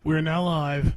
We're now live.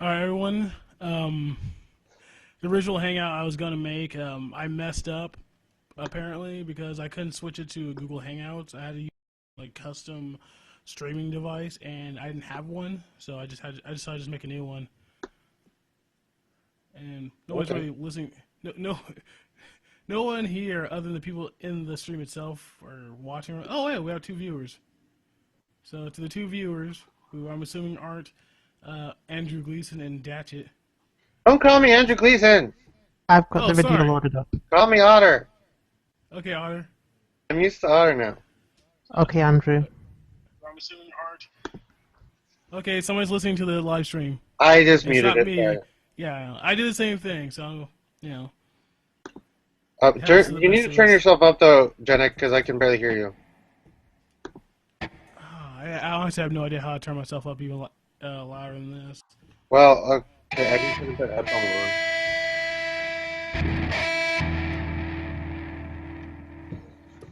All right, everyone. The original hangout I was gonna make, I messed up apparently because I couldn't switch it to Google Hangouts. I had to use like custom streaming device, and I didn't have one, so I decided to just make a new one. And no one's really listening. No one here other than the people in the stream itself are watching. Oh, yeah, we have two viewers. So to the two viewers, who I'm assuming aren't Andrew Gleason and Datchet. Don't call me Andrew Gleason. I've got Oh, the video sorry. loaded up. Call me Otter. Okay, Otter. I'm used to Otter now. Okay, Andrew. I'm assuming aren't. Okay, someone's listening to the live stream. I just It's muted not it. me. Sorry. Yeah, I did the same thing, so, you know. You need to turn yourself up though, Jennick, because I can barely hear you. I honestly have no idea how to turn myself up even louder than this. Well, okay, I can put that headphone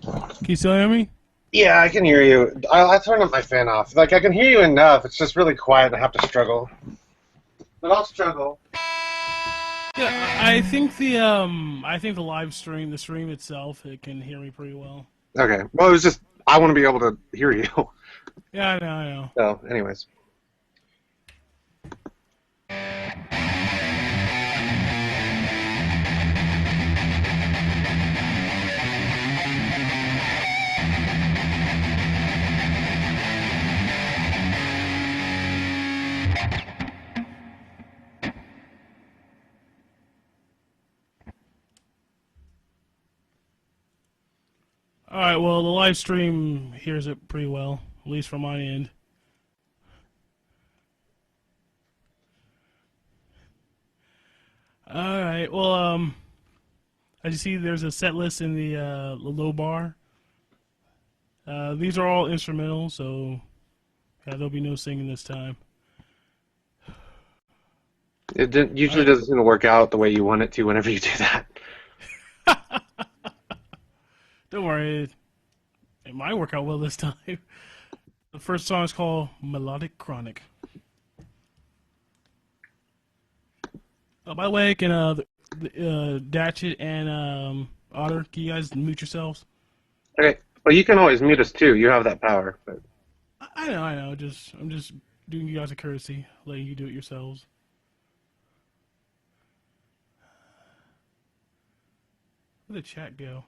on. Can you still hear me? Yeah, I can hear you. I turned my fan off. Like, I can hear you enough. It's just really quiet and I have to struggle. But I'll struggle. Yeah, I think the live stream, the stream itself, it can hear me pretty well. Okay. Well, it was just, I want to be able to hear you. Yeah, I know. So, anyways. Alright, well, the live stream hears it pretty well, at least from my end. Alright, well, as you see, there's a set list in the low bar. These are all instrumental, so yeah, there'll be no singing this time. It usually doesn't seem to work out the way you want it to whenever you do that. Don't worry, it might work out well this time. The first song is called Melodic Chronic. Oh, by the way, can Datchet and Otter, can you guys mute yourselves? Okay. Well, you can always mute us too. You have that power. But I know. I'm just doing you guys a courtesy, letting you do it yourselves. Where'd the chat go?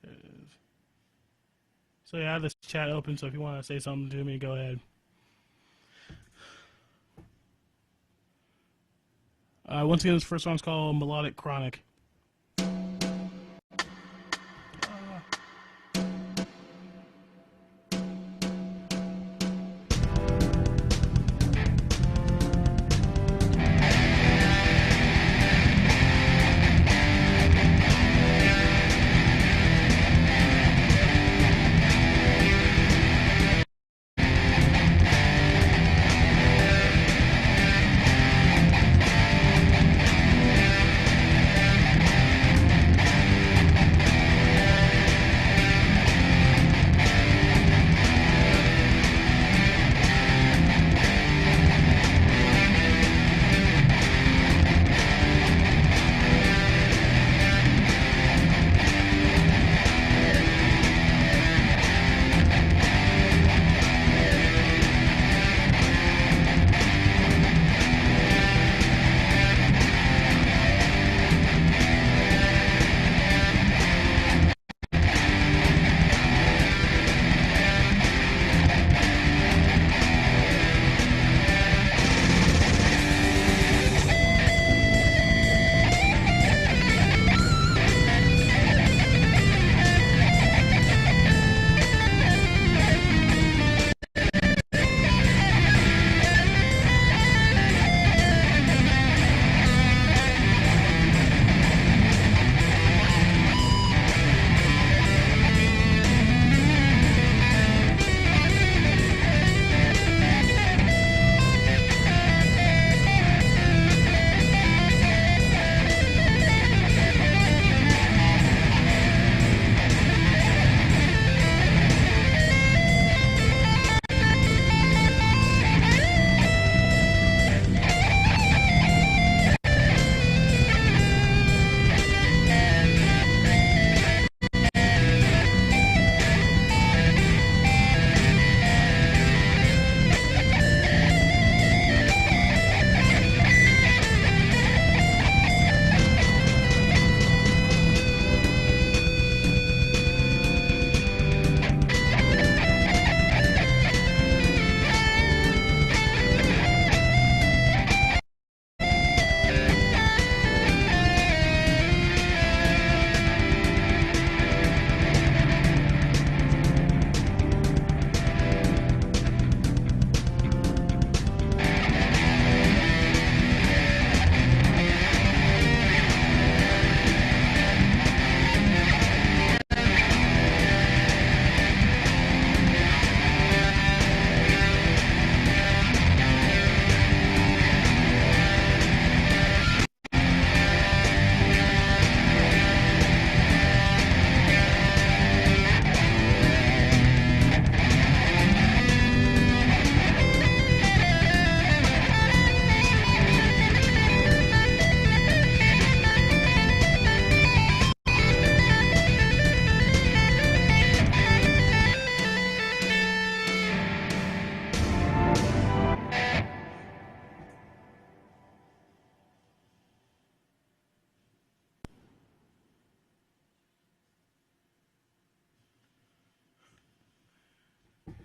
There it is. So yeah, I have this chat open, so if you want to say something to me, go ahead. Once again, this first song's called Melodic Chronic.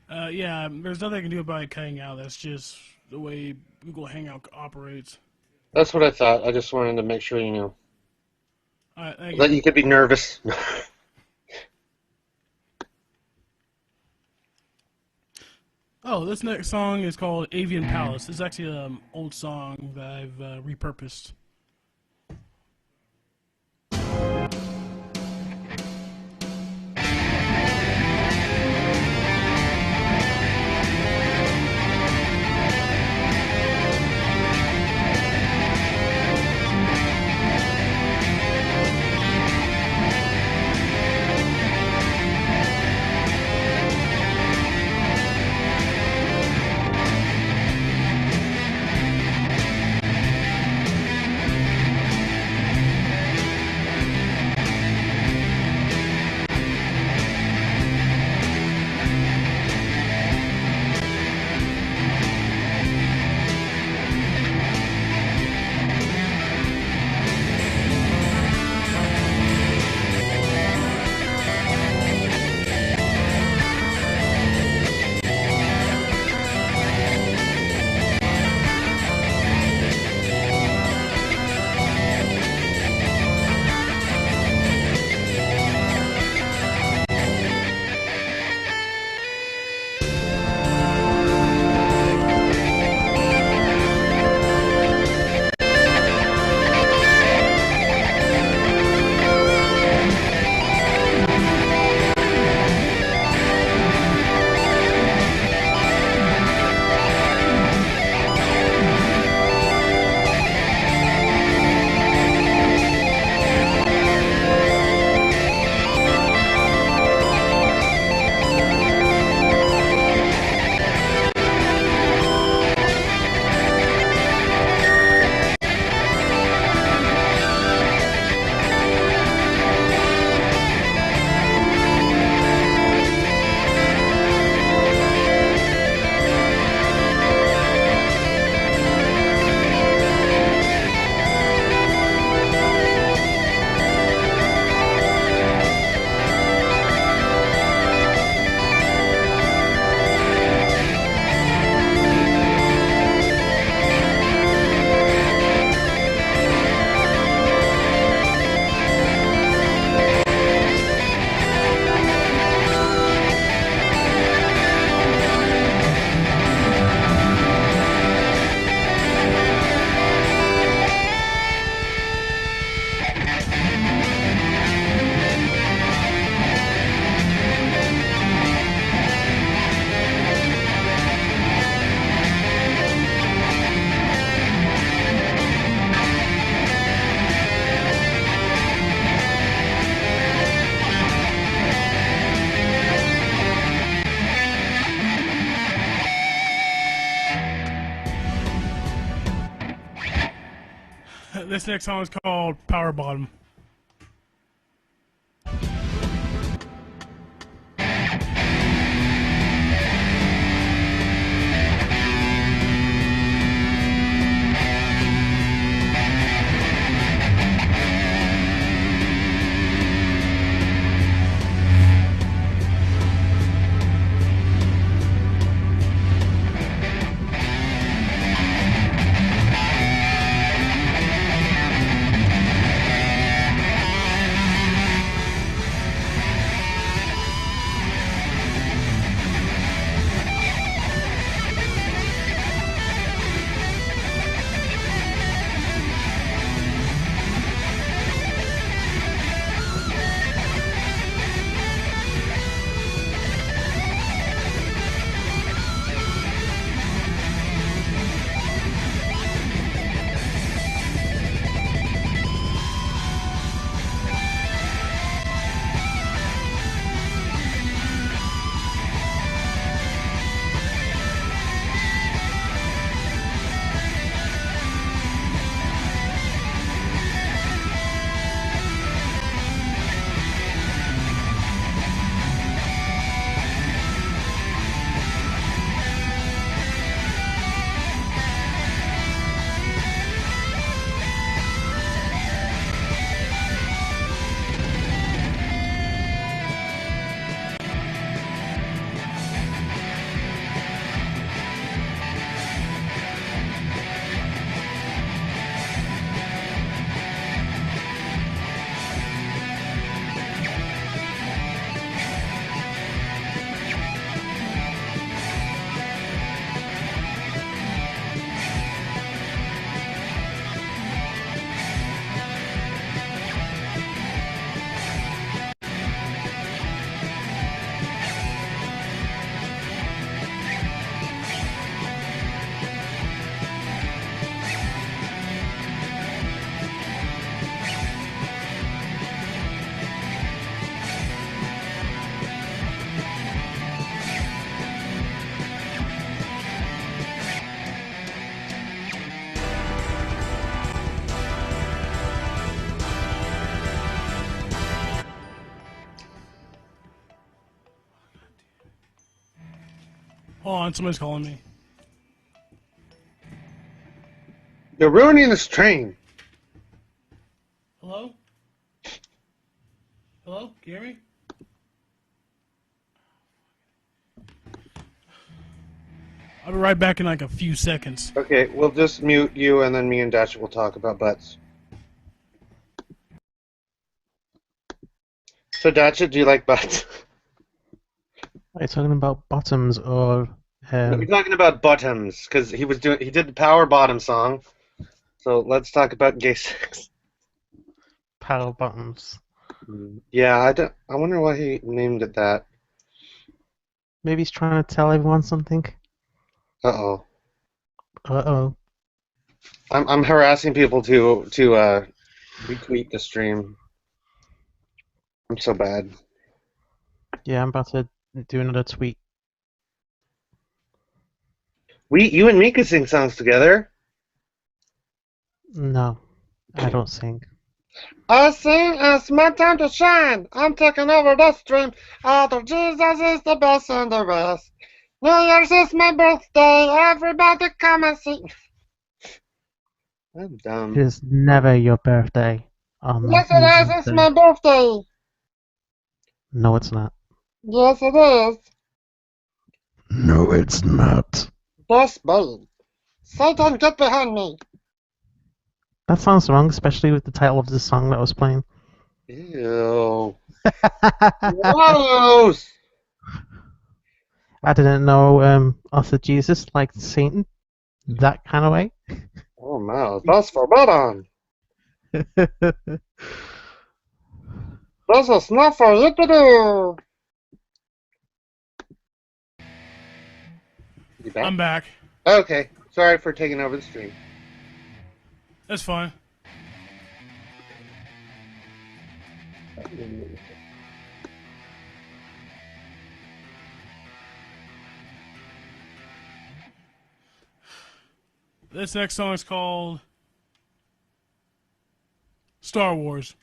Yeah, there's nothing I can do about it cutting out. That's just the way Google Hangout operates. That's what I thought. I just wanted to make sure you knew. All right, thank That you. you could be nervous. Oh, this next song is called Avian Palace. It's actually an old song that I've repurposed. This next song is called Power Bottom. Hold on, somebody's calling me. You're ruining this train. Hello? Hello? Can you hear me? I'll be right back in like a few seconds. Okay, we'll just mute you, and then me and Dasha will talk about butts. So, Dasha, do you like butts? Are you talking about bottoms or We're talking about bottoms because he did the Power Bottom song. So let's talk about gay sex. power bottoms? Yeah, I wonder why he named it that. Maybe he's trying to tell everyone something. Uh-oh. Uh-oh. I'm harassing people to retweet the stream. I'm so bad. Yeah, I'm about to do another tweet. You and me could sing songs together. No, I don't sing. I sing, it's my time to shine. I'm taking over the stream. After Jesus is the best and the rest. New Year's is my birthday. Everybody come and sing. I'm It dumb. is never your birthday. Yes, it is. It's my birthday. No, it's not. Yes, it is. No, it's not. Boss babe. Satan, get behind me. That sounds wrong, especially with the title of the song that I was playing. Ew. Gross. I didn't know Arthur Jesus liked Satan that kind of way. Oh no, that's forbidden. This is not for you to do. You back? I'm back. Okay, sorry for taking over the stream. That's fine. This next song is called Star Wars.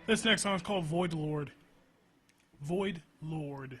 This next song is called Void Lord. Void Lord.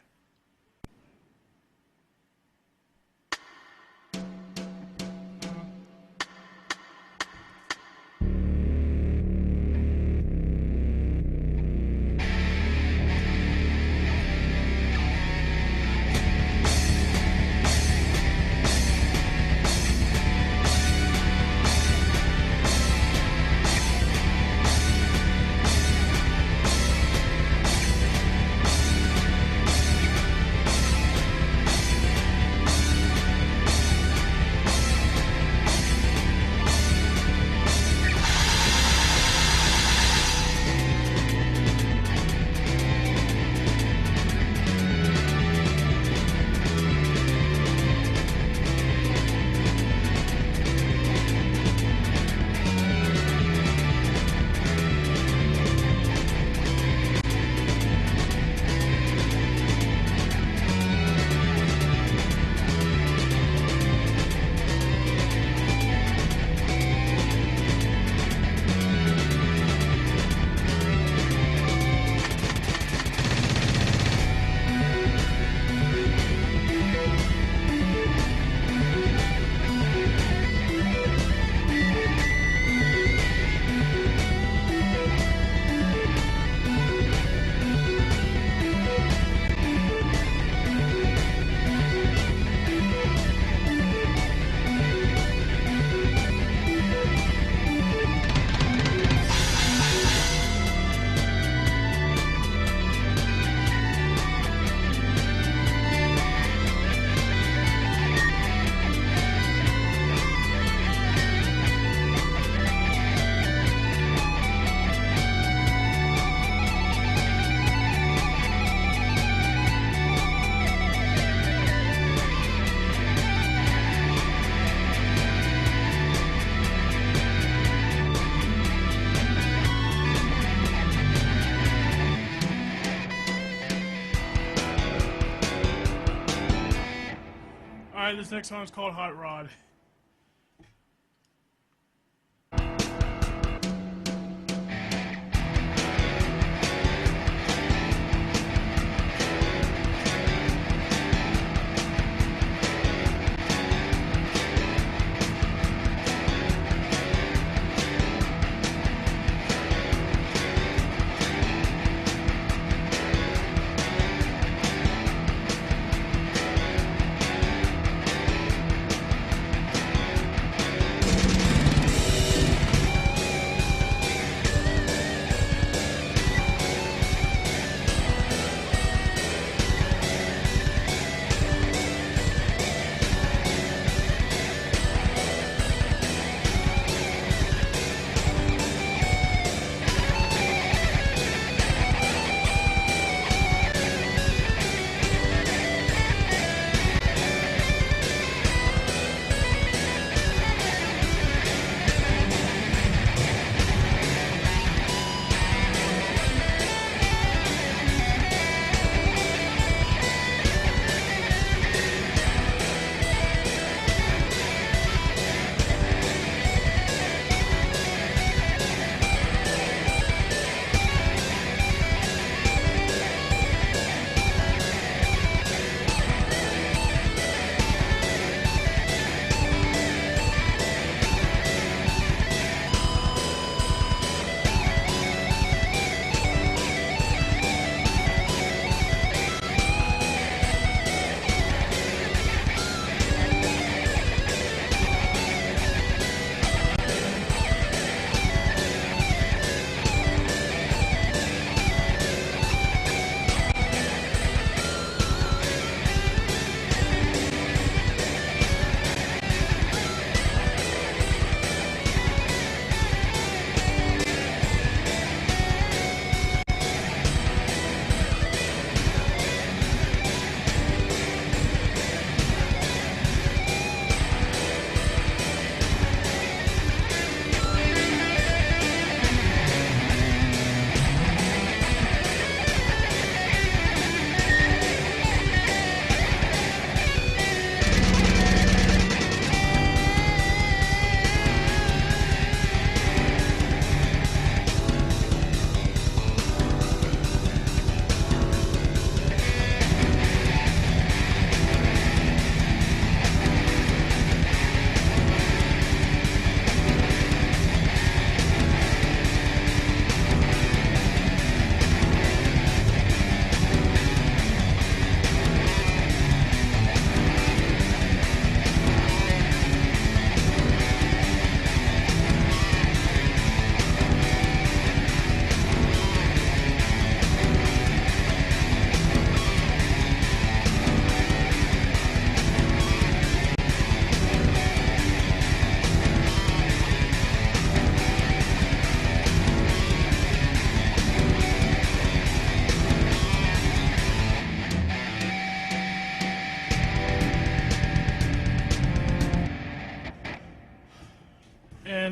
Alright, this next song is called Hot Rod.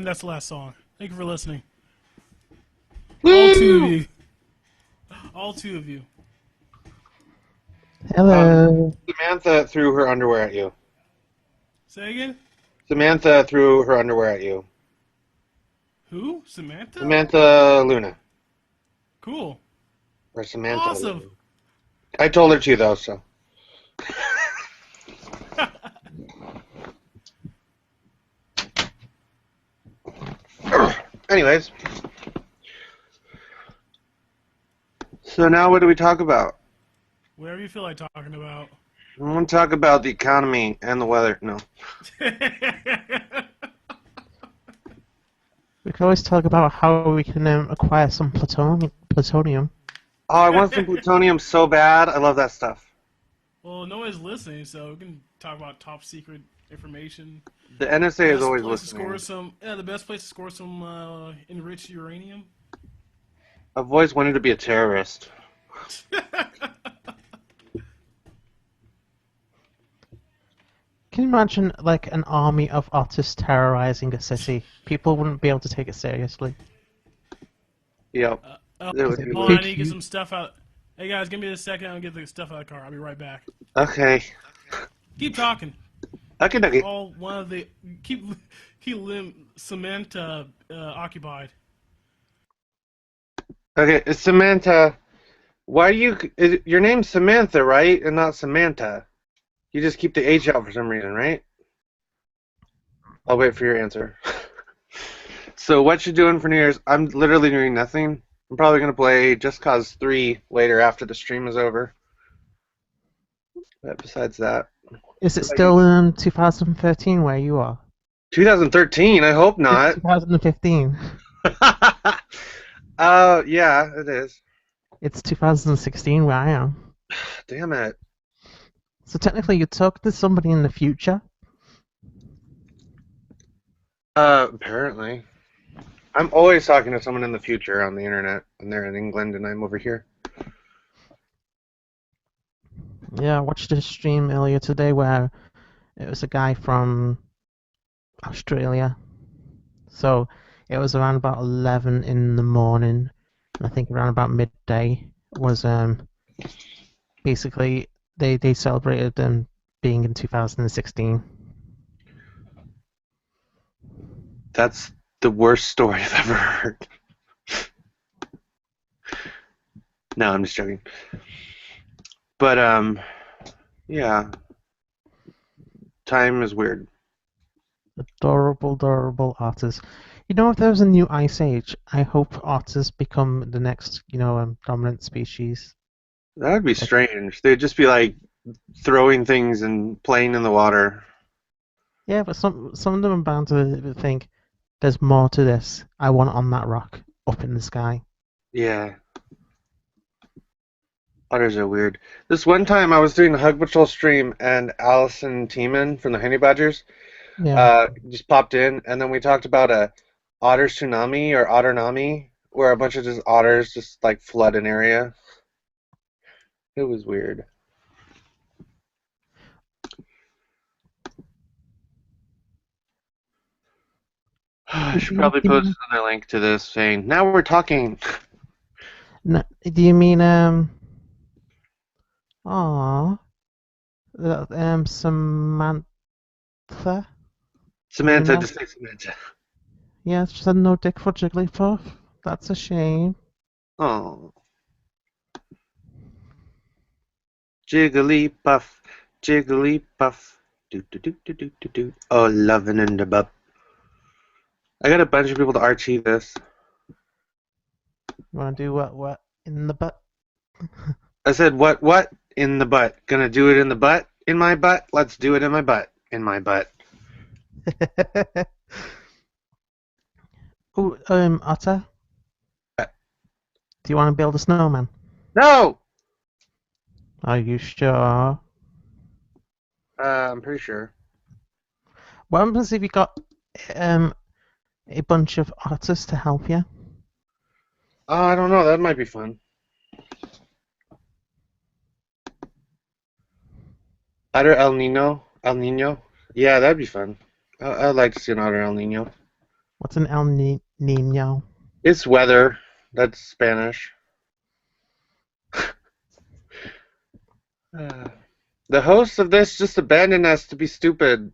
And that's the last song. Thank you for listening. All two of you. All two of you. Hello. Samantha threw her underwear at you. Say again? Samantha threw her underwear at you. Who? Samantha? Samantha Luna. Cool. Or Samantha Awesome. Luna. I told her to, though, so. Anyways. So now what do we talk about? Whatever you feel like talking about. I want to talk about the economy and the weather. No. We can always talk about how we can acquire some plutonium. Oh, I want some plutonium so bad. I love that stuff. Well, no one's listening, so we can talk about top secret information. The NSA is always place listening. To score some, the best place to score some enriched uranium. I've always wanted to be a terrorist. Can you imagine, like, an army of otters terrorizing a city? People wouldn't be able to take it seriously. Yep. There would be Hold on, I need to get some stuff out. Hey guys, give me a second. I'll get the stuff out of the car. I'll be right back. Okay. Keep talking. Okay. All one of the keep Samantha occupied. Okay, Samantha. Why do you? Your name's Samantha, right, and not Samantha? You just keep the H out for some reason, right? I'll wait for your answer. So what you doing for New Year's? I'm literally doing nothing. I'm probably gonna play Just Cause 3 later after the stream is over. But besides that, Is it still 2013 where you are? 2013. I hope It's not. 2015. Yeah, it is. It's 2016 where I am. Damn it. So technically, you talk to somebody in the future. Apparently. I'm always talking to someone in the future on the internet, and they're in England, and I'm over here. Yeah, I watched a stream earlier today where it was a guy from Australia. So it was around about 11 in the morning, and I think around about midday was basically they celebrated them being in 2016. That's the worst story I've ever heard. No, I'm just joking. But, yeah. Time is weird. Adorable otters. You know, if there was a new ice age, I hope otters become the next, dominant species. That would be strange. They'd just be, like, throwing things and playing in the water. Yeah, but some of them are bound to think there's more to this. I want it on that rock up in the sky. Yeah. Otters are weird. This one time I was doing a Hug Patrol stream, and Allison Tiemann from the Honey Badgers just popped in, and then we talked about a otter tsunami or otternami, where a bunch of just otters just like flood an area. It was weird. I should probably post another link to this saying, now we're talking. No, do you mean Samantha? Samantha, just say Samantha. Yeah, she said no dick for Jigglypuff. That's a shame. Oh. Jigglypuff, Jigglypuff. Do do do do do do do. Oh, loving in the butt. I got a bunch of people to RT this. You wanna do what in the butt? I said, what in the butt? Gonna do it in the butt? In my butt? Let's do it in my butt. In my butt. Oh, Otter? Do you want to build a snowman? No! Are you sure? I'm pretty sure. What happens if you got a bunch of otters to help you? Oh, I don't know. That might be fun. Otter El Nino? El Nino? Yeah, that'd be fun. I'd like to see an Otter El Nino. What's an El Nino? It's weather. That's Spanish. The hosts of this just abandoned us to be stupid.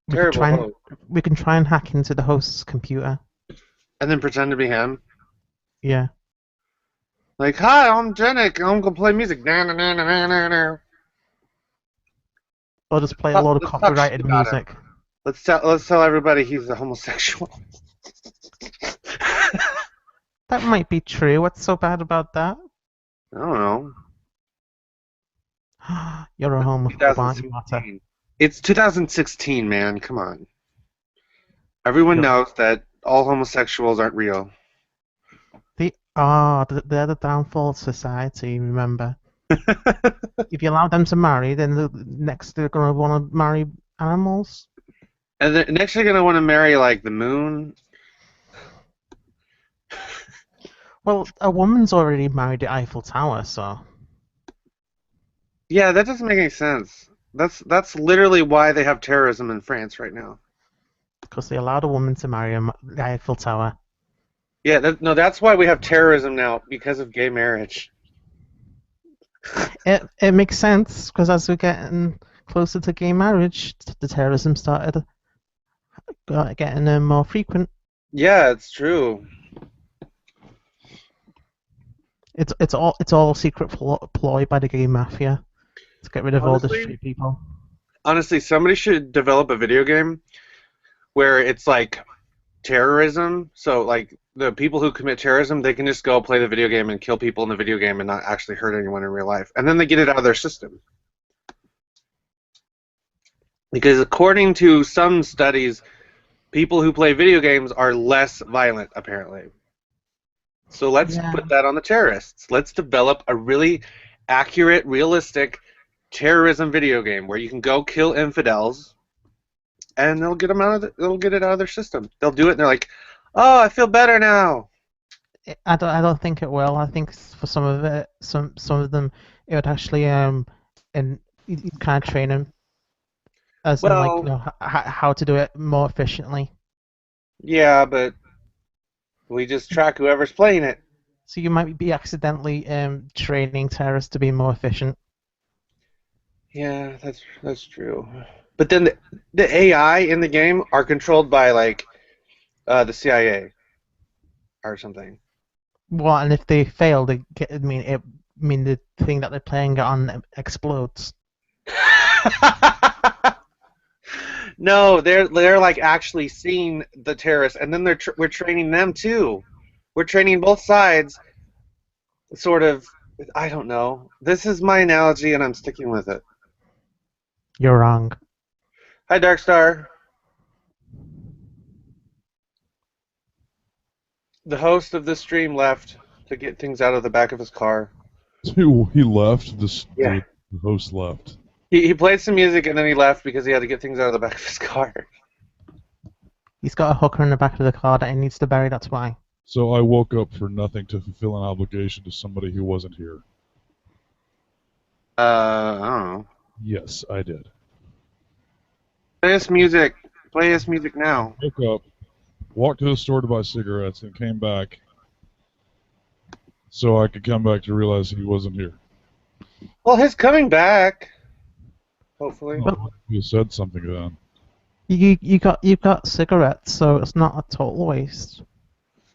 We could Terrible try and host. we can try and hack into the host's computer. And then pretend to be him. Yeah. Like, hi, I'm Janik. I'm gonna play music. Na, na, na, na, na, na, na. Or just play a load of Let's talk copyrighted shit about him. music. Let's tell everybody he's a homosexual. That might be true. What's so bad about that? I don't know. You're a homophobe, aren't you, Mata? 2016. It's 2016, man. Come on. Everyone Yep. knows that all homosexuals aren't real. They're the downfall of society, remember? If you allow them to marry, then next they're going to want to marry animals. And then next you're gonna want to marry like the moon. Well, a woman's already married the Eiffel Tower, so... Yeah, that doesn't make any sense. That's literally why they have terrorism in France right now. Because they allowed a woman to marry the Eiffel Tower. Yeah, that's why we have terrorism now, because of gay marriage. It makes sense, because as we're getting closer to gay marriage, the terrorism started getting more frequent. Yeah, it's true. It's all a secret ploy by the gay mafia to get rid of all the Honestly- straight people. Honestly, somebody should develop a video game where it's like terrorism. So like the people who commit terrorism, they can just go play the video game and kill people in the video game and not actually hurt anyone in real life. And then they get it out of their system. Because according to some studies, people who play video games are less violent, apparently. So let's Yeah. put that on the terrorists. Let's develop a really accurate, realistic terrorism video game where you can go kill infidels, and they'll get them they'll get it out of their system. They'll do it, and they're like, "Oh, I feel better now." I don't think it will. I think for some of it, some of them, it would actually and you'd kind of train them as in like Well- you know how to do it more efficiently. Yeah, but we just track whoever's playing it. So you might be accidentally training terrorists to be more efficient. Yeah, that's true. But then the AI in the game are controlled by like the CIA or something. Well, and if they fail, they get. I mean the thing that they're playing on explodes. No, they're like actually seeing the terrorists, and then we're training them too. We're training both sides. Sort of. I don't know. This is my analogy, and I'm sticking with it. You're wrong. Hi, Darkstar. The host of this stream left to get things out of the back of his car. He left. Yeah. The host left. He played some music and then he left because he had to get things out of the back of his car. He's got a hooker in the back of the car that he needs to bury. That's why. So I woke up for nothing to fulfill an obligation to somebody who wasn't here. I don't know. Yes, I did. Play us music. Play us music now. Woke up, walked to the store to buy cigarettes, and came back so I could come back to realize he wasn't here. Well, he's coming back. Hopefully. Oh, you said something then. You got cigarettes, so it's not a total waste.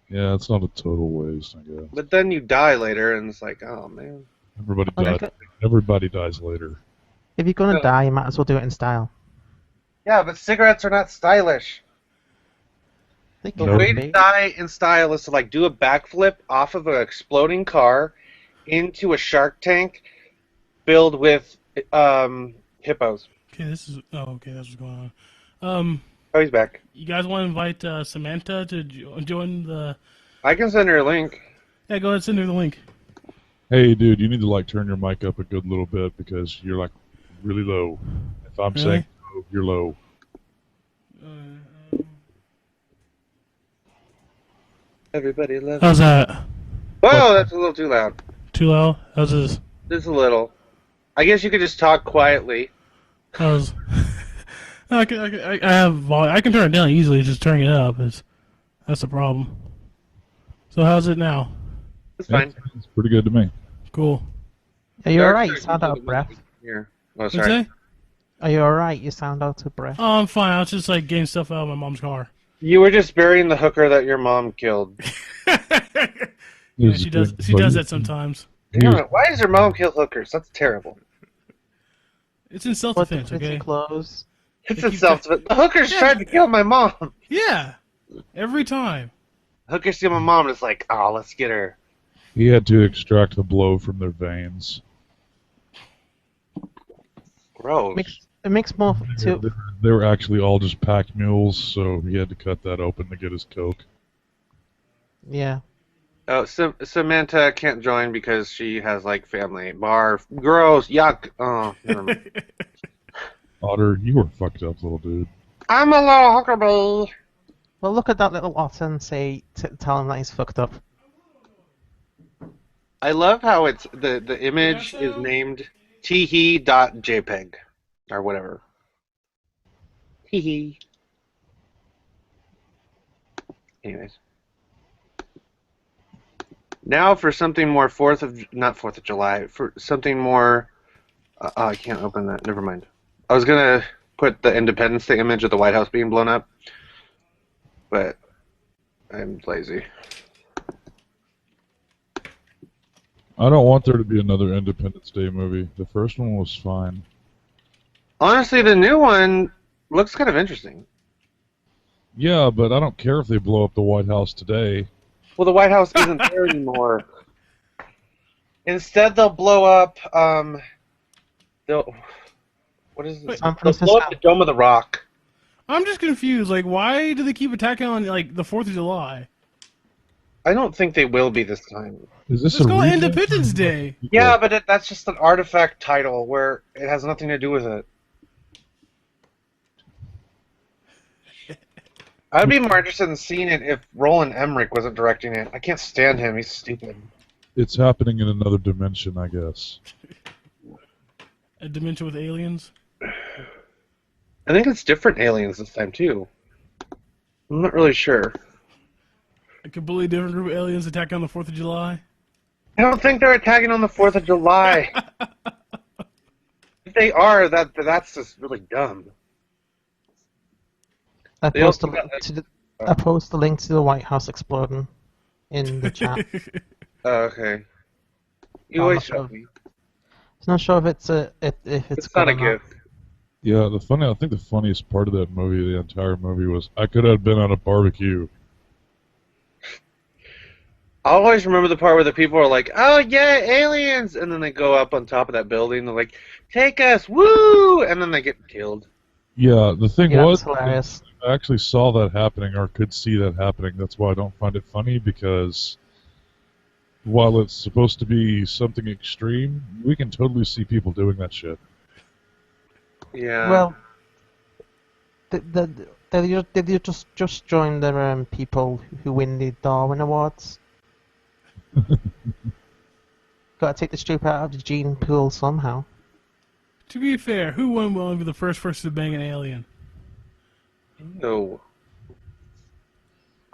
Yeah, it's not a total waste, I guess. But then you die later and it's like, oh man. Everybody Okay. dies. Everybody dies later. If you're gonna Yeah. die, you might as well do it in style. Yeah, but cigarettes are not stylish. They The can way be. to die in style is to like do a backflip off of an exploding car into a shark tank filled with hippos. Okay, okay, that's what's going on. Oh, he's back. You guys want to invite Samantha to join the? I can send her a link. Yeah, go ahead, send her the link. Hey, dude, you need to like turn your mic up a good little bit because you're like really low. If I'm Really? saying low, you're low. Everybody loves. How's that? Whoa, that's a little too loud. Too loud? How's this? Just a little. I guess you could just talk quietly. How's I have volume. I can turn it down easily. Just turning it up that's the problem. So how's it now? It's fine. It's pretty good to me. Cool. Are you Dark alright? You Side sound is out the of breath. one here. Oh, What's sorry. that? Are you alright? You sound out of breath. Oh, I'm fine. I was just like getting stuff out of my mom's car. You were just burying the hooker that your mom killed. Yeah, she does. She does that sometimes. Damn it, why does your mom kill hookers? That's terrible. It's in What the self-defense, pretty okay? clothes? It's They a keep self-defense. The hookers tried to kill my mom. Yeah, every time. Hookers see my mom and it's like, oh, let's get her. He had to extract the blow from their veins. Gross. It makes more too. They were actually all just pack mules, so he had to cut that open to get his coke. Yeah. Oh, Samantha can't join because she has like family. Barf. Gross. Yuck. Oh, never mind. Otter, you were fucked up, little dude. I'm a little hooker bee. Well, look at that little otter and tell him that he's fucked up. I love how it's the image Yeah, is so- named teehee.jpg or whatever. Teehee. Anyways. Now for something more not 4th of July, for something more, I can't open that, never mind. I was gonna put the Independence Day image of the White House being blown up, but I'm lazy. I don't want there to be another Independence Day movie. The first one was fine. Honestly, the new one looks kind of interesting. Yeah, but I don't care if they blow up the White House today. Well, the White House isn't there anymore. Instead, they'll blow up. What is this? San They'll blow up the Dome of the Rock. I'm just confused. Like, why do they keep attacking on like the 4th of July? I don't think they will be this time. Is this Let's a go remake? Independence Day. Yeah, but that's just an artifact title where it has nothing to do with it. I'd be more interested in seeing it if Roland Emmerich wasn't directing it. I can't stand him. He's stupid. It's happening in another dimension, I guess. A dimension with aliens. I think it's different aliens this time, too. I'm not really sure. A completely different group of aliens attacking on the 4th of July. I don't think they're attacking on the 4th of July. If they are, that's just really dumb. I They post also a link got- to the link to the White House exploding in the chat. Oh, okay. You I'm always not show sure. me. I'm not sure if it's It's not good a or not. gift. Yeah, I think the funniest part of that movie, the entire movie, was I could have been at a barbecue. I always remember the part where the people are like, "Oh yeah, aliens!" and then they go up on top of that building. They're like, "Take us, woo!" and then they get killed. Yeah, the thing Yeah, was, that's hilarious. I actually saw that happening or could see that happening. That's why I don't find it funny, because while it's supposed to be something extreme, we can totally see people doing that shit. Yeah. Well, did you just join the people who win the Darwin Awards? Got to take the stupid out of the gene pool somehow. To be fair, who will be the first person to bang an alien? no.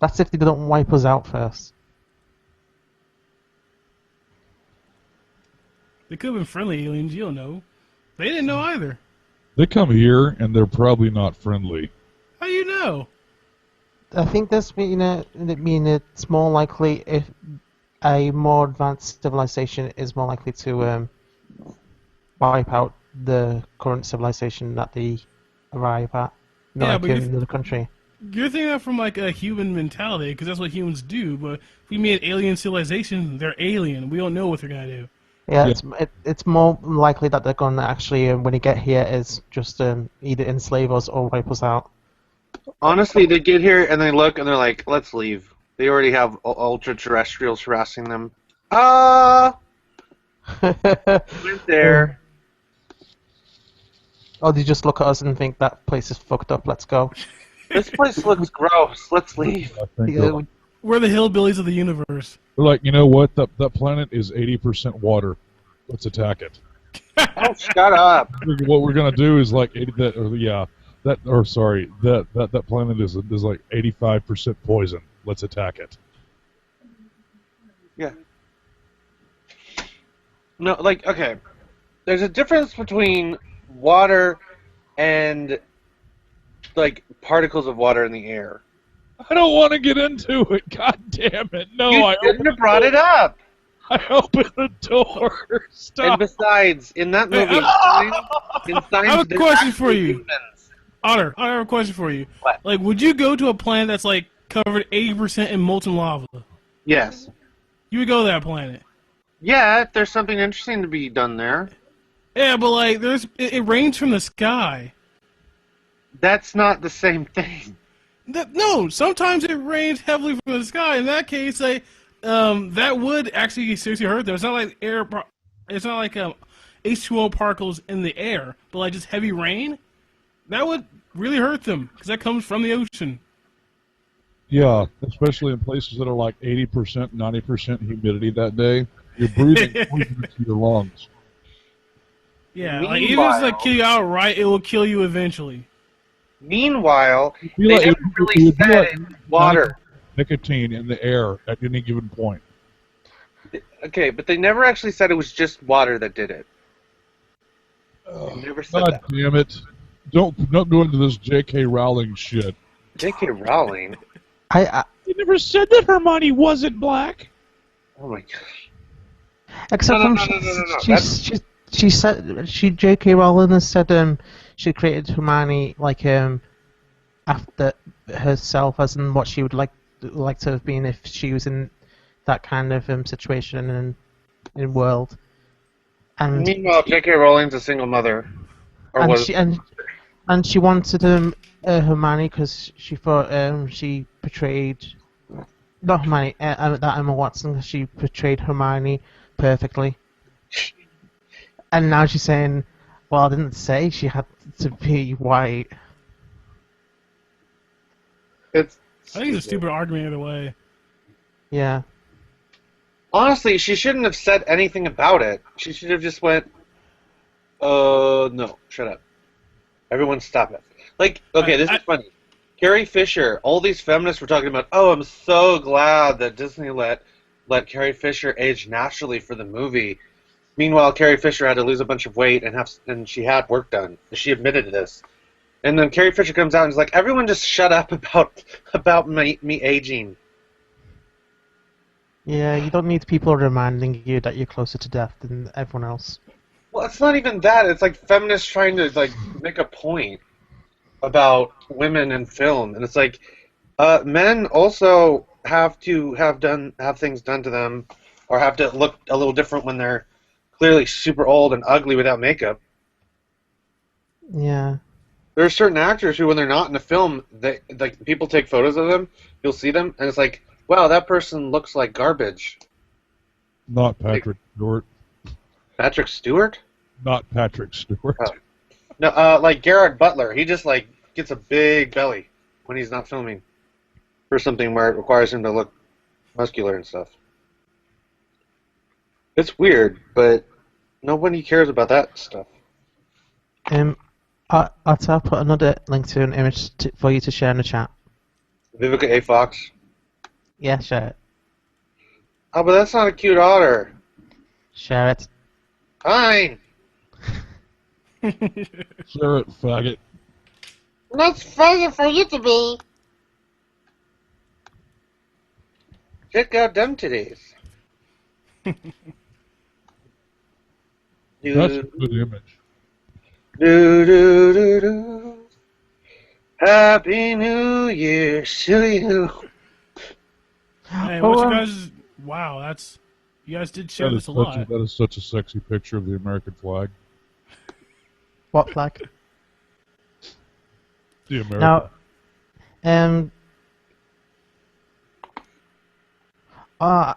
That's if they don't wipe us out first. They could have been friendly aliens. You don't know. They didn't know either. They come here and they're probably not friendly. How do you know? I think this it's more likely if a more advanced civilization is more likely to wipe out the current civilization that they arrive at, not Yeah, like but in if- another country. You're thinking that from like a human mentality, because that's what humans do. But if we made alien civilization, they're alien. We don't know what they're gonna do. Yeah, Yeah. it's more likely that they're going to actually, when they get here, is just either enslave us or wipe us out. Honestly, they get here and they look and they're like, "Let's leave." They already have ultra-terrestrials harassing them. Went there. Or they just look at us and think that place is fucked up, let's go. This place looks gross. Let's leave. I think Yeah, We're the hillbillies of the universe. they're like, you know what? That planet is 80% water. Let's attack it. Oh, shut up. What we're gonna do is like, That planet is like 85% poison. Let's attack it. Yeah. No, like, okay. There's a difference between water and, like, particles of water in the air. I don't want to get into it. God damn it! No, You shouldn't have brought it up. I opened the door. And Stop. besides, in that movie, in science, I have a there's question for actually you. humans. Otter, I have a question for you. What? Like, would you go to a planet that's like covered 80% in molten lava? Yes. You would go to that planet. Yeah, if there's something interesting to be done there. Yeah, but like, it rains from the sky. That's not the same thing. No, sometimes it rains heavily from the sky. In that case, that would actually seriously hurt them. It's not like it's not like H2O particles in the air, but like just heavy rain. That would really hurt them because that comes from the ocean. Yeah, especially in places that are like 80%, 90% humidity that day. You're breathing poison into your lungs. Yeah, like even if it's like Meanwhile- kill you outright, it will kill you eventually. Meanwhile, It'd they be like- never it really would be said like it's water. Nicotine in the air at any given point. Okay, but they never actually said it was just water that did it. They never said God that. damn it! Don't go into this J.K. Rowling shit. J.K. Rowling. I You never said that Hermione wasn't black. Oh my gosh. except No, from no, no, no, no, no. she said J.K. Rowling has said she created Hermione like after herself as in what she would like to have been if she was in that kind of situation in world. And Meanwhile, J.K. Rowling's a single mother. Or and was she and she wanted Hermione because she thought she portrayed not Hermione that Emma Watson 'cause she portrayed Hermione perfectly. And now she's saying, "Well, I didn't say she had to be white." it's I think it's a stupid argument either way. Yeah, Honestly, she shouldn't have said anything about it. She should have just went, no, shut up. Everyone stop it. Like, okay, this is funny. Carrie Fisher, all these feminists were talking about, oh, I'm so glad that Disney let Carrie Fisher age naturally for the movie. Meanwhile, Carrie Fisher had to lose a bunch of weight and she had work done. She admitted to this. And then Carrie Fisher comes out and is like, everyone just shut up about me aging. yeah. You don't need people reminding you that you're closer to death than everyone else. Well, it's not even that. It's like feminists trying to like make a point about women in film, and it's like men also have to have things done to them, or have to look a little different when they're clearly super old and ugly without makeup. Yeah, There are certain actors who, when they're not in a film, they like people take photos of them. You'll see them, and it's like, wow, that person looks like garbage. Not Patrick Stewart. Patrick Stewart? Not Patrick Stewart. Oh. No, like Gerard Butler. He just like gets a big belly when he's not filming for something where it requires him to look muscular and stuff. It's weird, but nobody cares about that stuff. I'll put another link to an image for you to share in the chat. Vivica A. Fox. Yeah, share it. Oh, but that's not a cute otter. Share it. Fine. Share it, faggot. Let's fire for you to be. Check out them titties. That's a good image. Do, do, do, do. Happy New Year to you. Hey, Oh, what's your guys? Wow, you guys did share this a lot. That is such a sexy picture of the American flag. What flag? The American. Now, I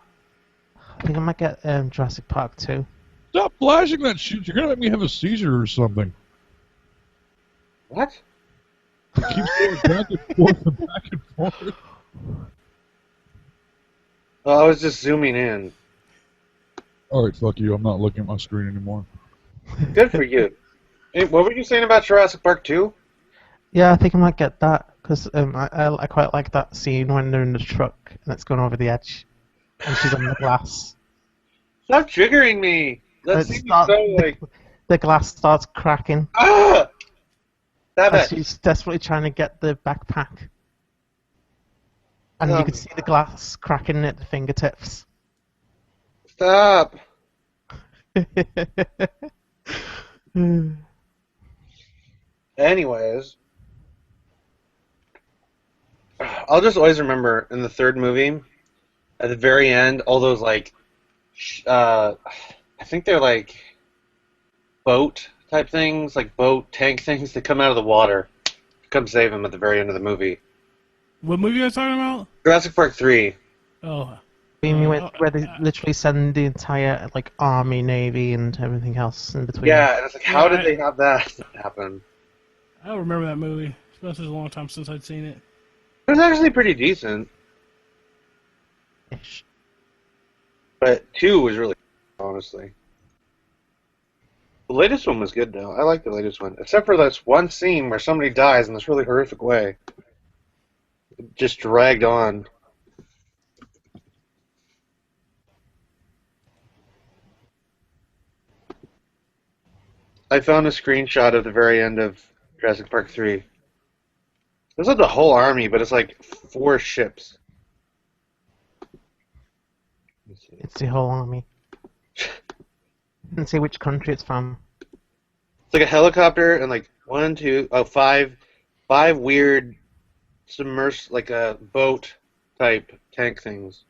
think I might get Jurassic Park 2. Stop flashing that shit. You're gonna make me have a seizure or something. What? It keeps going back and forth and back and forth. Well, I was just zooming in. Alright, fuck you. I'm not looking at my screen anymore. Good for you. Hey, what were you saying about Jurassic Park 2? Yeah, I think I might get that because I quite like that scene when they're in the truck and it's going over the edge and she's on the glass. Stop triggering me. That It seems start- so like the glass starts cracking ah. Stop as it. she's desperately trying to get the backpack. And you can see the glass cracking at the fingertips. Stop. Anyways, I'll just always remember in the third movie, at the very end, all those like, I think they're like boat type things, like boat tank things that come out of the water to come save him at the very end of the movie. What movie are you guys talking about? Jurassic Park 3. Oh, Where they literally send the entire like army, navy, and everything else in between. Yeah, and it's like, how Yeah, did they have that happen? I don't remember that movie. It's been such a long time since I'd seen it. It was actually pretty decent, Ish. but 2 was really honestly. The latest one was good though. I like the latest one, except for this one scene where somebody dies in this really horrific way. It just dragged on. I found a screenshot of the very end of Jurassic Park 3. It's like the whole army, but it's like 4 ships. Let's see. It's the whole army. Didn't say which country it's from. It's like a helicopter and like 5 weird submersed, like a boat type tank things.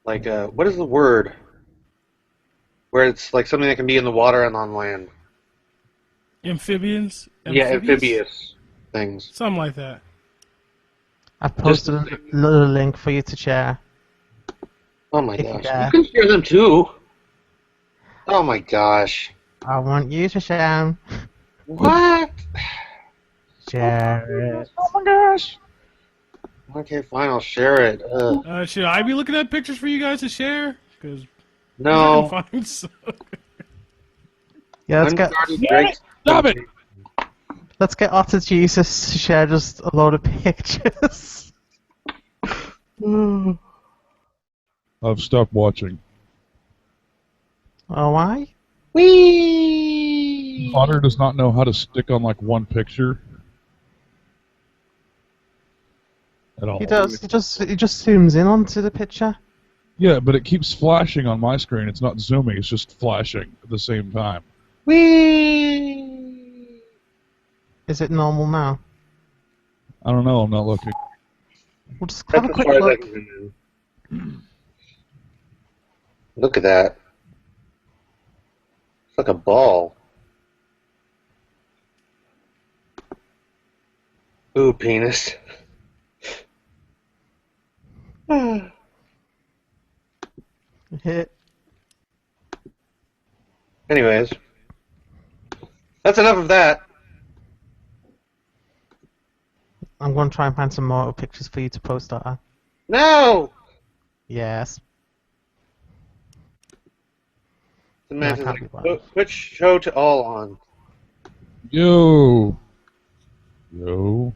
Like what is the word? Where it's like something that can be in the water and on land. Amphibians? Yeah, amphibious things. Something like that. I've posted a little link for you to share. Oh my If you gosh. dare. You can share them too. Oh my gosh. I want you to share 'em. What? Share it. Oh my gosh. Okay, fine, I'll share it. Ugh. Should I be looking at pictures for you guys to share? Because No. I can find some. Yeah, Stop it! let's get Otter Jesus to share just a load of pictures. I've stopped watching. Oh, why? Whee! Otter does not know how to stick on like one picture. At all. He does. He just zooms in onto the picture. Yeah, but it keeps flashing on my screen. It's not zooming, it's just flashing at the same time. Whee! Is it normal now? I don't know, I'm not looking. We'll just have That's a as quick far as I look. can zoom in. Look at that. It's like a ball. Ooh, penis. Hit. Anyways. That's enough of that. I'm going to try and find some more pictures for you to post, Otter. No! Yes. Samantha's can't be like, bothered. put show to all on. Yo! Yo.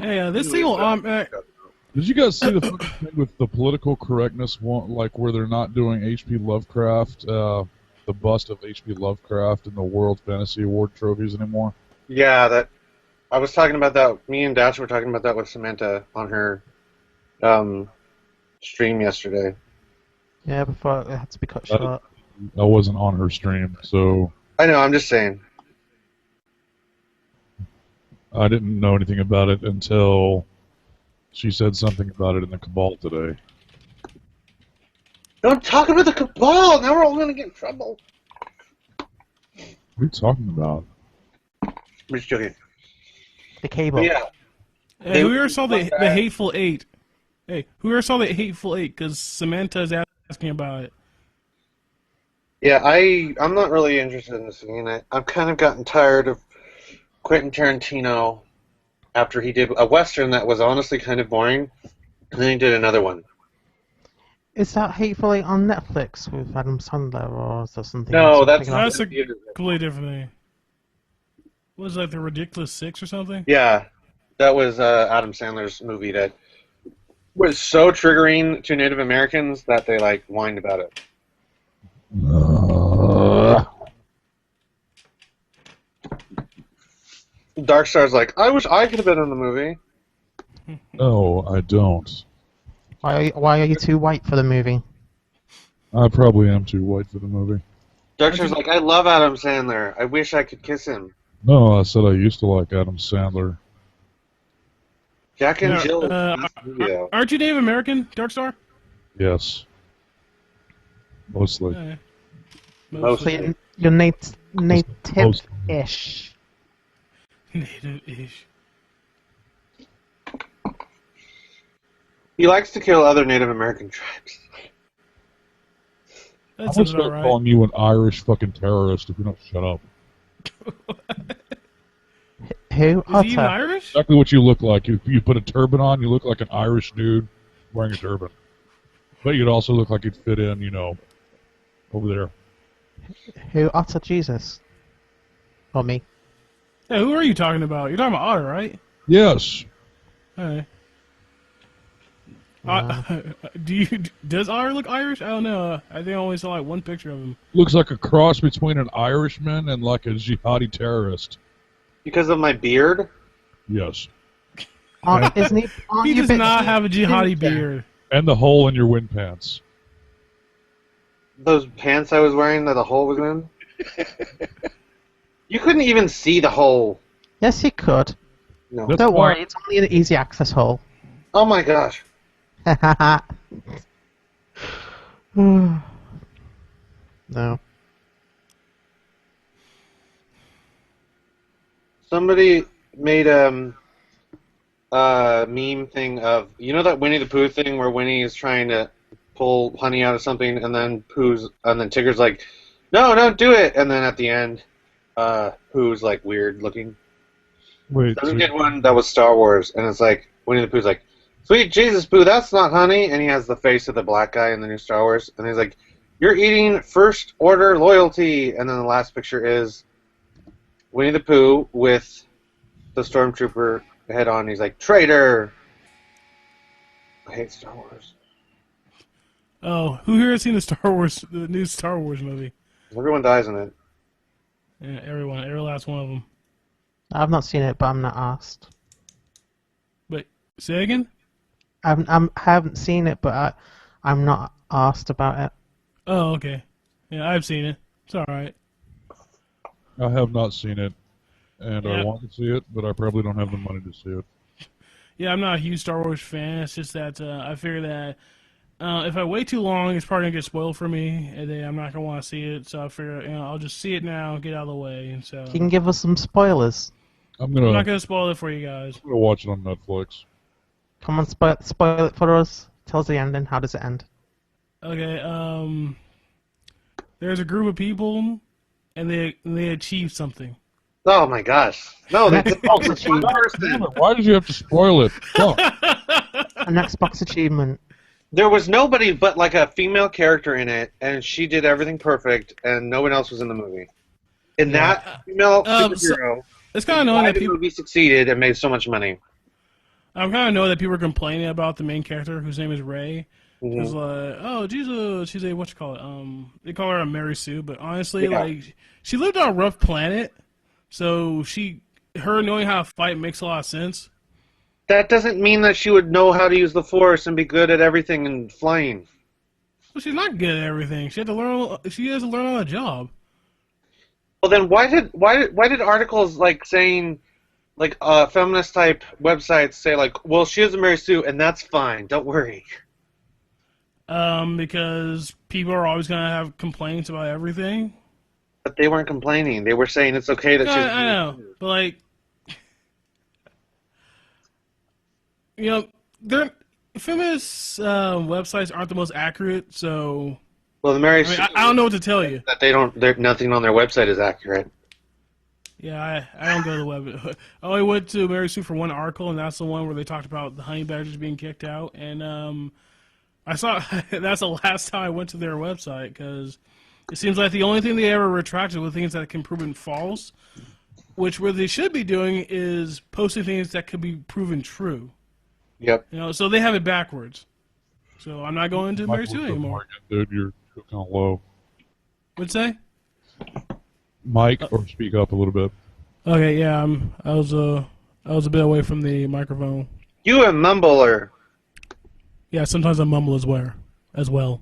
Hey, this thing will Did you guys see the fucking thing with the political correctness one, like where they're not doing H.P. Lovecraft, the bust of H.P. Lovecraft in the World Fantasy Award trophies anymore? Yeah, that. I was talking about that. Me and Dash were talking about that with Samantha on her stream yesterday. Yeah, before it had to be cut short. I wasn't on her stream, so I know, I'm just saying. I didn't know anything about it until she said something about it in the Cabal today. Don't talk about the Cabal! Now we're all gonna get in trouble. What are you talking about? I'm just joking. The cable. But yeah. Hey, who ever saw the Hateful Eight? Hey, who ever saw the Hateful Eight? Because Samantha's asking about it. Yeah, I'm not really interested in seeing it. I've kind of gotten tired of Quentin Tarantino after he did a Western that was honestly kind of boring, and then he did another one. Is that Hateful Eight on Netflix with Adam Sandler, or is that something No, else? that's Thinking of? That's a completely different thing. Was it like the Ridiculous Six or something? Yeah, that was Adam Sandler's movie that was so triggering to Native Americans that they like whined about it. Dark Star's like, I wish I could have been in the movie. No, I don't. Why are you too white for the movie? I probably am too white for the movie. Dark Star's like, I love Adam Sandler. I wish I could kiss him. No, I said I used to like Adam Sandler. Jack and No, Jill. is the best movie, though. Aren't you Native American, Darkstar? Yes. Mostly. Mostly. So you're native-ish. Native-ish. He likes to kill other Native American tribes. That I'm gonna sounds start about right. calling you an Irish fucking terrorist if you don't shut up. Who? Is he even Otter. Irish? Exactly what you look like. If you put a turban on, you look like an Irish dude wearing a turban. But you'd also look like you'd fit in, you know, over there. Who? Otter Jesus. Or me. Yeah, who are you talking about? You're talking about Otter, right? Yes. Hey. Yeah. Does Otter look Irish? I don't know. I think I only saw like one picture of him. Looks like a cross between an Irishman and like a jihadi terrorist. Because of my beard? Yes. Isn't he? Aren't He you does bit- not have a jihadi beard. And the hole in your wind pants. Those pants I was wearing that the hole was in? You couldn't even see the hole. Yes, he could. No. That's Don't why- worry, it's only an easy access hole. Oh my gosh. No. Somebody made meme thing of, you know that Winnie the Pooh thing where Winnie is trying to pull honey out of something and then Tigger's like, no, don't do it, and then at the end Pooh's like weird looking. Wait, Somebody did one that was Star Wars, and it's like Winnie the Pooh's like, sweet Jesus, Pooh, that's not honey, and he has the face of the black guy in the new Star Wars, and he's like, you're eating first order loyalty, and then the last picture is Winnie the Pooh with the stormtrooper head on. He's like, traitor. I hate Star Wars. Oh, who here has seen the new Star Wars movie? Everyone dies in it. Yeah, everyone, every last one of them. I've not seen it, but I'm not asked. But say again? I haven't seen it, but I'm not asked about it. Oh, okay. Yeah, I've seen it. It's all right. I have not seen it, and I Yeah. want to see it, but I probably don't have the money to see it. Yeah, I'm not a huge Star Wars fan. It's just that I figure that if I wait too long, it's probably gonna get spoiled for me, and then I'm not gonna want to see it. So I figure, I'll just see it now, get out of the way. And so You can give us some spoilers. I'm I'm not gonna gonna spoil it for you guys. watch it on Netflix. Come on, spoil it for us. Tell us the ending. How does it end? Okay. There's a group of people, and they achieve something. Oh my gosh. No, that's Xbox achievement. Damn it, why did you have to spoil it? Fuck. An Xbox achievement. There was nobody but like a female character in it, and she did everything perfect, and no one else was in the movie. And that female superhero, It's kind of annoying why that the people. movie succeeded and made so much money. I'm kind of annoyed that people are complaining about the main character, whose name is Ray. Mhm. It's like, oh, Jesus, she's a what you call it? They call her a Mary Sue, but honestly, Yeah. like, she lived on a rough planet, so her knowing how to fight makes a lot of sense. That doesn't mean that she would know how to use the Force and be good at everything and flying. Well, she's not good at everything. She had to learn. She has to learn on the job. Well, then why did articles like saying like feminist type websites say like, well, she is a Mary Sue and that's fine, don't worry. Because people are always gonna have complaints about everything. But they weren't complaining. They were saying it's okay that she's. I know, but like, they're feminist websites aren't the most accurate. So Well, the Mary I mean, Sue I don't know what to tell you. that they don't. Nothing on their website is accurate. Yeah, I don't go to the web. I only went to Mary Sue for one article, and that's the one where they talked about the honey badgers being kicked out. And I saw that's the last time I went to their website because it seems like the only thing they ever retracted were things that can prove false. Which what they should be doing is posting things that could be proven true. Yep. You know, so they have it backwards. So I'm not going to Mary Mike, Sue anymore. dude, you're kind of low. What'd you say? Mike, or speak up a little bit. Okay, yeah, I was a bit away from the microphone. You a mumbler. Yeah, sometimes I mumble as well.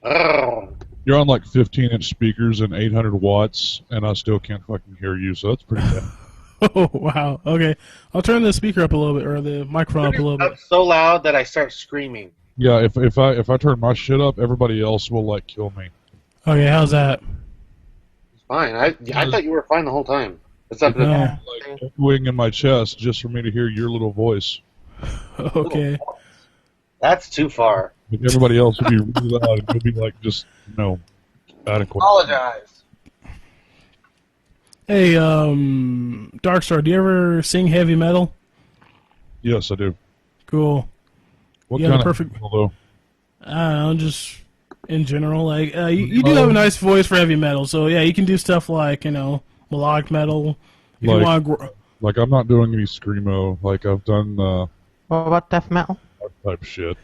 Ugh. You're on like 15-inch speakers and 800 watts, and I still can't fucking hear you, so that's pretty bad. Oh wow. Okay, I'll turn the speaker up a little bit, or the microphone up a little bit. It's so loud that I start screaming. Yeah, if I turn my shit up, everybody else will like kill me. Okay, how's that? It's fine. I thought you were fine the whole time. It's up to No. Like echoing in my chest just for me to hear your little voice. Okay. That's too far. Like everybody else would be really loud, and you'll be like just adequate. Apologize. Hey, Darkstar, do you ever sing heavy metal? Yes, I do. Cool. What Yeah, kind the of perfect- people, though? I don't know, just in general. Like, you do have a nice voice for heavy metal, so yeah, you can do stuff like, melodic metal. If you Like- want to Like I'm not doing any screamo. Like I've done What about death metal? type shit.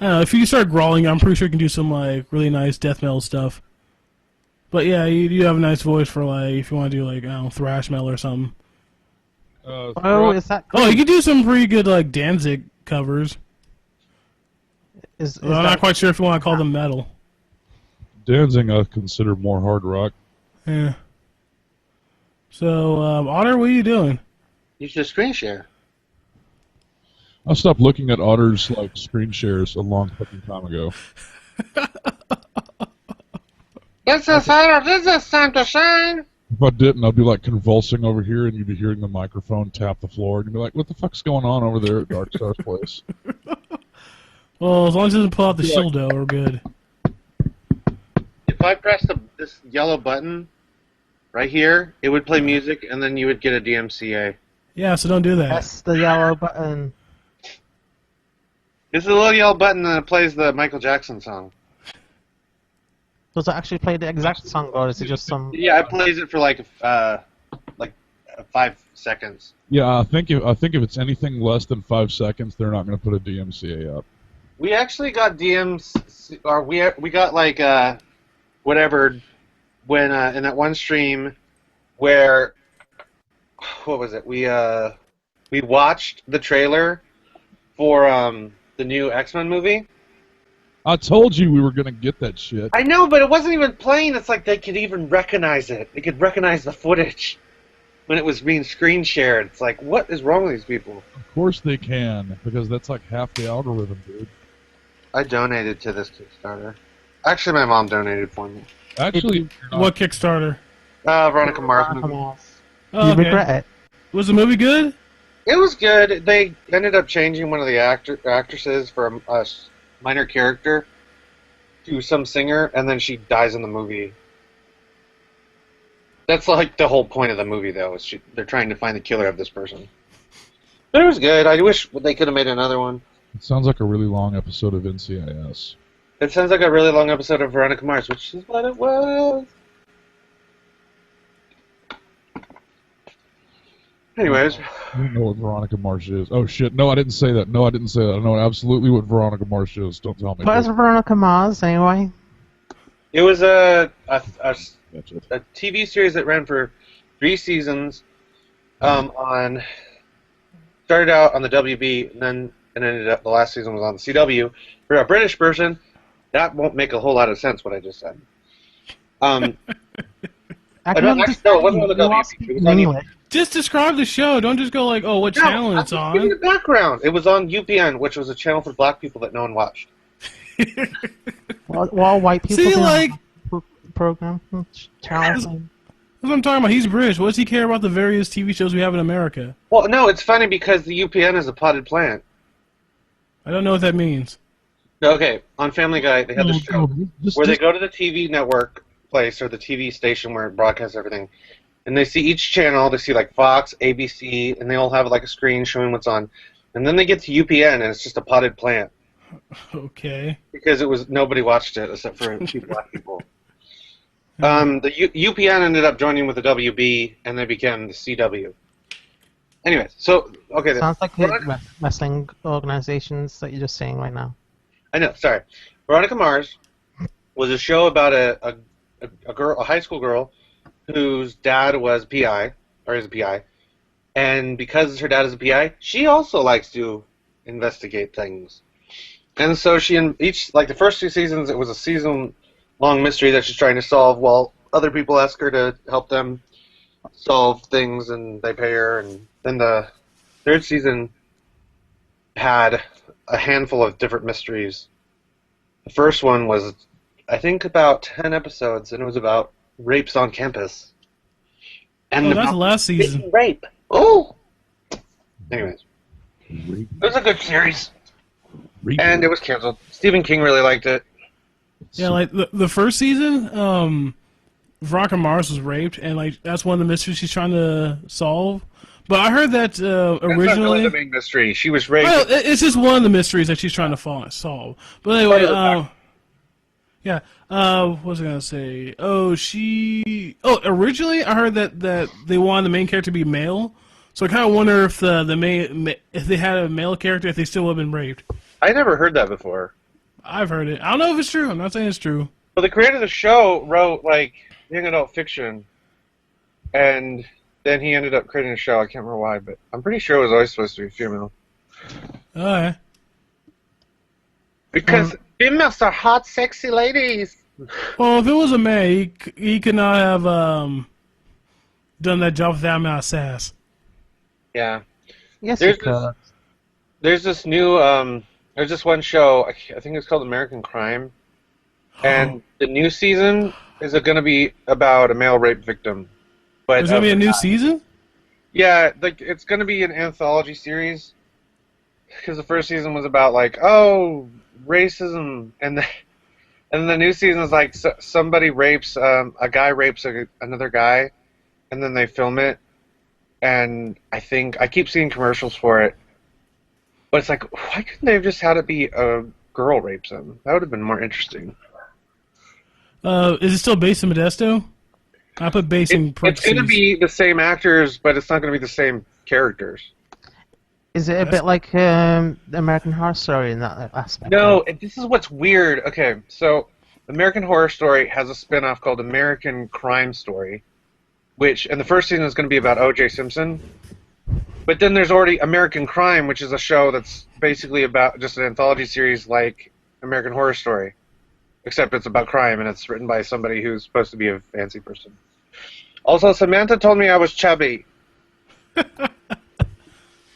I don't know, if you start growling, I'm pretty sure you can do some, like, really nice death metal stuff. But yeah, you do have a nice voice for, like, if you want to do, like, I don't know, thrash metal or something. Oh, is that? Oh, you can do some pretty good, like, Danzig covers. Is I'm not quite sure if you want to call them metal. Danzig I consider more hard rock. Yeah. So, Otter, what are you doing? You should screen share. I stopped looking at Otter's like screen shares a long fucking time ago. This is Otter. This is time to shine. If I didn't, I'd be like convulsing over here, and you'd be hearing the microphone tap the floor, and you'd be like, "What the fuck's going on over there at Dark Star's place?" Well, as long as it doesn't pull out the Shildo, we're good. If I press this yellow button right here, it would play music, and then you would get a DMCA. Yeah, so don't do that. Press the yellow button. It's a little yellow button, and it plays the Michael Jackson song. Does it actually play the exact song, or is it just some? Yeah, it plays it for like 5 seconds. Yeah, I think if it's anything less than 5 seconds, they're not going to put a DMCA up. We actually got DMs, or we got like whatever when in that one stream where what was it? We watched the trailer for the new X-Men movie. I told you we were going to get that shit. I know, but it wasn't even playing. It's like they could even recognize it. They could recognize the footage when it was being screen shared. It's like, what is wrong with these people? Of course they can, because that's like half the algorithm, dude. I donated to this Kickstarter. Actually, my mom donated for me. Actually, you're not- What Kickstarter? Veronica Mars movie. You Oh, okay. regret it? Was the movie good? It was good. They ended up changing one of the actresses from a minor character to some singer, and then she dies in the movie. That's like the whole point of the movie, though. Is they're trying to find the killer of this person. But it was good. I wish they could have made another one. it sounds like a really long episode of NCIS. It sounds like a really long episode of Veronica Mars, which is what it was. Anyways, I don't know what Veronica Mars is. Oh shit! No, I didn't say that. No, I didn't say that. I know absolutely what Veronica Mars is. Don't tell me. What is Veronica Mars anyway? it was a That's it. TV series that ran for 3 seasons. Started out on the WB, and ended up the last season was on the CW. For a British person, that won't make a whole lot of sense. What I just said. I don't- actually, no, it wasn't on the You are WB. speaking It was on English. Just describe the show. Don't just go like, oh, what channel No, it's I'm giving on. the background. It was on UPN, which was a channel for black people that no one watched. Well, white people See, do like, program channel thing. that's what I'm talking about. He's British. What does he care about the various TV shows we have in America? Well, no, it's funny because the UPN is a potted plant. I don't know what that means. Okay, on Family Guy, they have this show Just- where they just- go to the TV network place or the TV station where it broadcasts everything, and they see each channel. They see like Fox, ABC, and they all have like a screen showing what's on. And then they get to UPN, and it's just a potted plant Okay. because nobody watched it except for a few black people. The UPN ended up joining with the WB, and they became the CW. Anyways, so okay. Sounds like the wrestling organizations that you're just saying right now. I know. Sorry, Veronica Mars was a show about a girl, a high school girl, whose dad was PI or is a PI, and because her dad is a PI, she also likes to investigate things. And so she in each the first 2 seasons, it was a season-long mystery that she's trying to solve, while other people ask her to help them solve things, and they pay her. And then the third season had a handful of different mysteries. The first one was, I think, about 10 episodes, and it was about rapes on campus. And that's the last season. Rape. Oh. Anyways, it was a good series, and it was canceled. Stephen King really liked it. Yeah, like the first season, Veronica Mars was raped, and like that's one of the mysteries she's trying to solve. But I heard that That's originally not really the main mystery. She was raped. well, it's just one of the mysteries that she's trying to solve. But anyway, yeah. What was I gonna say? Originally I heard that they wanted the main character to be male. So I kind of wonder if if they had a male character, if they still would have been raped. I never heard that before. I've heard it. I don't know if it's true. I'm not saying it's true. Well, the creator of the show wrote young adult fiction, and then he ended up creating a show. I can't remember why, but I'm pretty sure it was always supposed to be female. Alright. Because females are hot, sexy ladies. Well, if it was a man, he could not have done that job with that amount of sass. Yeah. Yes, There's you could. There's this new there's this one show, I think it's called American Crime, and the new season is going to be about a male rape victim. But There's gonna be a new season? Yeah, it's going to be an anthology series, because the first season was about racism, and the new season is somebody rapes a guy rapes another guy, and then they film it, and I keep seeing commercials for it. But it's like, why couldn't they have just had it be a girl rapes him? That would have been more interesting. Is it still based in Modesto? I put based in It's going to be the same actors, but it's not going to be the same characters. Is it a bit like the American Horror Story in that aspect? No, this is what's weird. Okay, so American Horror Story has a spin-off called American Crime Story, and the first season is going to be about O.J. Simpson. But then there's already American Crime, which is a show that's basically about just an anthology series like American Horror Story, except it's about crime, and it's written by somebody who's supposed to be a fancy person. Also, Samantha told me I was chubby.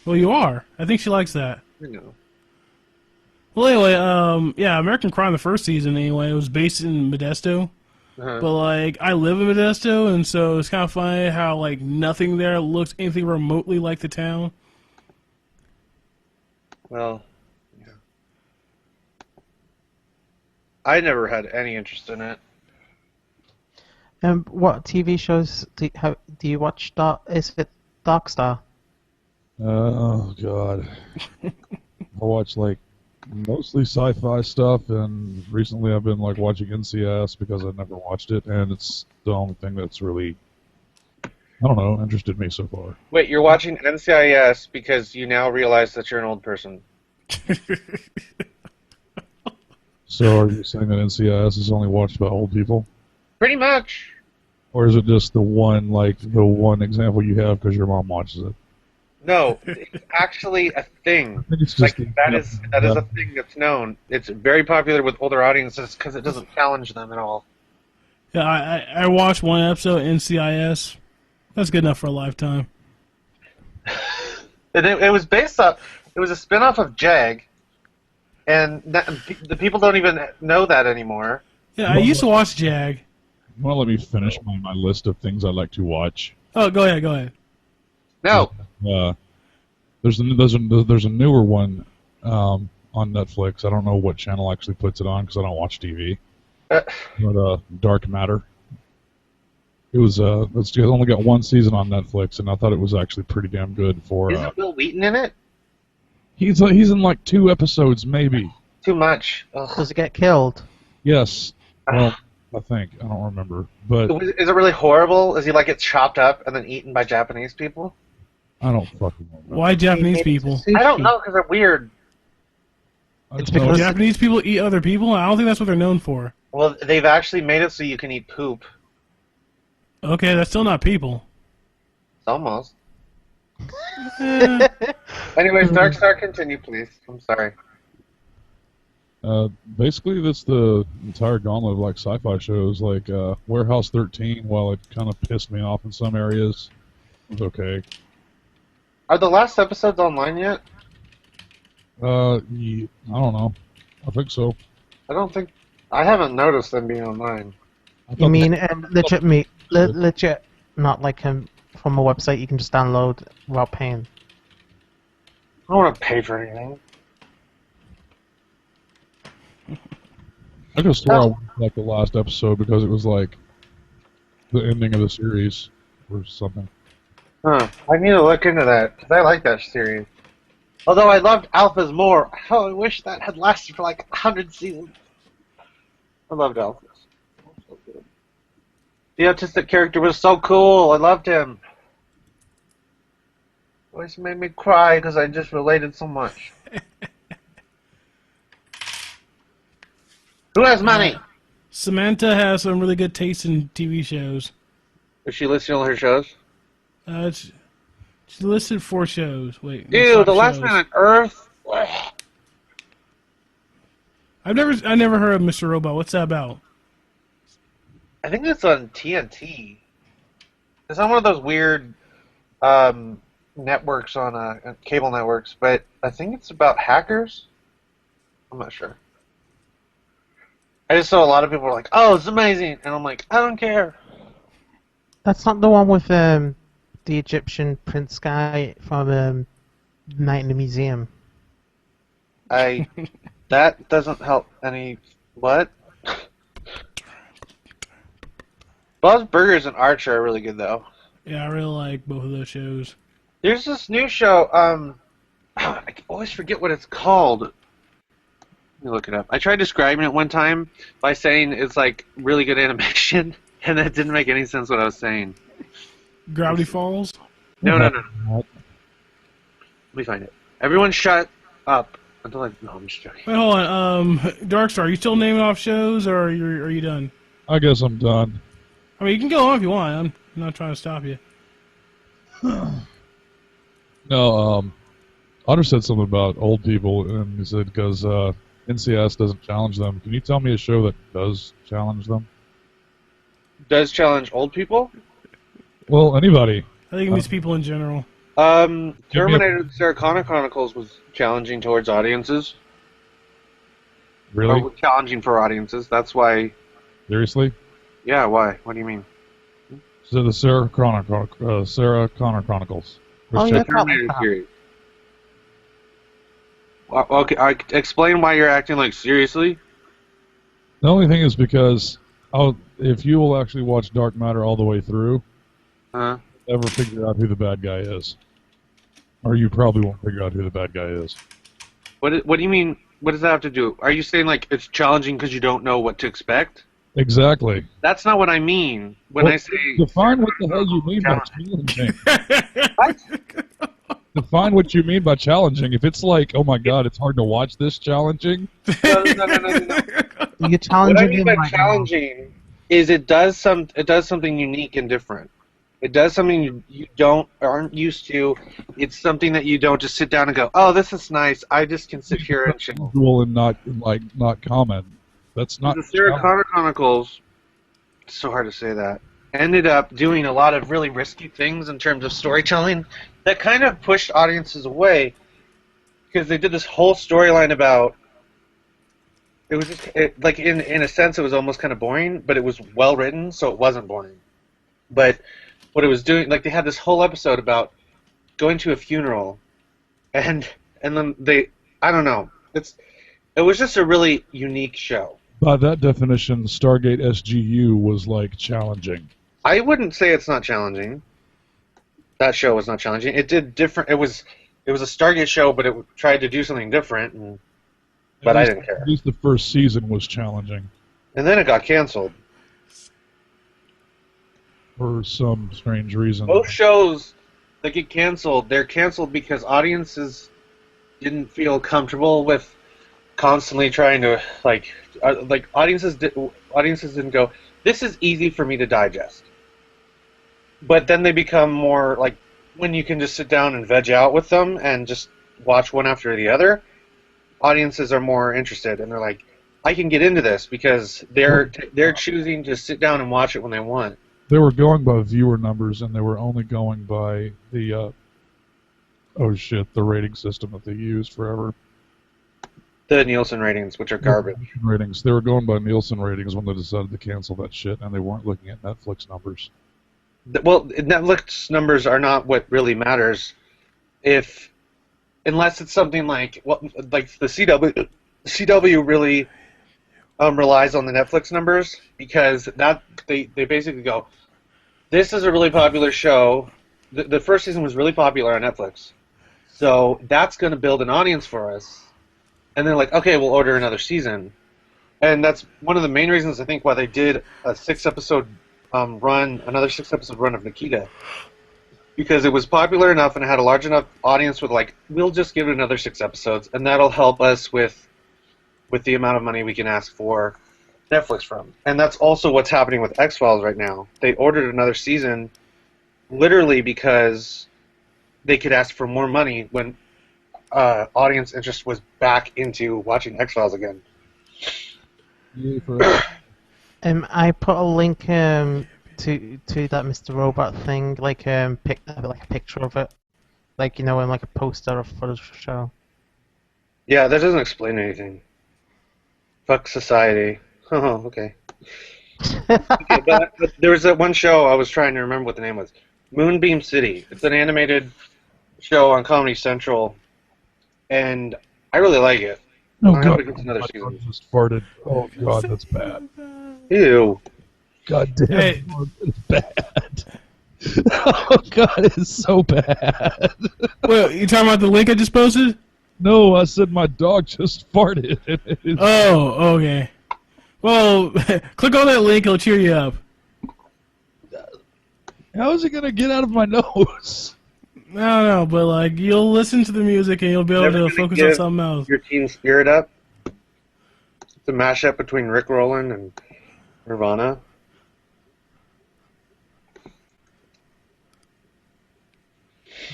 Well, you are. I think she likes that. You know. Well, anyway, yeah, American Crime, the first season, anyway, it was based in Modesto. Uh-huh. But, I live in Modesto, and so it's kind of funny how, nothing there looks anything remotely like the town. Well, yeah. I never had any interest in it. What TV shows do you watch? Is it Darkstar? Oh God, I watch mostly sci-fi stuff, and recently I've been watching NCIS because I never watched it, and it's the only thing that's really, I don't know, interested me so far. Wait, you're watching NCIS because you now realize that you're an old person. So are you saying that NCIS is only watched by old people? Pretty much. Or is it just the one example you have because your mom watches it? No, it's actually a thing. I think it's just that is a thing that's known. It's very popular with older audiences because it doesn't challenge them at all. Yeah, I watched one episode of NCIS. That's good enough for a lifetime. And it was based off. It was a spinoff of Jag, and the people don't even know that anymore. Yeah, I used to watch Jag. Well, let me finish my list of things I like to watch. Oh, go ahead. No. There's a newer one on Netflix. I don't know what channel actually puts it on because I don't watch TV. But Dark Matter. It's only got one season on Netflix, and I thought it was actually pretty damn good for. Isn't Will Wheaton in it? He's in 2 episodes maybe. Too much. Ugh. Does it get killed? Yes. Well, I think. I don't remember. But Is it really horrible? Is he like gets chopped up and then eaten by Japanese people? I don't fucking know. Why Japanese people? I don't know because they're weird. I It's just know because- Japanese people eat other people? I don't think that's what they're known for. Well, they've actually made it so you can eat poop. Okay, that's still not people. Almost. Eh, Anyways, Dark Star, continue, please. I'm sorry. basically, that's the entire gauntlet of like sci-fi shows, like Warehouse 13. While it kind of pissed me off in some areas, it was okay. Are the last episodes online yet? I don't know. I think so. I haven't noticed them being online. I You thought mean legit, not like from a website you can just download without paying? I don't want to pay for anything. I could swear I watched like the last episode because it was like the ending of the series or something. Huh. I need to look into that, because I like that series. Although I loved Alphas more. Oh, I wish that had lasted for like 100 seasons. I loved Alphas. So good. The autistic character was so cool. I loved him. Always made me cry because I just related so much. Who has money? Samantha has some really good taste in TV shows. Is she listing all her shows? She listed 4 shows. Wait. Dude, 5 The Last shows. Man on Earth? I never heard of Mr. Robot. What's that about? I think it's on TNT. It's on one of those weird networks on cable networks, but I think it's about hackers. I'm not sure. I just saw a lot of people were like, "Oh, it's amazing," and I'm like, "I don't care." That's not the one with the Egyptian prince guy from Night in the Museum. That doesn't help any. What? Bob's Burgers and Archer are really good though. Yeah, I really like both of those shows. There's this new show. I always forget what it's called. Let me look it up. I tried describing it one time by saying it's like really good animation, and that didn't make any sense what I was saying. Gravity Falls? No. Let me find it. Everyone shut up until I... No, I'm just joking. Wait, hold on. Darkstar, are you still naming off shows, or are you done? I guess I'm done. I mean, you can go on if you want. I'm not trying to stop you. No, Otter said something about old people, and he said because NCS doesn't challenge them. Can you tell me a show that does challenge them? Does challenge old people? Well, anybody. I think it means people in general. Terminator Sarah Connor Chronicles was challenging towards audiences. Really? Or challenging for audiences. That's why... Seriously? Yeah, why? What do you mean? So the Sarah Connor Chronicles. Oh, yeah, Terminator series. Okay, explain why you're acting like seriously. The only thing is because if you will actually watch Dark Matter all the way through, Huh? ever figure out who the bad guy is. Or you probably won't figure out who the bad guy is. What do you mean? What does that have to do? Are you saying like it's challenging because you don't know what to expect? Exactly. That's not what I mean when Well, I say. define what the hell you mean by challenging. Define what you mean by challenging. If it's like, oh my god, it's hard to watch this challenging. No. You're What challenging I mean him by right now. challenging is it does something unique and different. It does something you aren't used to. It's something that you don't just sit down and go, oh, this is nice. I just can sit here and chill. Cool and not comment. That's not. The Sarah Connor Chronicles, it's so hard to say that, ended up doing a lot of really risky things in terms of storytelling that kind of pushed audiences away because they did this whole storyline about. It was just like in a sense it was almost kind of boring, but it was well written, so it wasn't boring. But what it was doing, like they had this whole episode about going to a funeral, and then I don't know, it was just a really unique show. By that definition, Stargate SGU was like challenging. I wouldn't say it's not challenging. That show was not challenging. It did different. It was a Stargate show, but it tried to do something different. But I didn't care. At least the first season was challenging. And then it got canceled. for some strange reason. Most shows that get canceled, they're canceled because audiences didn't feel comfortable with constantly trying to audiences didn't go, this is easy for me to digest. But then they become more like when you can just sit down and veg out with them and just watch one after the other. Audiences are more interested, and they're like, I can get into this because they're choosing to sit down and watch it when they want. They were going by viewer numbers, and they were only going by the the rating system that they used forever. The Nielsen ratings, which are garbage. Ratings. They were going by Nielsen ratings when they decided to cancel that shit, and they weren't looking at Netflix numbers. Well, Netflix numbers are not what really matters, unless it's something like the CW really relies on the Netflix numbers, because that they basically go, this is a really popular show. The first season was really popular on Netflix, so that's going to build an audience for us. And they're like, okay, we'll order another season. And that's one of the main reasons I think why they did a 6-episode another 6-episode run of Nikita. Because it was popular enough and it had a large enough audience with we'll just give it another 6 episodes, and that'll help us with the amount of money we can ask for Netflix from. And that's also what's happening with X-Files right now. They ordered another season literally because they could ask for more money when audience interest was back into watching X-Files again. I put a link to that Mr. Robot thing, like a picture of it, in a poster or footage show. Yeah, that doesn't explain anything. Fuck society. Oh, okay. Okay, but there was that one show I was trying to remember what the name was. Moonbeam City. It's an animated show on Comedy Central, and I really like it. Oh, I God. hope it gets another My season. dog just farted. Oh, God, that's bad. Ew. God damn, Hey. it's bad. Oh, God, it's so bad. Well, you talking about the link I just posted? No, I said my dog just farted. Oh, okay. Well, click on that link; it'll cheer you up. How is it going to get out of my nose? I don't know, but you'll listen to the music and you'll be able Never to gonna focus give on something else. Your teen spirit up. It's a mashup between Rick Rowland and Nirvana.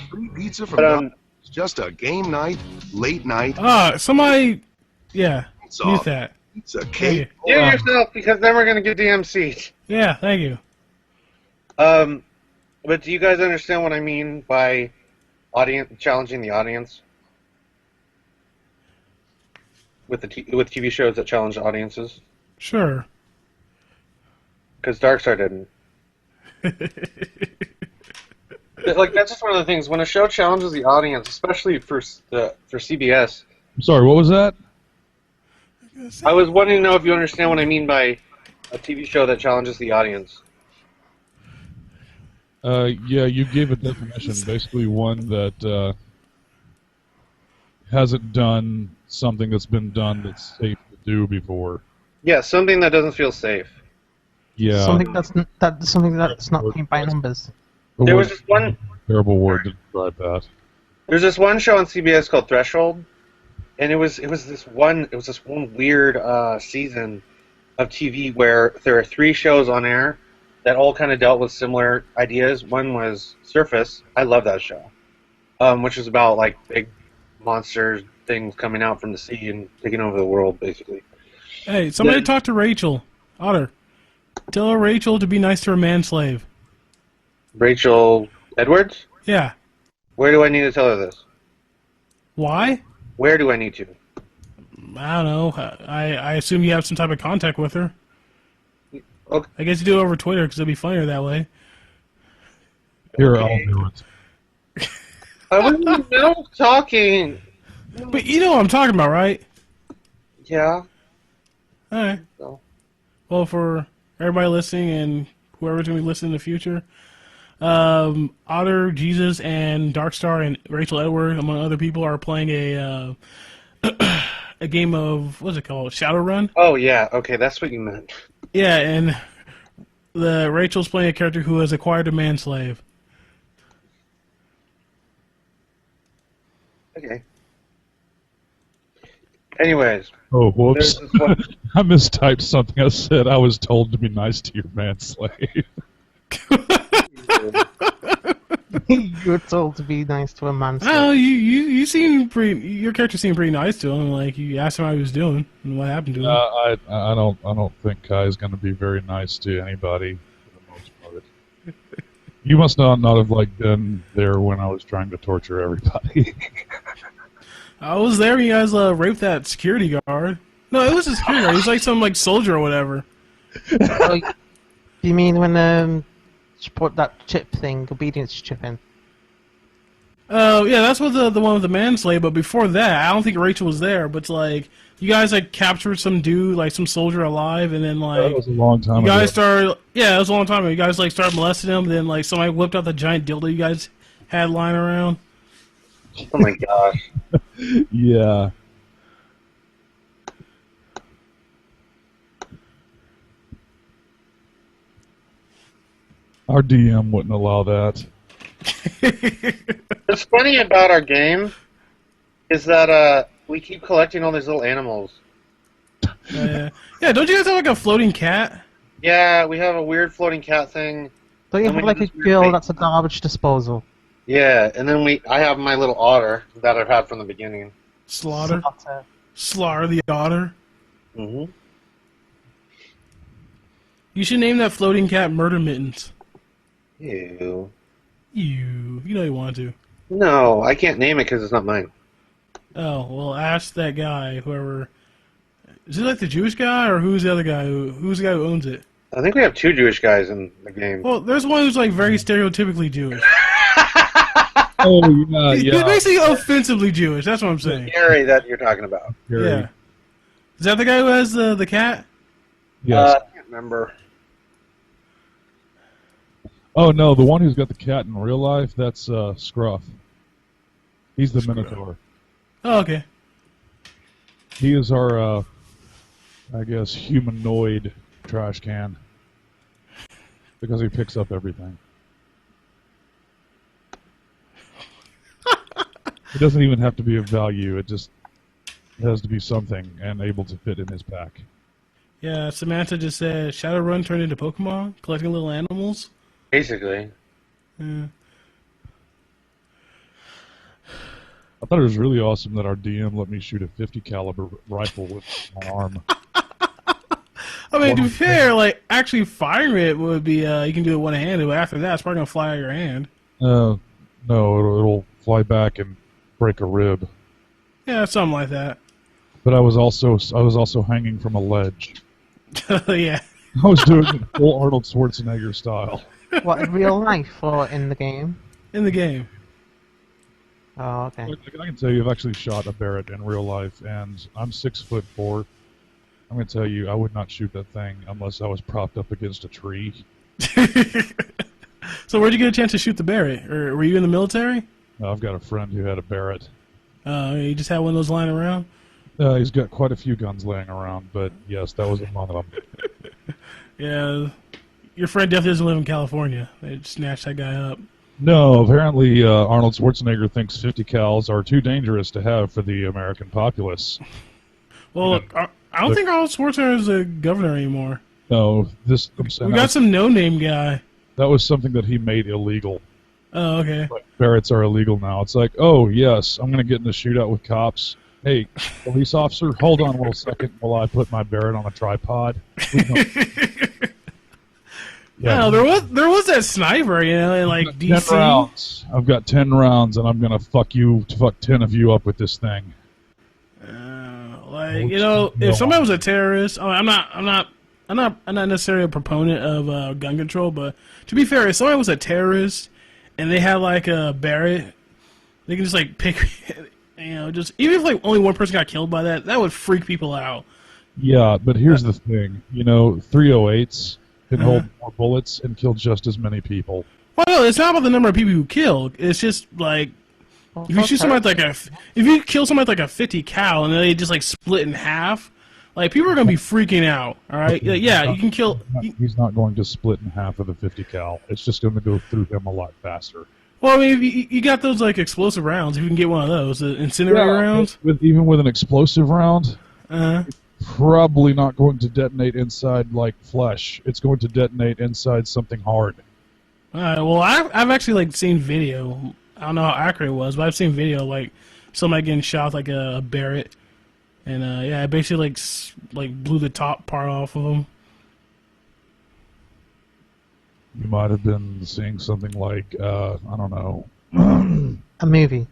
Free pizza from But It's just a game night, late night. Somebody, yeah, It's mute off. that. Pizza, Thank cake. you. do yourself, because then we're gonna get DMC'd. Yeah, thank you. But do you guys understand what I mean by challenging the audience? With with TV shows that challenge audiences? Sure. Because Darkstar didn't. That's just one of the things. When a show challenges the audience, especially for CBS, I'm sorry, what was that? I was wanting to know if you understand what I mean by a TV show that challenges the audience. Yeah, you gave a definition. Basically, one that hasn't done something that's been done that's safe to do before. Yeah, something that doesn't feel safe. Yeah. Something that's not paid by numbers. There was this one. Terrible word to describe that. There's this one show on CBS called Threshold, and it was this one weird season of TV where there are 3 shows on air that all kind of dealt with similar ideas. One was Surface. I love that show, which is about big monster things coming out from the sea and taking over the world, basically. Hey, somebody Then- talk to Rachel. Otter. Tell Rachel to be nice to her manslave. Rachel Edwards? Yeah. Where do I need to tell her this? Why? Where do I need to? I don't know. I assume you have some type of contact with her. Okay. I guess you do it over Twitter because it'll be funnier that way. Here, Okay. I'll do it. I wasn't now talking. But you know what I'm talking about, right? Yeah. All right. So. Well, for everybody listening and whoever's going to be listening in the future, Otter, Jesus, and Darkstar and Rachel Edward, among other people, are playing a a game of, what's it called? Shadowrun? Oh, yeah. Okay, that's what you meant. Yeah, and the Rachel's playing a character who has acquired a manslave. Okay. Anyways, Oh, whoops. there's this one. I mistyped something. I said I was told to be nice to your manslave. You're told to be nice to a man. Oh, you seem pretty. Your character seemed pretty nice to him. Like you asked him how he was doing and what happened to him. I don't think Kai is going to be very nice to anybody for the most part. You must not have like been there when I was trying to torture everybody. I was there when you guys raped that security guard. No, it was a security guard. He was like some like soldier or whatever. Oh, you mean when she put that chip thing, obedience chip in? Yeah, that's what the one with the manslave. But before that, I don't think Rachel was there. But it's like you guys like captured some dude, like some soldier alive, and then like That was a long time you guys ago. started. Yeah, it was a long time ago. You guys like started molesting him. Then like somebody whipped out the giant dildo you guys had lying around. Oh my gosh. Yeah. Our DM wouldn't allow that. What's funny about our game is that we keep collecting all these little animals. Yeah, don't you guys have like a floating cat? Yeah, we have a weird floating cat thing. Don't you And have we like a have this weird girl thing. that's a garbage disposal? Yeah, and then I have my little otter that I've had from the beginning. Slaughter Slaughter. the otter. Mm-hmm. You should name that floating cat Murder Mittens. Ew. You know you want to. No, I can't name it because it's not mine. Oh, well, ask that guy, whoever. Is it like the Jewish guy, or who's the other guy? Who's the guy who owns it? I think we have 2 Jewish guys in the game. Well, there's one who's like very stereotypically Jewish. Oh, yeah, He's yeah. basically offensively Jewish. That's what I'm saying. Gary that you're talking about. Gary. Yeah. Is that the guy who has the cat? Yes. I can't remember. Oh, no, the one who's got the cat in real life, that's Scruff. He's the Minotaur. Oh, okay. He is our, I guess, humanoid trash can. Because he picks up everything. It doesn't even have to be of value. It just has to be something and able to fit in his pack. Yeah, Samantha just said Shadowrun turned into Pokemon, collecting little animals. Basically. Yeah. I thought it was really awesome that our DM let me shoot a 50 caliber rifle with my arm. I mean, to be fair, like, actually firing it would be, you can do it one-handed, but after that, it's probably going to fly out of your hand. No, it'll fly back and break a rib. Yeah, something like that. But I was also hanging from a ledge. Yeah. I was doing it full Arnold Schwarzenegger style. What, in real life or in the game? In the game. Oh, okay. I can tell you, I've actually shot a Barrett in real life, and I'm 6'4". I'm going to tell you, I would not shoot that thing unless I was propped up against a tree. So where'd you get a chance to shoot the Barrett? Or were you in the military? I've got a friend who had a Barrett. You just had one of those lying around? He's got quite a few guns laying around, but yes, that was one of them. Yeah. Your friend definitely doesn't live in California. They snatched that guy up. No, apparently Arnold Schwarzenegger thinks 50 cals are too dangerous to have for the American populace. Well, look, I don't think Arnold Schwarzenegger is a governor anymore. No, We got some no-name guy. that was something that he made illegal. Oh, okay. Like, Barretts are illegal now. It's like, oh, yes, I'm going to get in a shootout with cops. Hey, police officer, hold on a little second while I put my Barrett on a tripod. Yeah, there was that sniper, you know, in like 10 DC. rounds. I've got 10 rounds, and I'm going to fuck 10 of you up with this thing. Like, you know, if somebody was a terrorist, I'm not necessarily a proponent of gun control, but to be fair, if somebody was a terrorist and they had like a Barrett, they can just like pick, you know, just even if like only one person got killed by that, that would freak people out. Yeah, but here's the thing. You know, 308s can hold more bullets and kill just as many people. Well, no, it's not about the number of people you kill. It's just like if you shoot somebody with like if you kill somebody with like a 50 cal and they just like split in half, like people are gonna be freaking out. All right, Okay, yeah, you can kill. He's not going to split in half with a 50 cal. It's just going to go through him a lot faster. Well, I mean, you got those like explosive rounds. If you can get one of those, the incinerator rounds. Even with an explosive round, Uh, probably not going to detonate inside like flesh. It's going to detonate inside something hard. well, I've actually like seen video. I don't know how accurate it was, but I've seen video like somebody getting shot with, like a Barrett, and yeah, it basically like blew the top part off of them. You might have been seeing something like I don't know. A movie.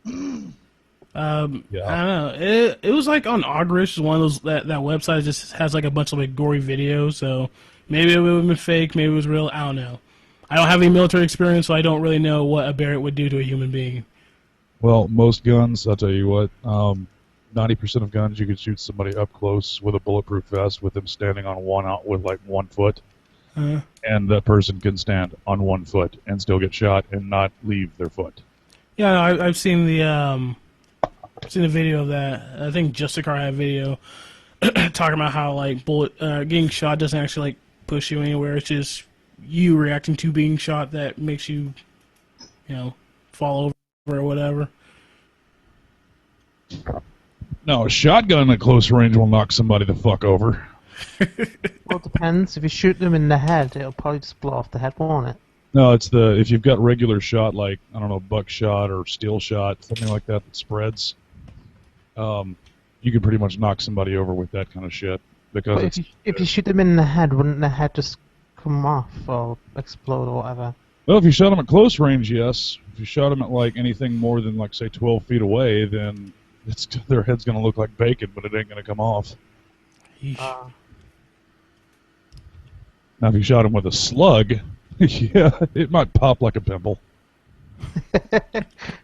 Yeah. Yeah. I don't know. It was like on Ogrish, one of those that website just has like a bunch of like gory videos. So maybe it would have been fake, maybe it was real. I don't know. I don't have any military experience, so I don't really know what a Barrett would do to a human being. Well, most guns, I'll tell you what. 90% of guns, you could shoot somebody up close with a bulletproof vest with them standing on with like 1 foot, and that person can stand on 1 foot and still get shot and not leave their foot. Yeah, no, I've seen the video of that. I think Justicar had a video talking about how like getting shot doesn't actually like push you anywhere. It's just you reacting to being shot that makes you, fall over or whatever. No, a shotgun at close range will knock somebody the fuck over. Well, it depends. If you shoot them in the head, it'll probably just blow off the head, won't it? No, it's if you've got regular shot like, I don't know, buckshot or steel shot, something like that spreads, you can pretty much knock somebody over with that kind of shit. Because But if you shoot them in the head, wouldn't the head just come off or explode or whatever? well, if you shot them at close range, yes. If you shot them at like anything more than like say 12 feet away, then their head's going to look like bacon, but it ain't going to come off. Yeesh. Now, if you shot them with a slug, yeah, it might pop like a pimple.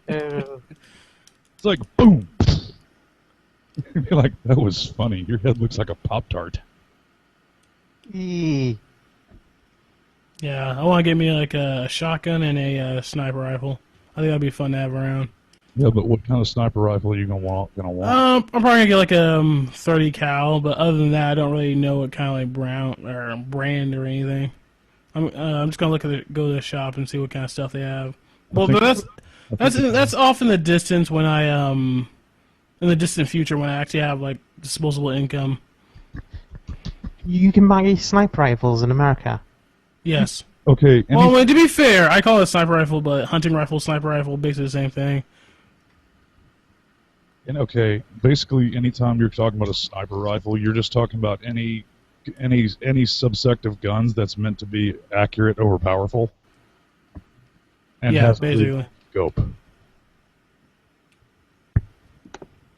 It's like boom. You'd be like, that was funny. Your head looks like a Pop-Tart. Eee. Yeah, I want to get me like a shotgun and a sniper rifle. I think that'd be fun to have around. Yeah, but what kind of sniper rifle are you gonna want? I'm probably gonna get like a 30 cal, but other than that, I don't really know what kind of like brand or anything. I'm just gonna go to the shop and see what kind of stuff they have. Well, but that's off in the distance when I in the distant future when I actually have like disposable income. You can buy sniper rifles in America. Yes. Okay. Well, to be fair, I call it a sniper rifle, but hunting rifle, sniper rifle, basically the same thing. And okay, basically, anytime you're talking about a sniper rifle, you're just talking about any subsect of guns that's meant to be accurate over powerful. And Yeah, has basically. a scope.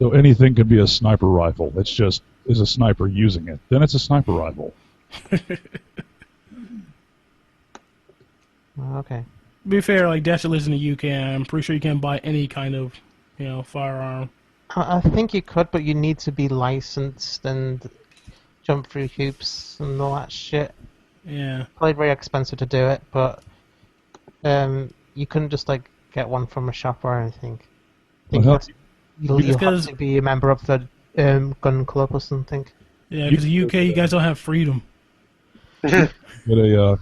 So anything can be a sniper rifle. It's just, is a sniper using it? Then it's a sniper rifle. Okay. To be fair, like Dasher lives in the UK, and I'm pretty sure you can buy any kind of, firearm. I think you could, but you need to be licensed and jump through hoops and all that shit. Yeah. Probably very expensive to do it, but you couldn't just like get one from a shop or anything. I think Well, you have to be a member of the gun club or something. Yeah, because the UK, you guys don't have freedom. But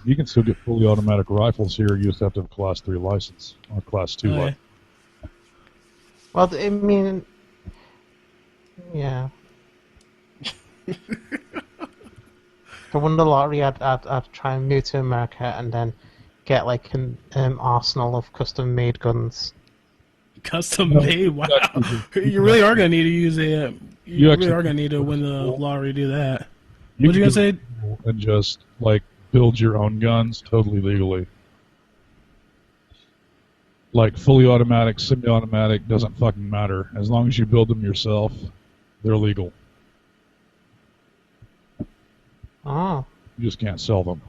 you can still get fully automatic rifles here. You just have to have a Class 3 license or Class 2 license. Well, I mean, yeah. If I won the lottery, I'd try and move to America and then get like an arsenal of custom-made guns. Custom made? Wow. You really are going to need to use a... You really are going to need to win the lottery to do that. What you going to say? And just, like, build your own guns totally legally. Like, fully automatic, semi-automatic, doesn't fucking matter. As long as you build them yourself, they're legal. Oh. You just can't sell them.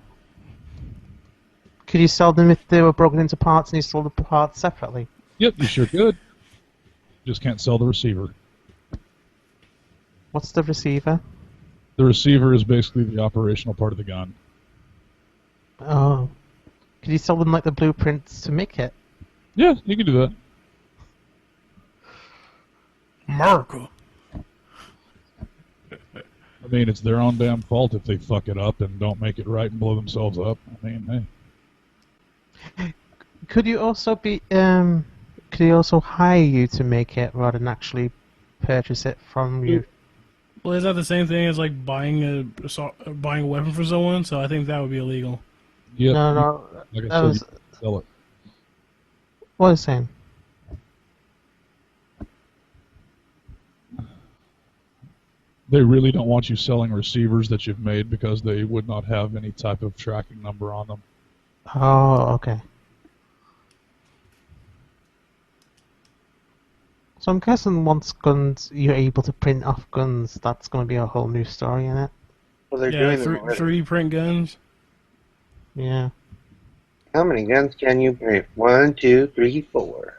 Could you sell them if they were broken into parts and you sold the parts separately? Yep, you sure could. Just can't sell the receiver. What's the receiver? The receiver is basically the operational part of the gun. Oh. Could you sell them like the blueprints to make it? Yeah, you can do that. mean, it's their own damn fault if they fuck it up and don't make it right and blow themselves up. I mean, hey. Could you also could he also hire you to make it rather than actually purchase it from you? Well, is that the same thing as like buying a weapon for someone? So I think that would be illegal. Yeah. No, Like I that said, was you can sell it. what I was saying. They really don't want you selling receivers that you've made because they would not have any type of tracking number on them. Oh, okay. So I'm guessing once guns you're able to print off guns, that's going to be a whole new story in it. Well, they're Yeah, doing them already. 3D print guns. Yeah. How many guns can you print? 1, 2, 3, 4.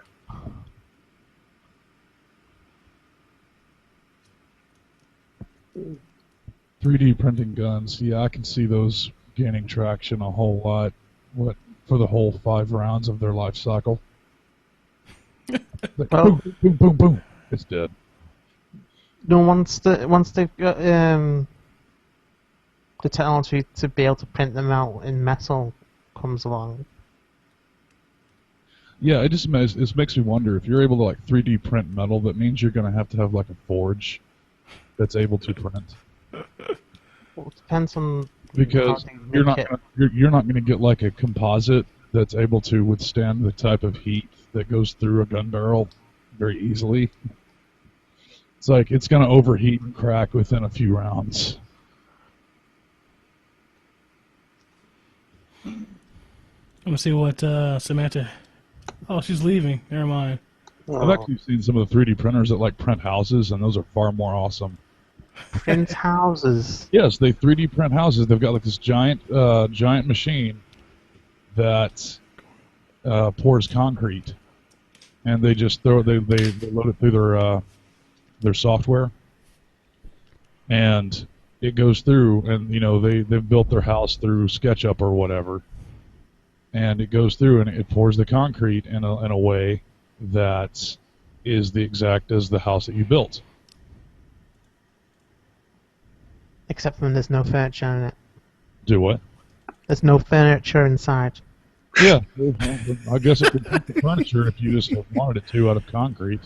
.3D printing guns, yeah, I can see those gaining traction a whole lot. What for the whole 5 rounds of their life cycle? Like, Well- boom, boom, boom, boom, it's dead. No, once they've got the technology to be able to print them out in metal comes along. Yeah, it makes me wonder if you're able to like 3D print metal. That means you're going to have like a forge that's able to print. Well, it depends on Because how they you're make not it. you're not going to get like a composite that's able to withstand the type of heat that goes through a gun barrel very easily. It's like it's going to overheat and crack within a few rounds. I'm gonna see what Samantha. Oh, she's leaving. Never mind. I've actually seen some of the 3D printers that like print houses, and those are far more awesome. Print houses. Yes, they 3D print houses. They've got like this giant machine that pours concrete, and they just load it through their software, and it goes through, and they've built their house through SketchUp or whatever, and it goes through and it pours the concrete in a way that is the exact as the house that you built. Except when there's no furniture in it. Do what? There's no furniture inside. Yeah, I guess it could print the furniture if you just wanted it to out of concrete.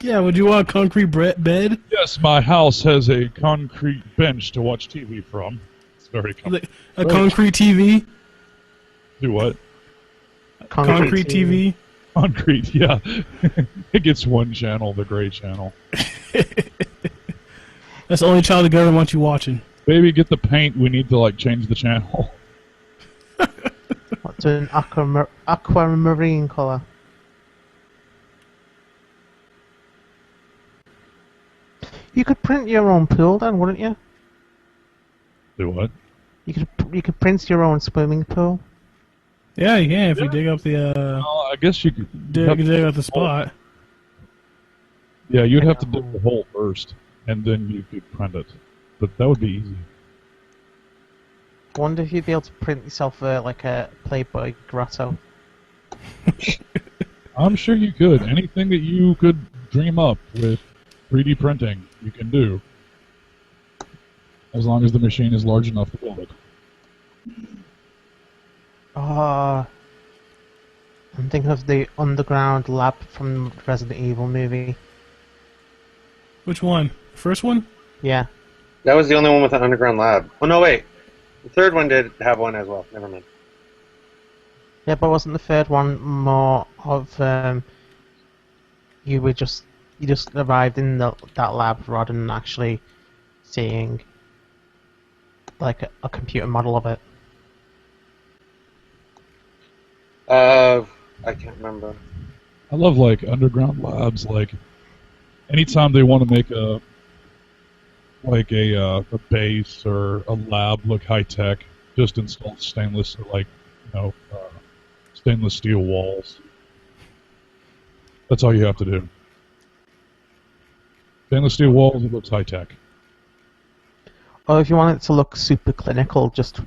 Yeah, would you want a concrete bed? Yes, my house has a concrete bench to watch TV from. It's very comfortable. A concrete TV? Do what? Concrete TV? Concrete, yeah. It gets one channel, the gray channel. That's the only channel the government wants you watching. Baby, get the paint. We need to like change the channel. What's an aquamarine color? You could print your own pool then, wouldn't you? Do what? You could print your own swimming pool. Yeah, you can if you dig up the Well, I guess you could dig up the spot. Yeah, you'd have to dig the hole first, and then you could print it. But that would be easy. I wonder if you'd be able to print yourself like a Playboy grotto. I'm sure you could. Anything that you could dream up with 3D printing, you can do. As long as the machine is large enough to build it. I'm thinking of the underground lab from the Resident Evil movie. Which one? First one? Yeah. That was the only one with an underground lab. Oh, no, wait. The third one did have one as well. Never mind. Yeah, but wasn't the third one more of you just arrived in that lab rather than actually seeing like a computer model of it? I can't remember. I love like underground labs. Like anytime they want to make a base or a lab look high tech, just install stainless stainless steel walls. That's all you have to do. Stainless steel walls, it looks high tech. Or if you want it to look super clinical, just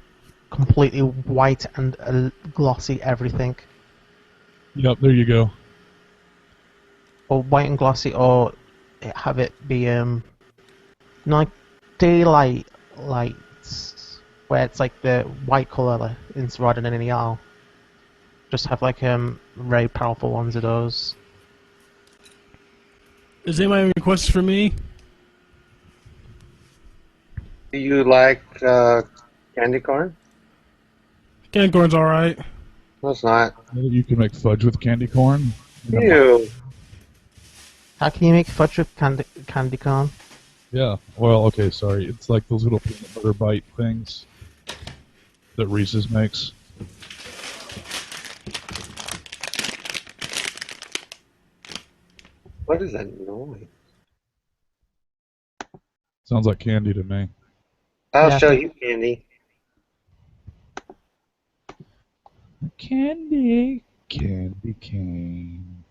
completely white and glossy everything. Yep, there you go. Or white and glossy, or have it be like daylight lights, where it's like the white color rather than any yellow. Just have like very powerful ones of those. Does anybody have any questions for me? Do you like candy corn? Candy corn's alright. No, it's not. You can make fudge with candy corn. Ew. How can you make fudge with candy corn? Yeah. Well, okay, sorry. It's like those little peanut butter bite things that Reese's makes. What is that noise? Sounds like candy to me. I'll Yeah. show you, Candy. Candy. Candy cane.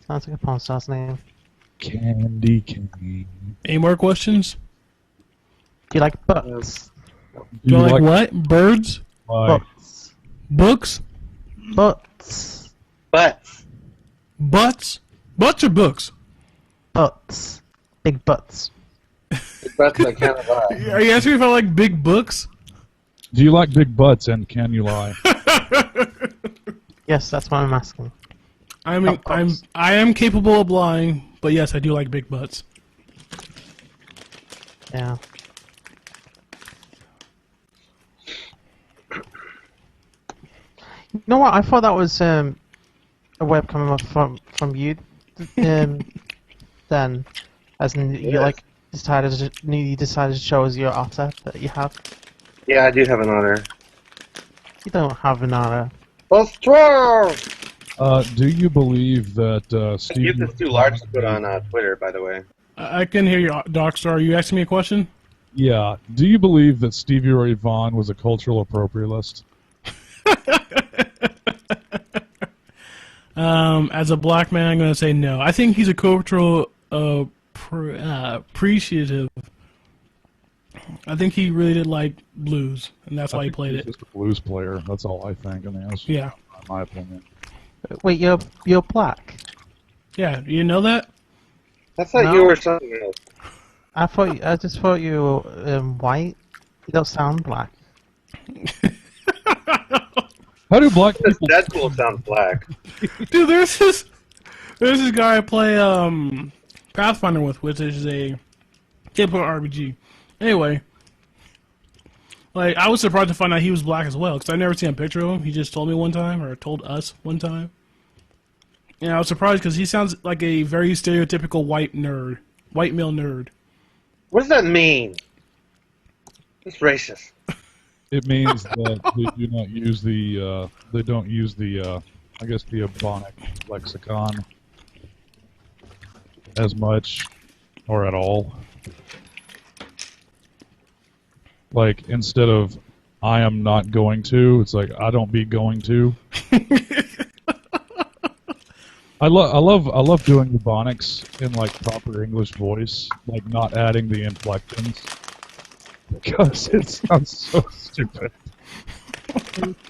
Sounds like a porn star's name. Candy cane. Any more questions? Do you like butts? Do you like what? Birds? Butts. Books? Butts. Butts. Butts? Butts or books? Butts. Big butts. Butts that can't lie. Are you asking me if I like big books? Do you like big butts and can you lie? Yes, that's what I'm asking. I mean, I am capable of lying, but yes, I do like big butts. Yeah. You know what? I thought that was a webcam from you. Then, as in you Yes. you decided to show us your otter that you have. Yeah, I do have an honor. You don't have an otter. That's true. Do you believe that Keep Steve? this too large to put on Twitter, by the way. I can hear you, Docstar. Are you asking me a question? Yeah. Do you believe that Stevie Ray Vaughan was a cultural approprialist? As a black man, I'm going to say no. I think he's a cultural appreciative. I think he really did like blues, and that's why he played He's it. just a blues player. That's all I think. I mean, that's Yeah. my opinion. Wait, you're black. Yeah, you know that? I thought No. you were something else. I just thought you were white. You don't sound black. How do black This people? Deadpool sounds black. Dude, there's this guy I play Pathfinder with, which is a typical RPG. Anyway, like I was surprised to find out he was black as well, because I never seen a picture of him. He just told me one time, or told us one time. And I was surprised because he sounds like a very stereotypical white nerd, white male nerd. What does that mean? It's racist. It means that they do not use the. They don't use the. I guess the Ebonic lexicon as much, or at all. Like instead of "I am not going to," it's like "I don't be going to." I love doing the Ebonics in like proper English voice, like not adding the inflections, because it sounds so stupid.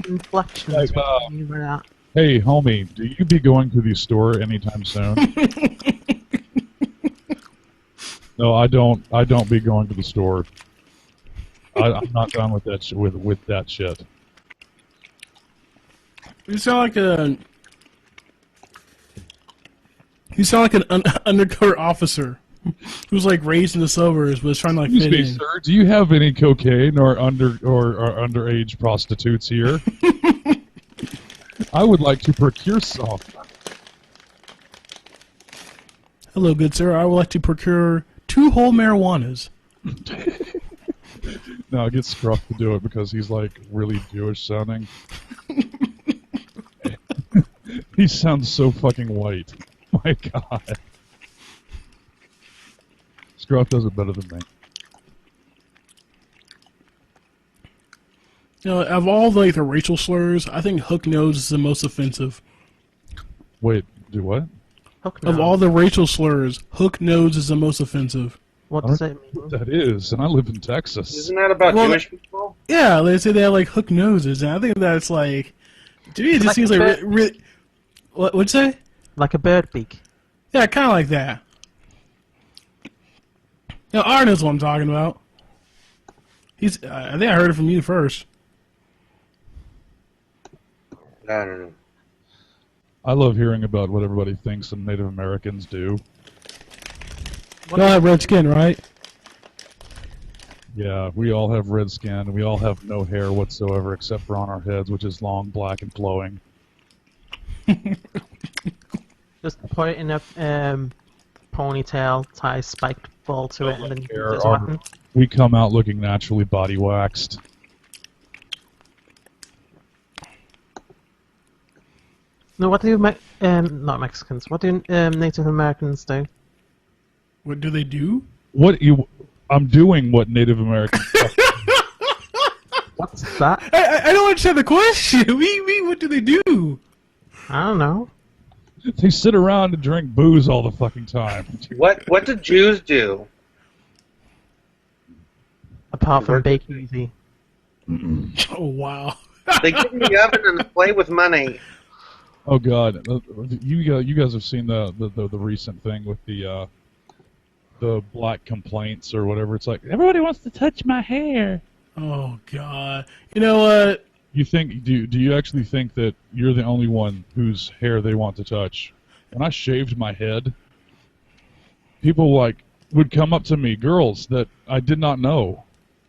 Inflections. Like, what do you mean by that? Hey, homie, do you be going to the store anytime soon? No, I don't. I don't be going to the store. I'm not done with that. With that shit. You sound like a. You sound like an undercover officer who's like raised in the suburbs, but is trying to like Excuse fit me, in. sir. Do you have any cocaine or underage prostitutes here? I would like to procure some. Hello, good sir. I would like to procure 2 whole marijuanas. No, get Scruff to do it because he's like really Jewish sounding. He sounds so fucking white. My God. Scruff does it better than me. You know, of all like the racial slurs, I think hook nose is the most offensive. Wait, do what? Hook Of nose. all the racial slurs, hook nose is the most offensive. What I does don't it know mean? what that is, and I live in Texas. Isn't that about Well, Jewish people? Yeah, they say they have like hook noses, and I think that's like, to me, it just Like seems a like bit- really. What'd you say? Like a bird beak. Yeah, kind of like that. You know, Arn knows what I'm talking about. I think I heard it from you first. I don't know. I love hearing about what everybody thinks some Native Americans do. They all have red skin, right? Yeah, we all have red skin, and we all have no hair whatsoever except for on our heads, which is long, black, and flowing. Just put it in a ponytail, tie a spiked ball to it, and then you can Hair use it as a are- weapon. We come out looking naturally body waxed. No, what do not Mexicans? What do Native Americans do? What do they do? I'm doing what Native Americans do. What's that? I don't understand the question. What do they do? I don't know. They sit around and drink booze all the fucking time. What do Jews do? Apart from bake easy. Oh wow. They get in the oven and play with money. Oh God, you guys have seen the recent thing with the black complaints or whatever. It's like everybody wants to touch my hair. Oh god. You know what? Do you actually think that you're the only one whose hair they want to touch? When I shaved my head, people would come up to me, girls that I did not know,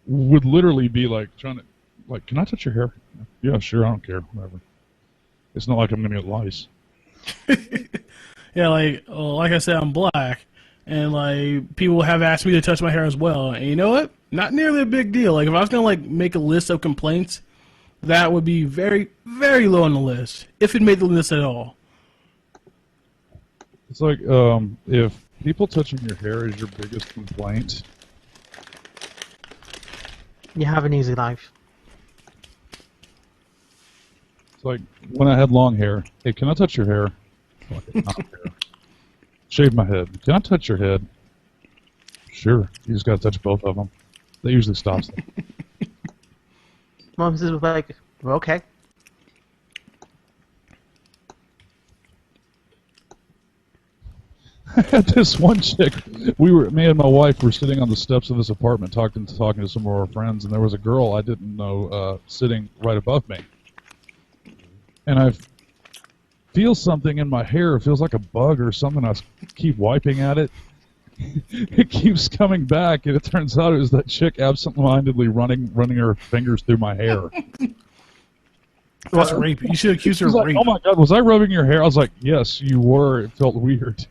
would literally be trying to can I touch your hair? Yeah, sure, I don't care, whatever. It's not like I'm gonna get lice. Yeah, like I said, I'm black, and people have asked me to touch my hair as well. And you know what? Not nearly a big deal. If I was gonna make a list of complaints, that would be very, very low on the list, if it made the list at all. It's like if people touching your hair is your biggest complaint. You have an easy life. It's like when I had long hair. Hey, can I touch your hair? Fuck it, I don't care. Shave my head. Can I touch your head? Sure. You just gotta touch both of them. That usually stops them. Mom says well, okay. I had this one chick. Me and my wife were sitting on the steps of this apartment talking to some of our friends, and there was a girl I didn't know sitting right above me. And I feel something in my hair. It feels like a bug or something. I keep wiping at it. It keeps coming back, and it turns out it was that chick absentmindedly running her fingers through my hair. That's rape. You should accuse her She's of like, rape. oh my God, was I rubbing your hair? I was like, yes, you were. It felt weird.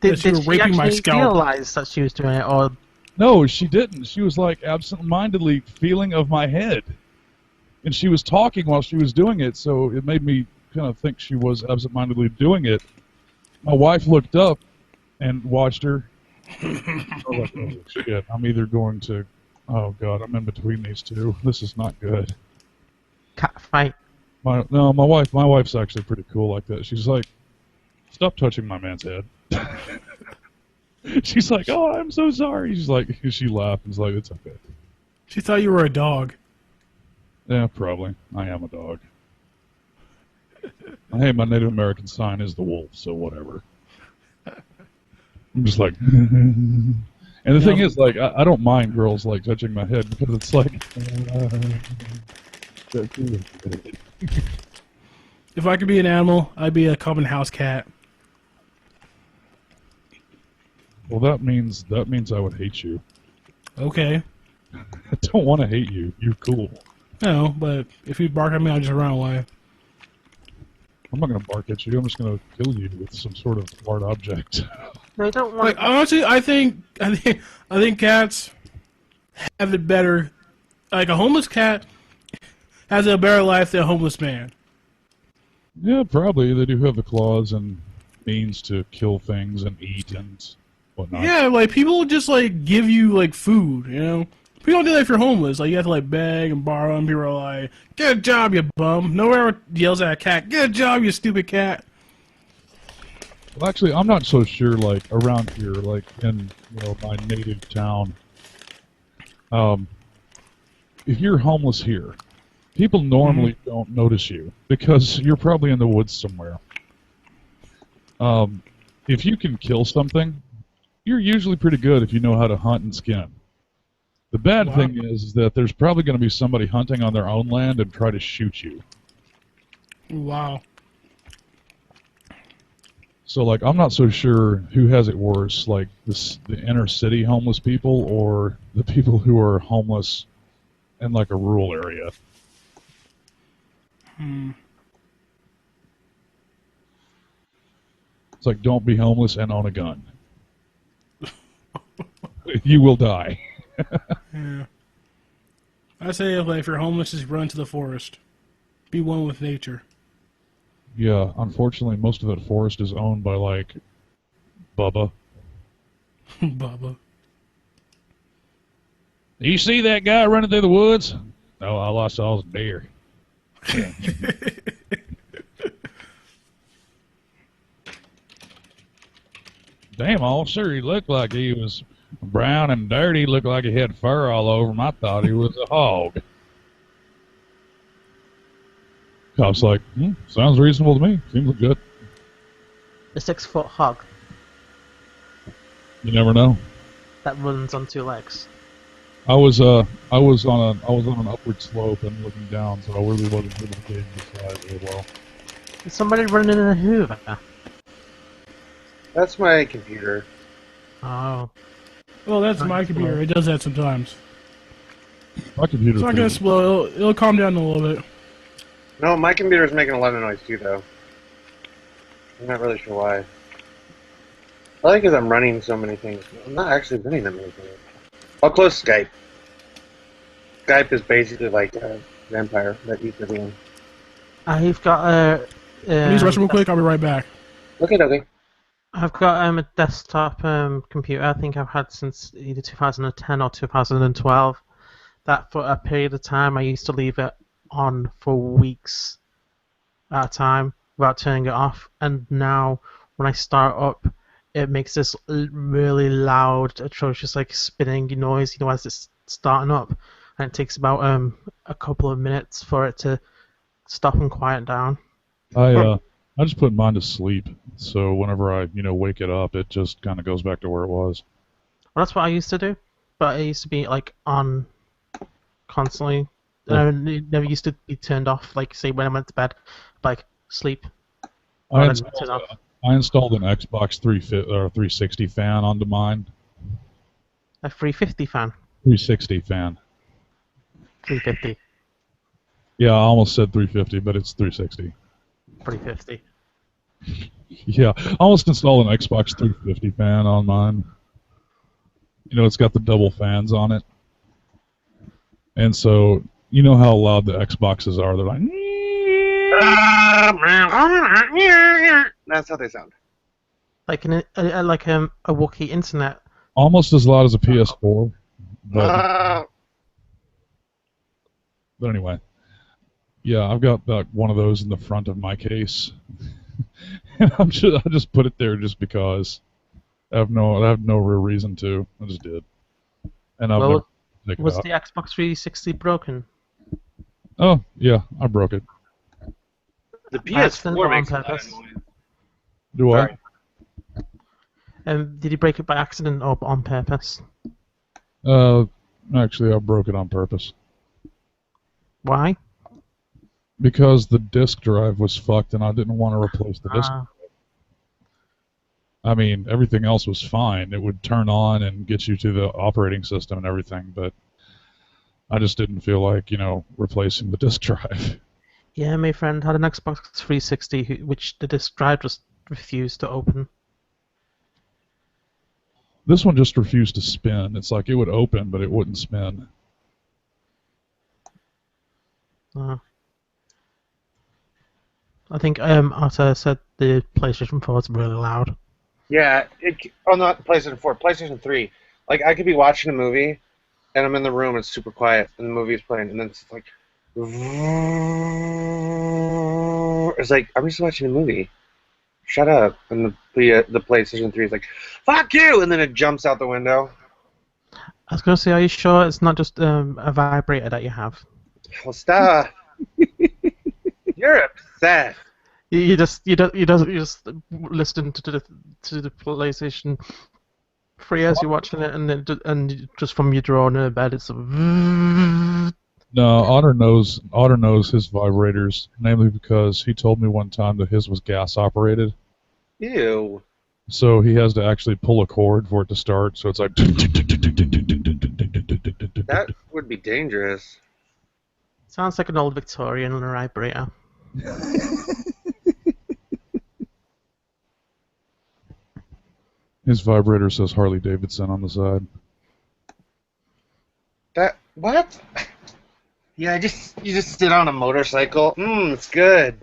Yes, you Did were she raping my actually scalp. realize that she was doing it, or No, she didn't. She was absentmindedly feeling of my head. And she was talking while she was doing it, so it made me kind of think she was absentmindedly doing it. My wife looked up and watched her. I was like, oh, shit, I'm either going to... Oh, God, I'm in between these two. This is not good. cat fight? My wife's actually pretty cool like that. She's like, stop touching my man's head. She's like, oh, I'm so sorry. She laughed and was like, it's okay. She thought you were a dog. Yeah, probably. I am a dog. Hey, my Native American sign is the wolf, so whatever. I'm just like... And the thing is, I don't mind girls, touching my head, because it's like... If I could be an animal, I'd be a common house cat. Well, that means I would hate you. Okay. I don't want to hate you. You're cool. No, but if you bark at me, I'll just run away. I'm not going to bark at you. I'm just going to kill you with some sort of hard object. No, you don't want. Honestly, I think cats have it better. Like a homeless cat has a better life than a homeless man. Yeah, probably. They do have the claws and means to kill things and eat and whatnot. Yeah, people just give you food. You know, people don't do that if you're homeless. You have to beg and borrow, and people are like, "Get a job, you bum." Nowhere ever yells at a cat, "Get a job, you stupid cat." Well, actually, I'm not so sure. Around here, in my native town, if you're homeless here, people normally don't notice you because you're probably in the woods somewhere. If you can kill something, you're usually pretty good if you know how to hunt and skin. The bad Wow. thing is that there's probably going to be somebody hunting on their own land and try to shoot you. Wow. So, like, I'm not so sure who has it worse, like the inner city homeless people or the people who are homeless in, like, a rural area. It's like, don't be homeless and own a gun. You will die. Yeah. I say if you're homeless, just run to the forest. Be one with nature. Yeah, unfortunately, most of that forest is owned by, like, Bubba. Bubba. You see that guy running through the woods? No, all I saw was a deer. Damn, officer, he looked like he was brown and dirty. Looked like he had fur all over him. I thought he was a hog. Cop's like, sounds reasonable to me. Seems good. A 6-foot hog You never know. that runs on 2 legs. I was on an upward slope and looking down, so I really wasn't able to gauge the size very well. Is somebody running in a Hoover? That's my computer. Oh. Well, that's my computer. It does that sometimes. My computer's It's not gonna explode. It'll calm down a little bit. No, my computer's making a lot of noise too, though. I'm not really sure why. I like because I'm running so many things. I'm not actually running that many things. I'll close Skype. Skype is basically like a vampire that eats everyone. I've got a. Please rest real quick. I'll be right back. Okay. I've got a desktop computer. I think I've had since either 2010 or 2012. That for a period of time I used to leave it on for weeks at a time without turning it off. And now when I start up, it makes this really loud, atrocious, like spinning noise. You know, as it's starting up, and it takes about a couple of minutes for it to stop and quiet down. I just put mine to sleep, so whenever I wake it up, it just kind of goes back to where it was. Well, that's what I used to do, but it used to be like on constantly. Yeah. It never used to be turned off. Like say when I went to bed, like sleep. I then turn off. installed an Xbox 360 fan onto mine. A 350 fan. 360 fan. 350. Yeah, I almost said 350, but it's 360. 350. Yeah, I almost installed an Xbox 350 fan on mine. You know, it's got the double fans on it. And so, you know how loud the Xboxes are. They're like... That's how they sound. Like a Wookiee internet. Almost as loud as a PS4. But anyway. Yeah, I've got one of those in the front of my case. And I just put it there just because. I have no real reason to. I just did. And I've never taken it Was out. the Xbox 360 broken? Oh, yeah, I broke it. The Accident or PS4 on makes a lot of purpose? noise. Do Sorry. Did you break it by accident or on purpose? I? Actually, I broke it on purpose. Why? Because the disk drive was fucked and I didn't want to replace the disk. I mean, everything else was fine. It would turn on and get you to the operating system and everything, but I just didn't feel like, replacing the disk drive. Yeah, my friend had an Xbox 360 which the disk drive just refused to open. This one just refused to spin. It's like it would open, but it wouldn't spin. I think Arta said the PlayStation 4 is really loud. Yeah, not PlayStation 4, PlayStation 3. Like, I could be watching a movie, and I'm in the room, it's super quiet, and the movie is playing, and then it's like... It's like, I'm just watching a movie. Shut up. And the PlayStation 3 is like, fuck you! And then it jumps out the window. I was going to say, are you sure it's not just a vibrator that you have? Well, stop. You're upset. You just listen to the PlayStation free as you're watching it, and just from your drone in bed, it's. No, Otter knows his vibrators, namely because he told me one time that his was gas operated. Ew. So he has to actually pull a cord for it to start. So it's like. That would be dangerous. Sounds like an old Victorian vibrator. His vibrator says Harley Davidson on the side. That what? Yeah, you just sit on a motorcycle. It's good.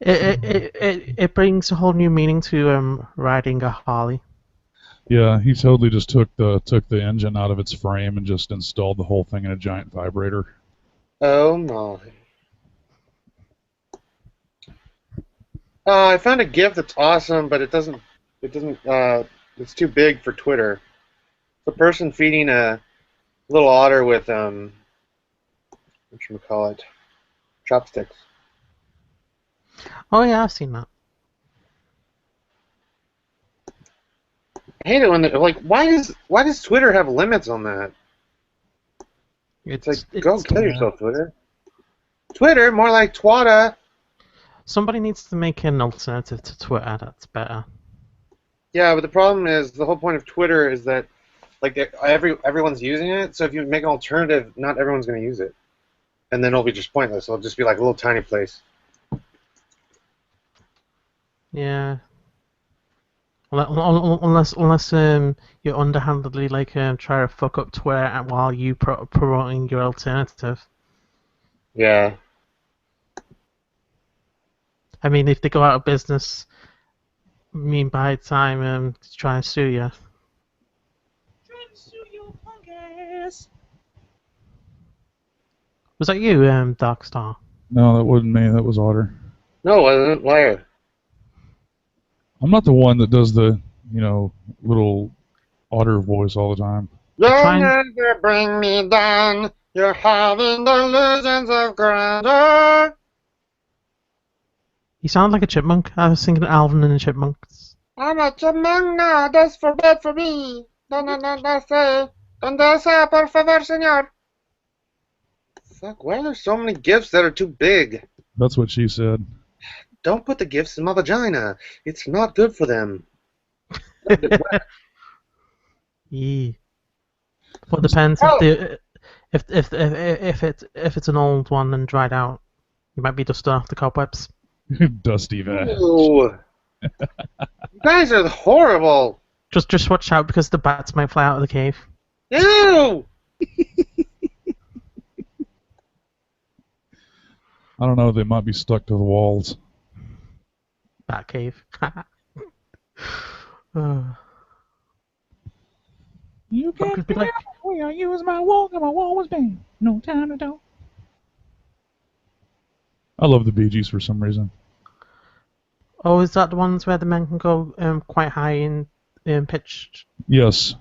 It brings a whole new meaning to riding a Harley. Yeah, he totally just took the engine out of its frame and just installed the whole thing in a giant vibrator. Oh my. I found a GIF that's awesome, but it doesn't. It's too big for Twitter. It's a person feeding a little otter with whatchamacallit, chopsticks. Oh yeah, I've seen that. I hate it when like why does Twitter have limits on that? It's like go kill yourself, Twitter. Twitter, more like Twata. Somebody needs to make an alternative to Twitter that's better. Yeah, but the problem is the whole point of Twitter is that like everyone's using it. So if you make an alternative, not everyone's going to use it, and then it'll be just pointless. It'll just be like a little tiny place. Yeah. Unless you underhandedly try to fuck up Twitter while you promoting your alternative. Yeah. I mean, if they go out of business, by the time to try and sue you. Trying to sue you, punk ass. Was that you, Darkstar? No, that wasn't me. That was Otter. No, it wasn't. Liar. I'm not the one that does the, little Otter voice all the time. You'll never bring me down. You're having delusions of grandeur. You sound like a chipmunk. I was thinking Alvin and the Chipmunks. I'm a chipmunk now. That's forbid for me. Donde sea, por favor, señor. Fuck, why are there so many gifts that are too big? That's what she said. Don't put the gifts in my vagina. It's not good for them. Yeah. Well, it depends if it's an old one and dried out. You might be dusting off the cobwebs. Dusty vat. Ew. You guys are horrible. Just watch out because the bats might fly out of the cave. Ew. I don't know. They might be stuck to the walls. Bat cave. You can't be like, where I use my wall, and my wall was bang. No time to talk. I love the Bee Gees for some reason. Oh, is that the ones where the men can go quite high in pitch? Yes.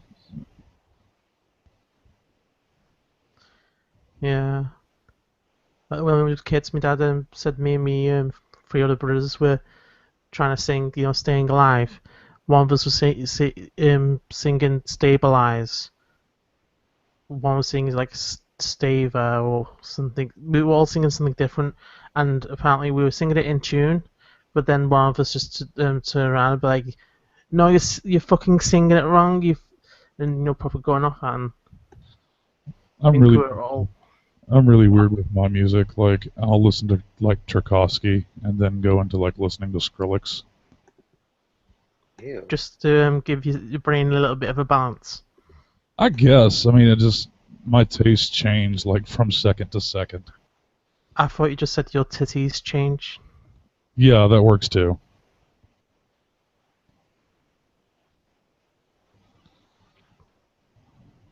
Yeah. When we were kids, my dad said me and 3 other brothers were trying to sing, Staying Alive. One of us was singing Stabilize. One was singing like Stava or something. We were all singing something different, and apparently we were singing it in tune. But then one of us just turned around and be like, "No, you're fucking singing it wrong." And probably going off at him. I'm really weird with my music. Like I'll listen to like Tchaikovsky and then go into like listening to Skrillex. Ew. Just to give your brain a little bit of a balance. I guess. I mean, my tastes change like from second to second. I thought you just said your titties change. Yeah, that works too.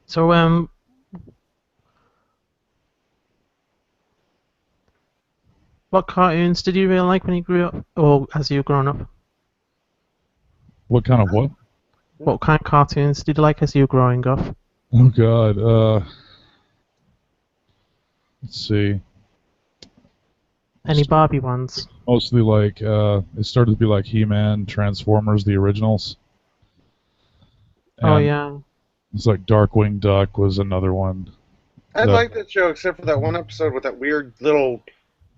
So what cartoons did you really like when you grew up, or as you grown up? What kind of what? What kind of cartoons did you like as you were growing up? Oh God. Let's see. Any Barbie ones? Mostly like it started to be like He-Man, Transformers, the originals, Oh And yeah. it's like Darkwing Duck was another one. I that- like that show except for that one episode with that weird little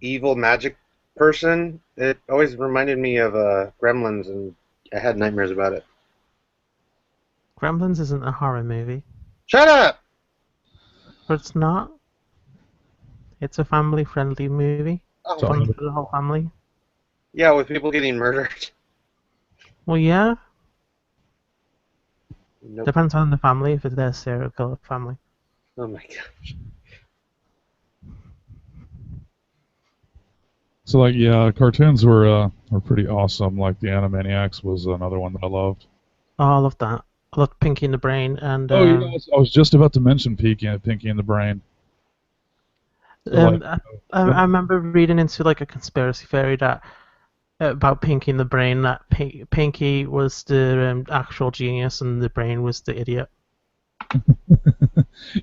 evil magic person. It always reminded me of Gremlins, and I had nightmares about it. Gremlins isn't a horror movie, Shut up! but it's not. It's a family-friendly movie. Oh, So- Fun for the whole family. yeah, with people getting murdered. Well, yeah. Nope. Depends on the family. If it's their serial killer family. Oh my gosh. So like yeah, cartoons were pretty awesome. Like the Animaniacs was another one that I loved. Oh, I love that. I love Pinky and the Brain and. Oh yeah, I was just about to mention Pinky and the Brain. I remember reading into like a conspiracy theory that about Pinky and the Brain that Pinky was the actual genius and the Brain was the idiot.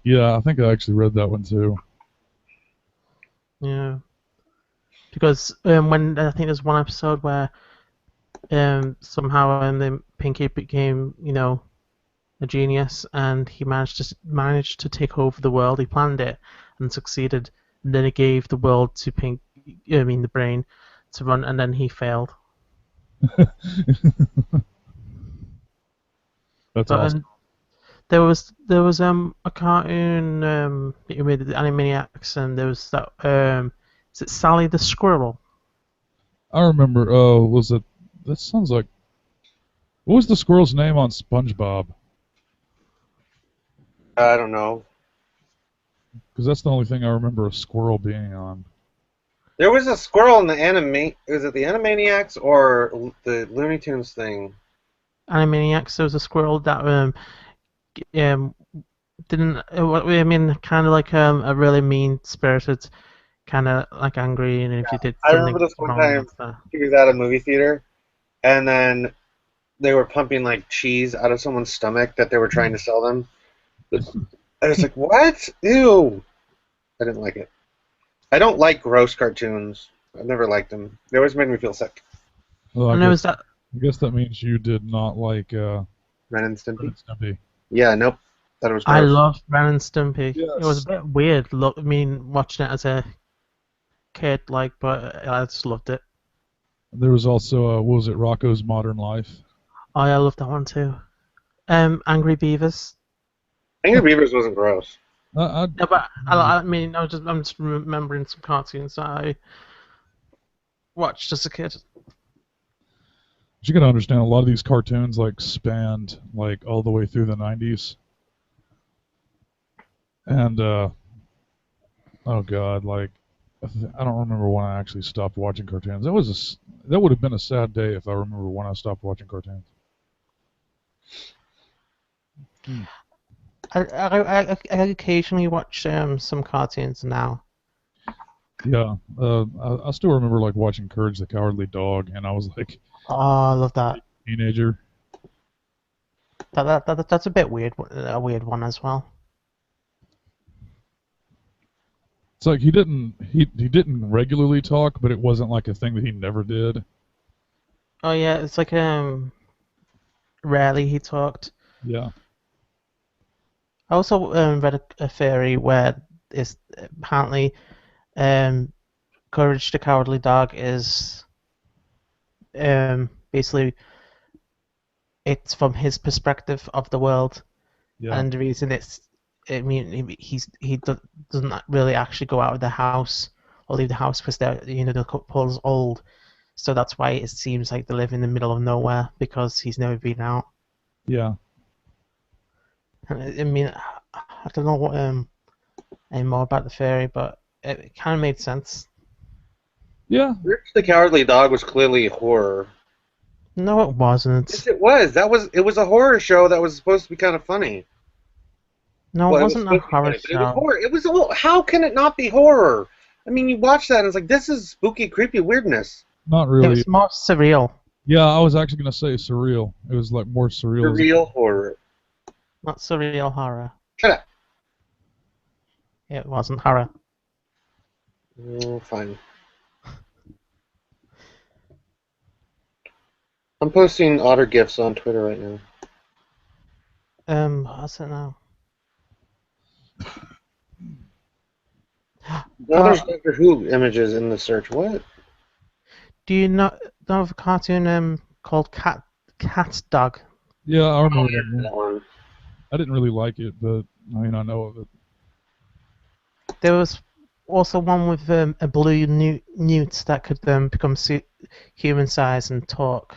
Yeah, I think I actually read that one too. Yeah. Because when I think there's one episode where somehow the Pinky became a genius and he managed to take over the world. He planned it and succeeded. And then he gave the world to the Brain, to run, and then he failed. That's awesome. There was a cartoon with the Animaniacs, and there was that is it Sally the Squirrel? I remember. Oh, was it? That sounds like. What was the squirrel's name on SpongeBob? I don't know. Because that's the only thing I remember a squirrel being on. There was a squirrel in the Was it the Animaniacs or the Looney Tunes thing? Animaniacs. There was a squirrel that didn't. I mean, kind of like a really mean-spirited, kind of like angry, and if you did I something remember this one wrong, time. He was at a movie theater, and then they were pumping like cheese out of someone's stomach that they were trying to sell them. I was like, what? Ew. I didn't like it. I don't like gross cartoons. I've never liked them. They always made me feel sick. Well, And there was that. I guess that means you did not like Ren and Stimpy? Ren and Stimpy. Yeah, nope. Thought it was gross. I loved Ren and Stimpy. Yes. It was a bit weird. I mean, watching it as a kid, but I just loved it. There was also what was it? Rocco's Modern Life. Oh, yeah, I loved that one too. Angry Beavers. Angry Beavers wasn't gross. No, but I mean, I'm just remembering some cartoons that I watched as a kid. But you gotta understand, a lot of these cartoons like spanned like all the way through the 90s. And oh god, like I don't remember when I actually stopped watching cartoons. That would have been a sad day if I remember when I stopped watching cartoons. I occasionally watch some cartoons now. Yeah, I still remember like watching Courage the Cowardly Dog, and I was like Oh, I love that. a teenager. That's a bit weird, a weird one as well. It's like he didn't regularly talk, but it wasn't like a thing that he never did. Oh yeah, it's like rarely he talked. Yeah. I also read a theory where it's apparently Courage the Cowardly Dog is basically it's from his perspective of the world, Yeah. and the reason he doesn't really actually go out of the house or leave the house because the couple's old, so that's why it seems like they live in the middle of nowhere because he's never been out. Yeah. I mean, I don't know what any more about the theory, but it kind of made sense. Yeah. Courage the Cowardly Dog was clearly horror. No, it wasn't. Yes, it was. It was a horror show that was supposed to be kind of funny. No, Well, it wasn't a supposed to be horror funny, but It was show. horror. It was. Well, how can it not be horror? I mean, you watch that and it's like, this is spooky, creepy weirdness. Not It really. was more surreal, Yeah, I was actually gonna say surreal. It was like more surreal. Real horror. not surreal horror. Shut up. It wasn't horror. Oh, fine. I'm posting otter gifs on Twitter right now. What's it now? Now there's Doctor Who images in the search. What? Do you know of a cartoon called Cat Dog? Yeah, I remember that one. That one. I didn't really like it, but I mean, I know of it. There was also one with a blue newt that could become human size and talk.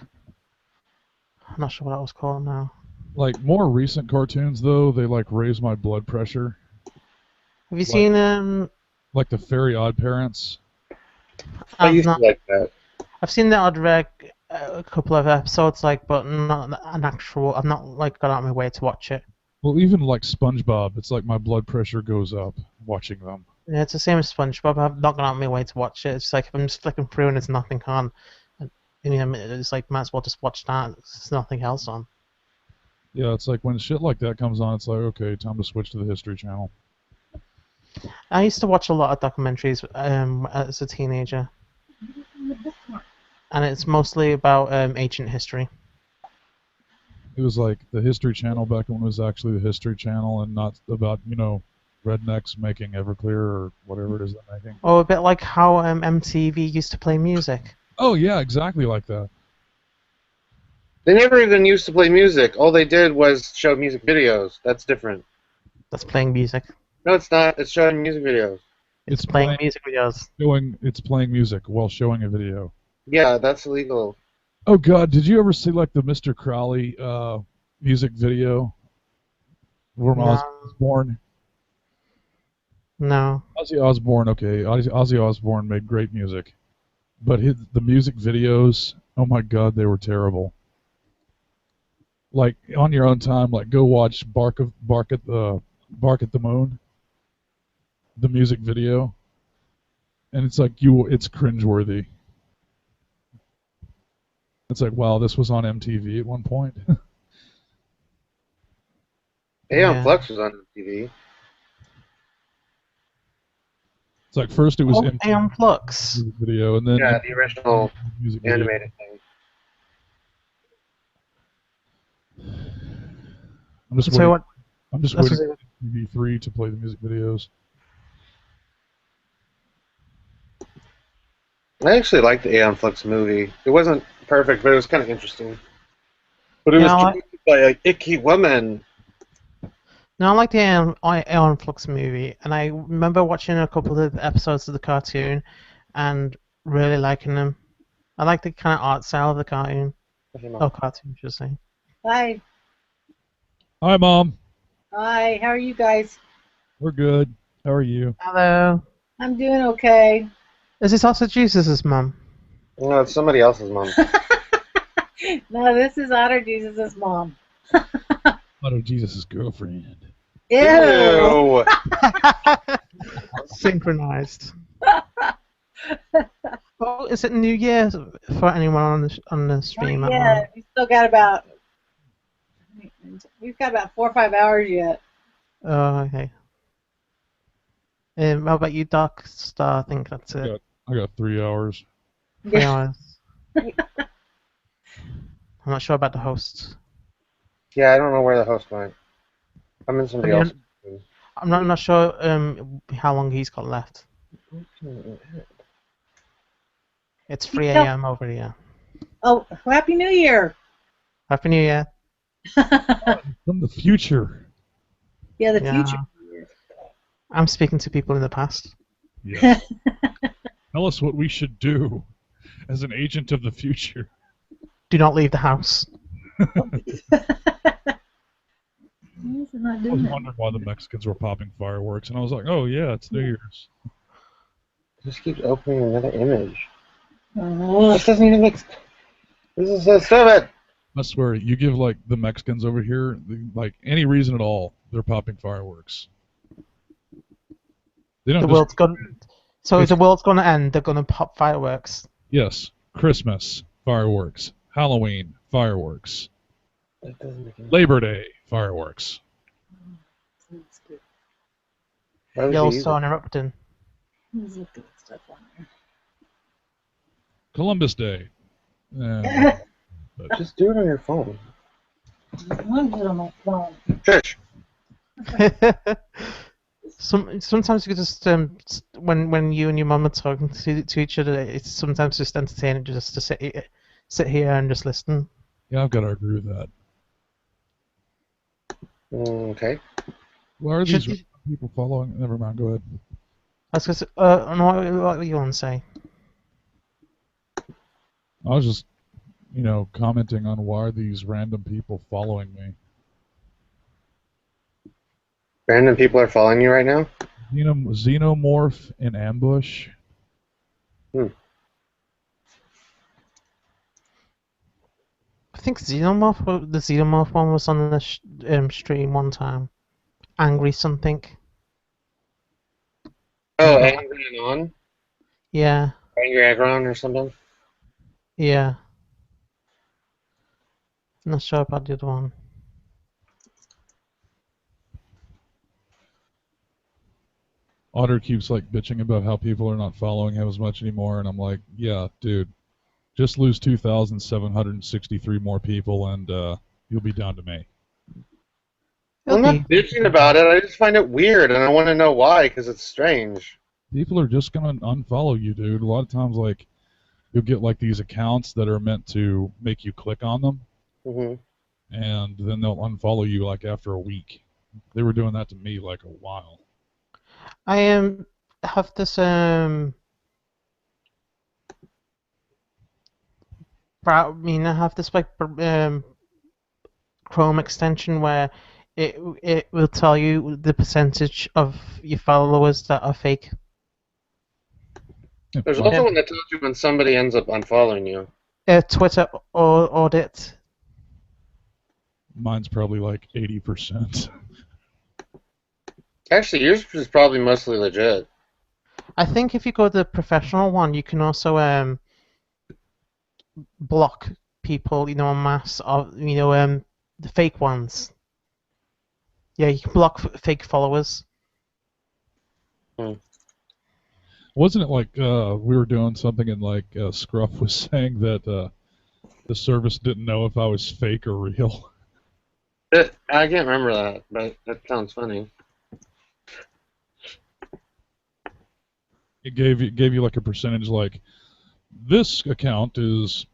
I'm not sure what that was called now. Like more recent cartoons, though, they like raise my blood pressure. Have you seen Like the Fairy Odd Parents. I I've used not. to like that. I've seen the odd reg a couple of episodes, like, but not an actual. I've not like got out of my way to watch it. Well, even like SpongeBob, it's like my blood pressure goes up watching them. Yeah, it's the same as SpongeBob. I've not gone out of my way to watch it. It's like if I'm just flicking through and there's nothing on, and, it's like might as well just watch that. There's nothing else on. Yeah, it's like when shit like that comes on, it's like, okay, time to switch to the History Channel. I used to watch a lot of documentaries as a teenager, and it's mostly about ancient history. It was like the History Channel back when it was actually the History Channel and not about, rednecks making Everclear or whatever it is they're making. Oh, a bit like how MTV used to play music. Oh, yeah, exactly like that. They never even used to play music. All they did was show music videos. That's different. That's playing music. No, it's not. It's showing music videos. It's playing music videos. It's playing music while showing a video. Yeah, that's illegal. Oh, God, did you ever see, like, the Mr. Crowley music video? Where No. Ozzy was born? No. Ozzy Osbourne, okay. Ozzy Osbourne made great music. But the music videos, oh my God, they were terrible. Like, on your own time, like, go watch Bark at the Moon, the music video. And it's like, it's cringeworthy. It's like, wow, this was on MTV at one point. Aeon Flux was on TV. It's like first it was Aeon Flux music video, and then Yeah, the original music video. animated thing. I'm just So waiting. I'm just waiting That's for TV3 to play the music videos. I actually liked the Aeon Flux movie. It wasn't perfect, but it was kind of interesting. But it Yeah, was directed by an icky woman. No, I like the Aeon Flux movie, and I remember watching a couple of episodes of the cartoon and really liking them. I like the kind of art style of the cartoon. Oh, cartoon, I should say. Hi. Hi, Mom. Hi. How are you guys? We're good. How are you? Hello. I'm doing okay. Is this also Jesus' mum? No, it's somebody else's mom. No, this is Otter Jesus' mom. Otto Jesus' girlfriend. Ew. Synchronized. Oh, is it New Year for anyone on the stream? Yeah, we've got about 4 or 5 hours yet. Oh, okay. How about you, Doc Star? I think that's it. I got 3 hours. 3 hours. I'm not sure about the hosts. Yeah, I don't know where the host went. I'm in somebody else. I'm not sure how long he's got left. It's 3 a.m. over here. Oh, Happy New Year! Happy New Year. From the future. Yeah, the Yeah. future. I'm speaking to people in the past. Yes. Tell us what we should do as an agent of the future. Do not leave the house. I was wondering why the Mexicans were popping fireworks, and I was like, oh yeah, it's New Year's. It just keeps opening another image. Oh. This doesn't even make sense. This is so stupid. I swear, you give like the Mexicans over here like any reason at all, they're popping fireworks. They don't. The world's gone. So if the world's gonna end, they're gonna pop fireworks. Yes, Christmas fireworks, Halloween fireworks, That doesn't make any Labor Day fireworks. Why would you use Yellowstone erupting. There's some good stuff on there. Columbus Day. it? Just do it on your phone. I'm good on my phone. Trish. Sometimes you could just when you and your mum are talking to each other, it's sometimes just entertaining just to sit here and just listen. Yeah, I've got to agree with that. Okay. Why are Should these you- people following? Never mind. Go ahead. I was gonna say, no, what were you want to say? I was just, commenting on why are these random people following me. Random people are following you right now? Xenomorph in ambush. I think the Xenomorph one was on the stream one time. Angry something. Oh, Angry and On? Yeah, Angry Agron or something? yeah. Not sure about the other one. Otter keeps bitching about how people are not following him as much anymore, and I'm like, yeah, dude, just lose 2,763 more people, and you'll be down to me. I'm not bitching about it. I just find it weird, and I want to know why, because it's strange. People are just gonna unfollow you, dude. A lot of times, you'll get these accounts that are meant to make you click on them, and then they'll unfollow you after a week. They were doing that to me a while. I have this I have this Chrome extension where it will tell you the percentage of your followers that are fake. There's also one that tells you when somebody ends up unfollowing you. Twitter audit. Mine's probably 80%. Actually, yours is probably mostly legit. I think if you go to the professional one, you can also block people, en masse, of the fake ones. Yeah, you can block fake followers. Wasn't it we were doing something and Scruff was saying that the service didn't know if I was fake or real? I can't remember that, but that sounds funny. It gave you a percentage this account is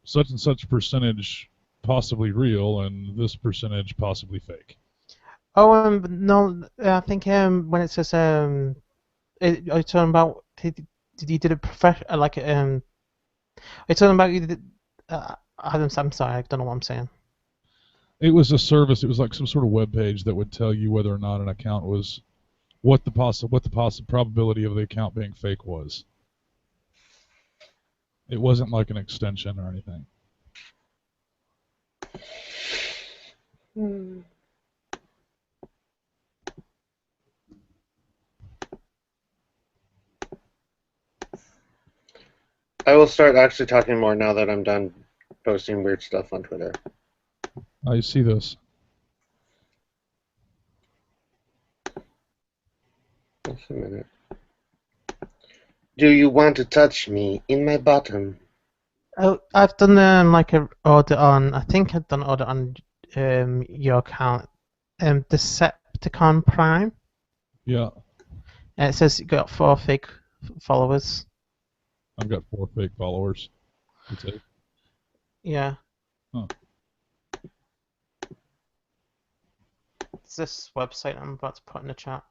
such and such percentage possibly real and this percentage possibly fake. Oh, no, I think when it says are you talking about you did it are you talking about you did I'm sorry, I don't know what I'm saying. It was a service. It was some sort of web page that would tell you whether or not an account was what the probability of the account being fake was. It wasn't an extension or anything. I will start actually talking more now that I'm done posting weird stuff on Twitter. I see this. Just a minute. Do you want to touch me in my bottom? Oh, I've done a order on. I think I've done order on your account. Decepticon Prime. Yeah. And it says you got 4 fake followers. I've got 4 fake followers. That's it. Yeah. Huh. It's this website I'm about to put in the chat.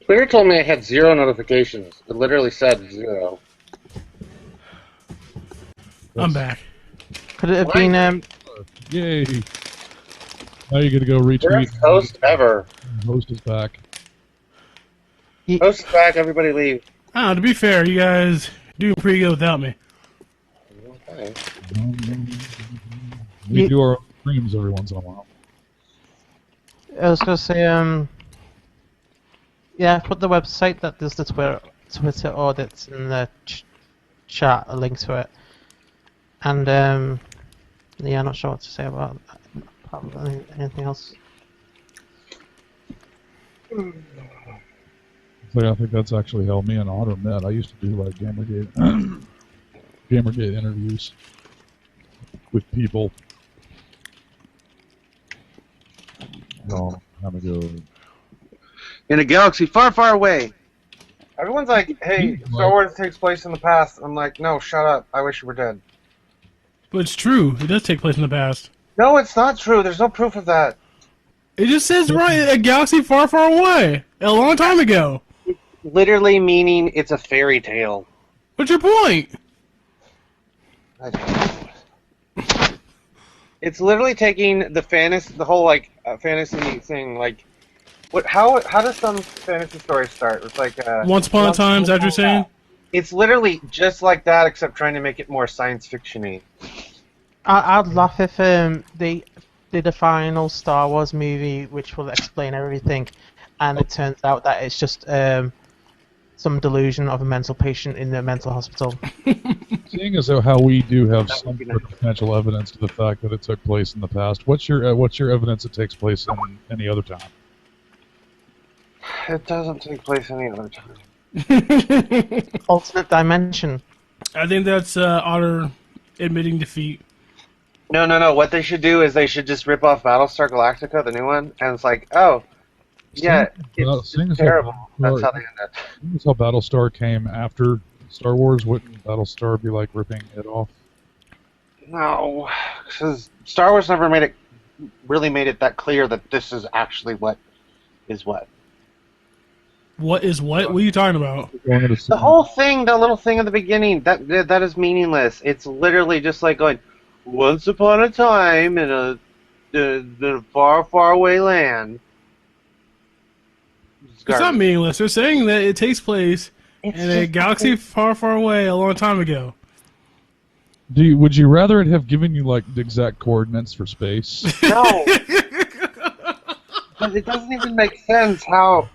Twitter told me I had 0 notifications. It literally said 0. I'm back. Could it have been Yay! Now you're gonna go retweet. First host ever. Host is back. Host is back. Everybody leave. To be fair, you guys do pretty good without me. Okay. We do our own streams every once in a while. I was gonna say yeah, put the website that does the Twitter audits in the chat, a link to it. And yeah, I'm not sure what to say about anything else. ironically, I think that's actually how me and Otter met. I used to do like Gamergate, Gamergate interviews with people. Long time ago. In a galaxy far, far away. Everyone's like, hey, Star Wars takes place in the past. I'm like, no, shut up. I wish you were dead. But it's true. It does take place in the past. No, it's not true. There's no proof of that. It just says right, a galaxy far, far away, a long time ago. Literally meaning it's a fairy tale. What's your point? It's literally taking the fantasy, the whole like fantasy thing. Like, what? How does some fantasy story start? It's like Once Upon a Time. Is that what you're saying? It's literally just like that, except trying to make it more science fiction-y. I'd laugh if they did a final Star Wars movie which will explain everything, and it turns out that it's just some delusion of a mental patient in a mental hospital. Seeing as how we do have some potential evidence to the fact that it took place in the past, what's your evidence it takes place in any other time? It doesn't take place any other time. Alternate dimension. I think that's Otter admitting defeat. No. What they should do is they should just rip off Battlestar Galactica, the new one, and it's like, oh, yeah, it's terrible. That's how they end up. That's how Battlestar came after Star Wars. Wouldn't Battlestar be like ripping it off? No, because Star Wars never really made it that clear that this is actually what is what. What is what? What are you talking about? The whole thing, the little thing at the beginning, that is meaningless. It's literally just like going, once upon a time in a far, far away land. It's not meaningless. They're saying that it takes place in a galaxy far, far away a long time ago. Would you rather it have given you like the exact coordinates for space? No. But it doesn't even make sense how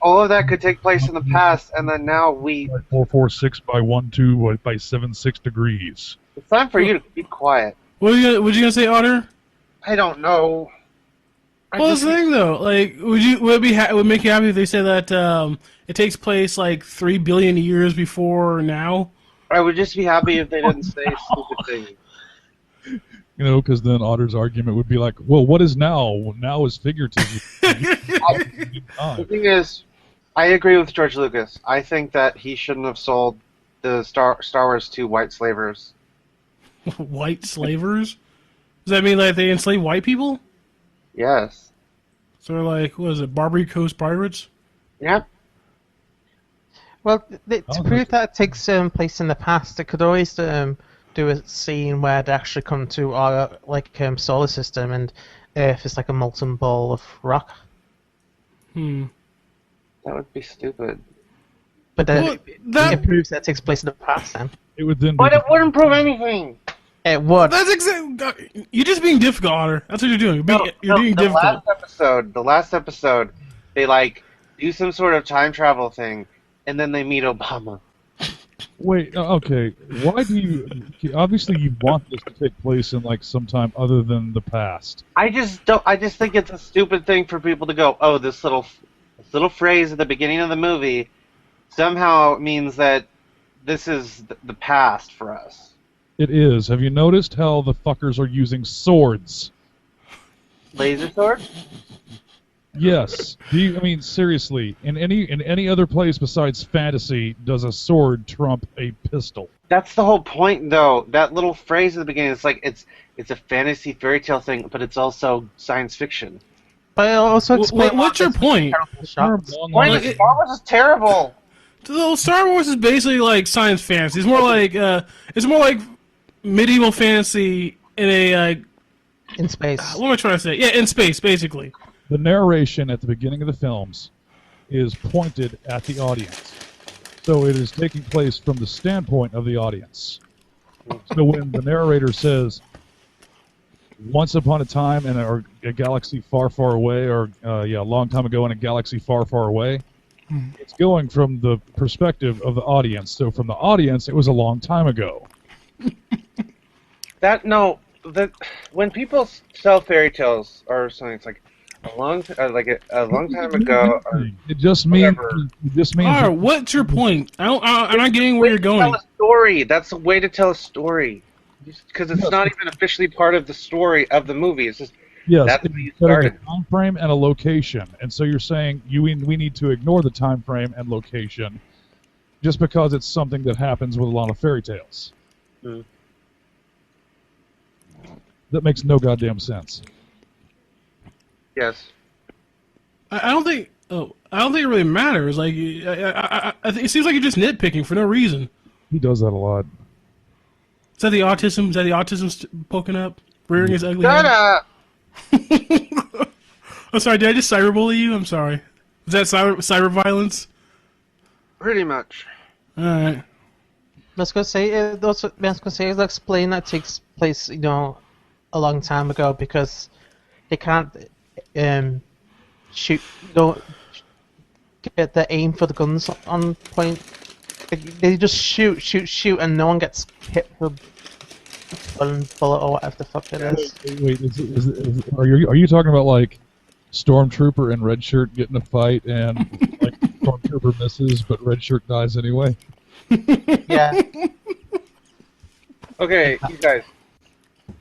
all of that could take place in the past, and then now we... 446 by 12 by 76 degrees. It's time for you to be quiet. What are you gonna say, Otter? I don't know. Well, that's the thing, though. Like, would it make you happy if they said that it takes place like 3 billion years before now? I would just be happy if they didn't say stupid things. You know, because then Otter's argument would be like, well, what is now? Well, now is figurative. The thing is, I agree with George Lucas. I think that he shouldn't have sold the Star Wars to white slavers. White slavers? Does that mean like they enslave white people? Yes. So they're like, what is it, Barbary Coast pirates? Yep. Well, to prove that it takes place in the past, it could always do a scene where they actually come to our solar system, and Earth is like a molten ball of rock. That would be stupid. But then it proves that it takes place in the past. Then it would then. But it wouldn't prove anything. It would. That's exactly. You're just being difficult, Otter. That's what you're doing. You're being difficult. The last episode, they like do some sort of time travel thing, and then they meet Obama. Wait, okay. Why do you... Obviously you want this to take place in, like, some time other than the past. I just think it's a stupid thing for people to go, oh, this little phrase at the beginning of the movie somehow means that this is the past for us. It is. Have you noticed how the fuckers are using swords? Laser swords? Yes. I mean, seriously, in any other place besides fantasy, does a sword trump a pistol? That's the whole point, though. That little phrase at the beginning, it's like it's a fantasy fairy tale thing, but it's also science fiction. But also explain what's your point? Star Wars is terrible. Star Wars is basically like science fantasy. It's more like medieval fantasy in a in space. What am I trying to say? Yeah, in space, basically. The narration at the beginning of the films is pointed at the audience. So it is taking place from the standpoint of the audience. So when the narrator says, once upon a time in a galaxy far, far away, or a long time ago in a galaxy far, far away, it's going from the perspective of the audience. So from the audience, it was a long time ago. When people sell fairy tales or something, it's like, a long time ago. It just means. Whatever. It just means. Alright, what's your point? I'm not getting where you're going. Tell a story. That's a way to tell a story. Because it's not even officially part of the story of the movie. It's just Yes, that's it's where you setting a started. time frame and a location, and so you're saying we need to ignore the time frame and location, just because it's something that happens with a lot of fairy tales. Hmm. That makes no goddamn sense. Yes. I don't think. Oh, I don't think it really matters. Like, it seems like you're just nitpicking for no reason. He does that a lot. Is that the autism? Is that the autism poking up, rearing his ugly Shut head? up! I'm sorry. Did I just cyberbully you? I'm sorry. Is that cyber violence? Pretty much. All right. I was gonna say, explain that takes place, a long time ago because they can't shoot, get the aim for the guns on point. They just shoot, and no one gets hit with one bullet or whatever the fuck it is. Wait, are you talking about like Stormtrooper and Red Shirt get in a fight and like Stormtrooper misses but Red Shirt dies anyway? Yeah. Okay, you guys.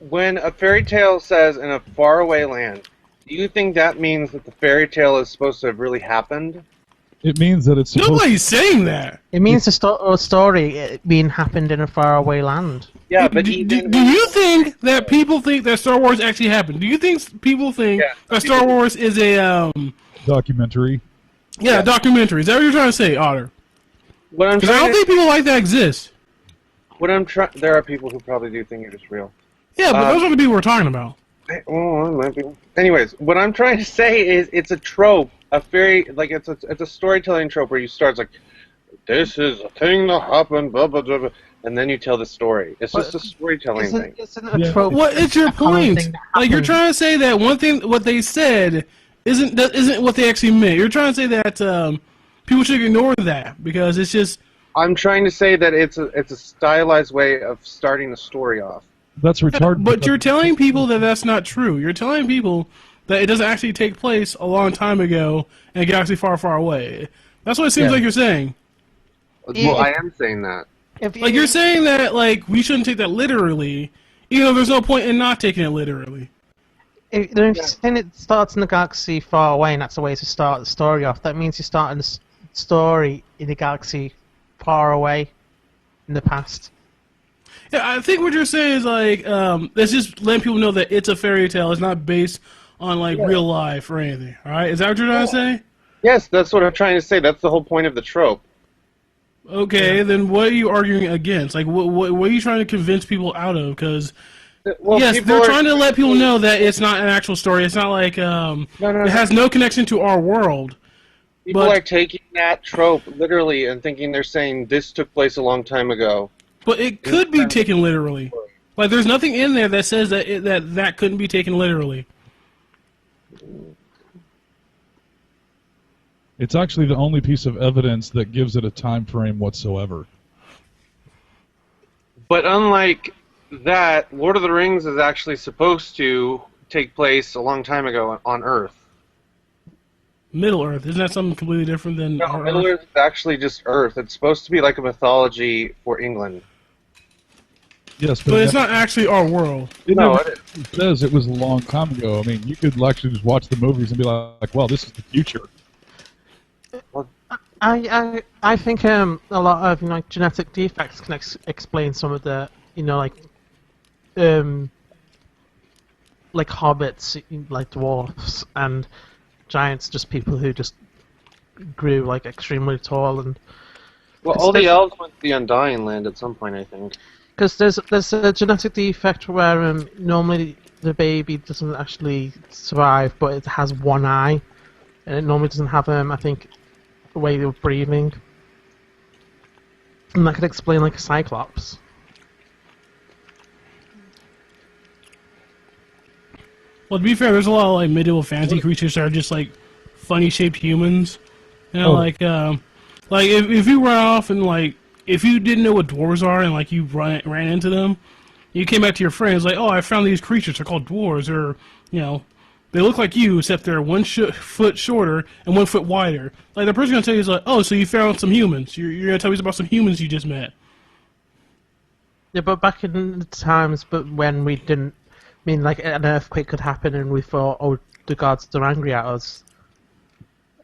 When a fairy tale says in a faraway land, do you think that means that the fairy tale is supposed to have really happened? It means that it's supposed Nobody's saying that. It means the story being happened in a faraway land. Yeah, but do even you think that people think that Star Wars actually happened? Do you think people think that Star Wars is a documentary. documentary? Is that what you're trying to say, Otter? what I'm Because I trying don't think people like that exist. there are people who probably do think it is real. Yeah, but those are the people we're talking about. Oh, it might be. Anyways, what I'm trying to say is it's a trope, it's a storytelling trope where you start like, this is a thing that happened, blah blah blah, blah, and then you tell the story. It's just a storytelling thing. Isn't a trope? What is your a common point? thing that Like you're happens? trying to say that one thing, what they said, isn't what they actually meant. You're trying to say that people should ignore that because it's just. I'm trying to say that it's a stylized way of starting the story off. That's retarded. But you're telling people that that's not true. You're telling people that it doesn't actually take place a long time ago and a galaxy far, far away. That's what it seems like you're saying. Well, I am saying that. Like you're saying that like we shouldn't take that literally, even though there's no point in not taking it literally. If you're saying it starts in the galaxy far away, and that's the way to start the story off, that means you're starting the story in the galaxy far away in the past. Yeah, I think what you're saying is like let's just let people know that it's a fairy tale. It's not based on like real life or anything. All right, is that what you're trying to say? Yes, that's what I'm trying to say. That's the whole point of the trope. Okay, then what are you arguing against? Like, what are you trying to convince people out of? Because Well, yes, people they're are- trying to let people know that it's not an actual story. It's not like it has no connection to our world. People but- are taking that trope literally and thinking they're saying this took place a long time ago. But it could be taken literally. Like, there's nothing in there that says that that couldn't be taken literally. It's actually the only piece of evidence that gives it a time frame whatsoever. But unlike that, Lord of the Rings is actually supposed to take place a long time ago on Earth. Middle Earth, isn't that something completely different than No, our Middle Earth? Earth is actually just Earth. It's supposed to be like a mythology for England. Yes, But it's not actually our world. No, it says it was a long time ago. I mean, you could actually just watch the movies and be like, well, this is the future. I think a lot of genetic defects can explain some of the like hobbits, like dwarfs and giants, just people who just grew like extremely tall and. Well, all the elves went to the Undying Land at some point, I think. Because there's a genetic defect where normally the baby doesn't actually survive, but it has one eye, and it normally doesn't have I think a way of breathing, and that could explain like a cyclops. Well, to be fair, there's a lot of like medieval fantasy creatures that are just like funny shaped humans. You know, like if you run off and like if you didn't know what dwarves are and like you ran into them, you came back to your friends like, oh, I found these creatures. They're called dwarves, or they look like you, except they're foot shorter and 1 foot wider. Like the person's gonna tell you is like, oh, so you found some humans. You're gonna tell me about some humans you just met. Yeah, but back in the times, but when we didn't, I mean, like an earthquake could happen, and we thought, oh, the gods are angry at us.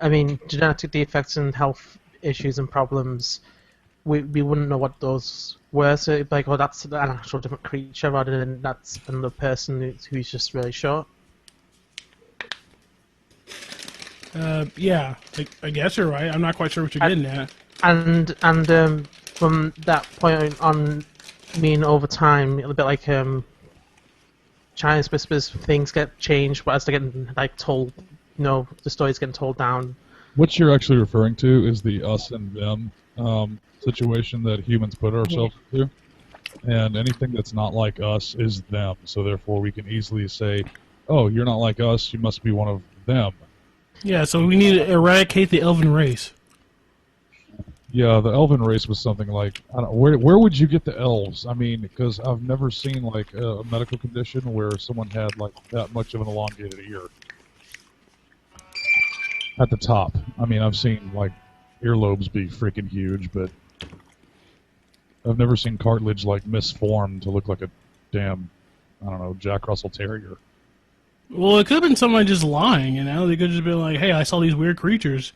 I mean, genetic defects and health issues and problems, we wouldn't know what those were. So it'd be like, oh, that's an actual different creature, rather than that's another person who's just really short. Yeah, I guess you're right. I'm not quite sure what you're getting at. And from that point on, I mean, over time, a bit like Chinese whispers, things get changed, but as they're getting like told, the story's getting told down. What you're actually referring to is the us and them situation that humans put ourselves into, and anything that's not like us is them. So therefore, we can easily say, "Oh, you're not like us. You must be one of them." Yeah, so we need to eradicate the elven race. Yeah, the elven race was something like, I don't, where would you get the elves? I mean, because I've never seen like a medical condition where someone had like that much of an elongated ear at the top. I mean, I've seen like earlobes be freaking huge, but I've never seen cartilage like misformed to look like a damn, I don't know, Jack Russell Terrier. Well, it could have been someone just lying, They could have just been like, hey, I saw these weird creatures.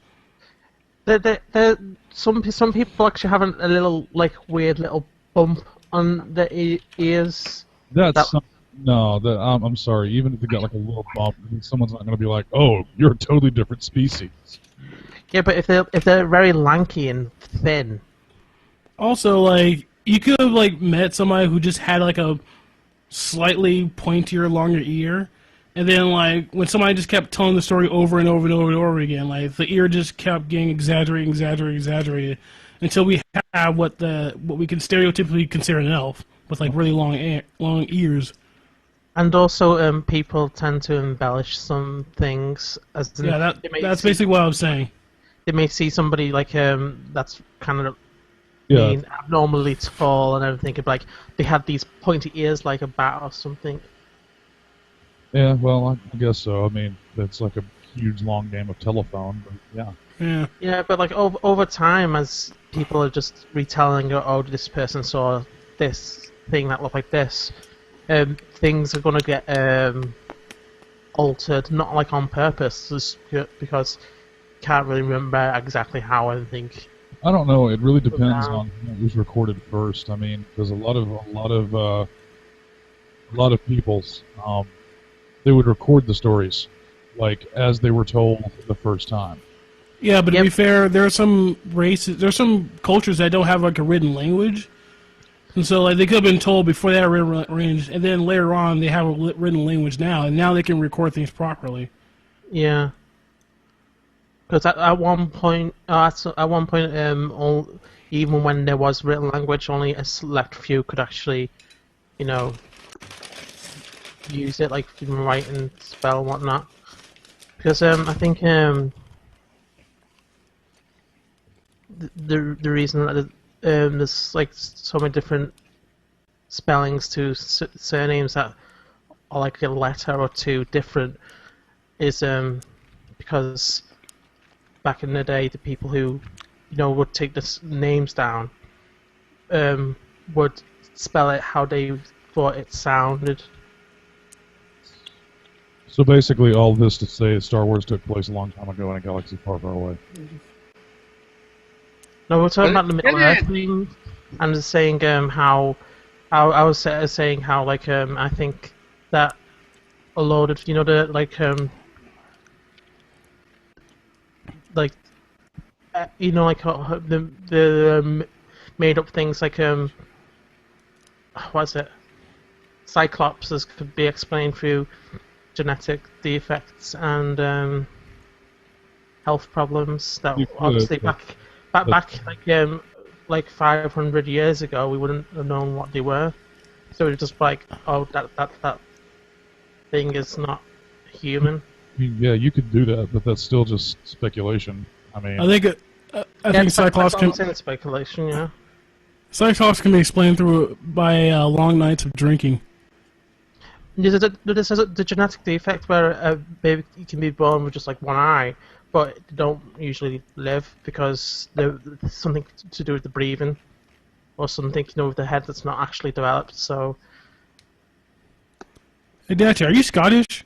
Some people actually have a little, like, weird little bump on their ears. I'm sorry. Even if they got like a little bump, someone's not going to be like, "Oh, you're a totally different species." Yeah, but if they're very lanky and thin. Also, like, you could have like met somebody who just had like a slightly pointier, longer ear, and then like when somebody just kept telling the story over and over and over and over again, like the ear just kept getting exaggerated until we have what we can stereotypically consider an elf with like really long ears. And also, people tend to embellish some things. That's basically what I was saying. They may see somebody like that's kind of Yeah. being abnormally tall and everything. Could be like they had these pointy ears like a bat or something. Yeah, well, I guess so. I mean, that's like a huge long game of telephone, but yeah. Yeah. Yeah, but like over time, as people are just retelling, oh, this person saw this thing that looked like this, things are going to get altered, not like on purpose, just because you can't really remember exactly how everything. I don't know. It really depends on what was recorded first. I mean, because a lot of people's they would record the stories like as they were told the first time. Yeah, but to be fair, there are some cultures that don't have like a written language, and so like they could have been told before they had a written language, and then later on they have a written language now, and now they can record things properly. Yeah. Because at one point, even when there was written language, only a select few could actually, use it, like write and spell and whatnot. Because I think the reason that there's like so many different spellings to surnames that are like a letter or two different is because back in the day the people who would take the names down would spell it how they thought it sounded. So basically, all this to say, Star Wars took place a long time ago in a galaxy far, far away. No, we're talking about the Middle Earth thing. I'm just saying how I was saying how like I think that a load of the the made up things like what's it? Cyclopses could be explained through genetic defects and health problems that obviously back like 500 years ago we wouldn't have known what they were. So it's just like, oh, that thing is not human. I mean, yeah, you could do that, but that's still just speculation. I mean, I think Cyclops can. Speculation, yeah. Cyclops can be explained by long nights of drinking. There's the genetic defect where a baby can be born with just like one eye, but they don't usually live because there's something to do with the breathing, or something with the head that's not actually developed. So, Hey, Dad, are you Scottish?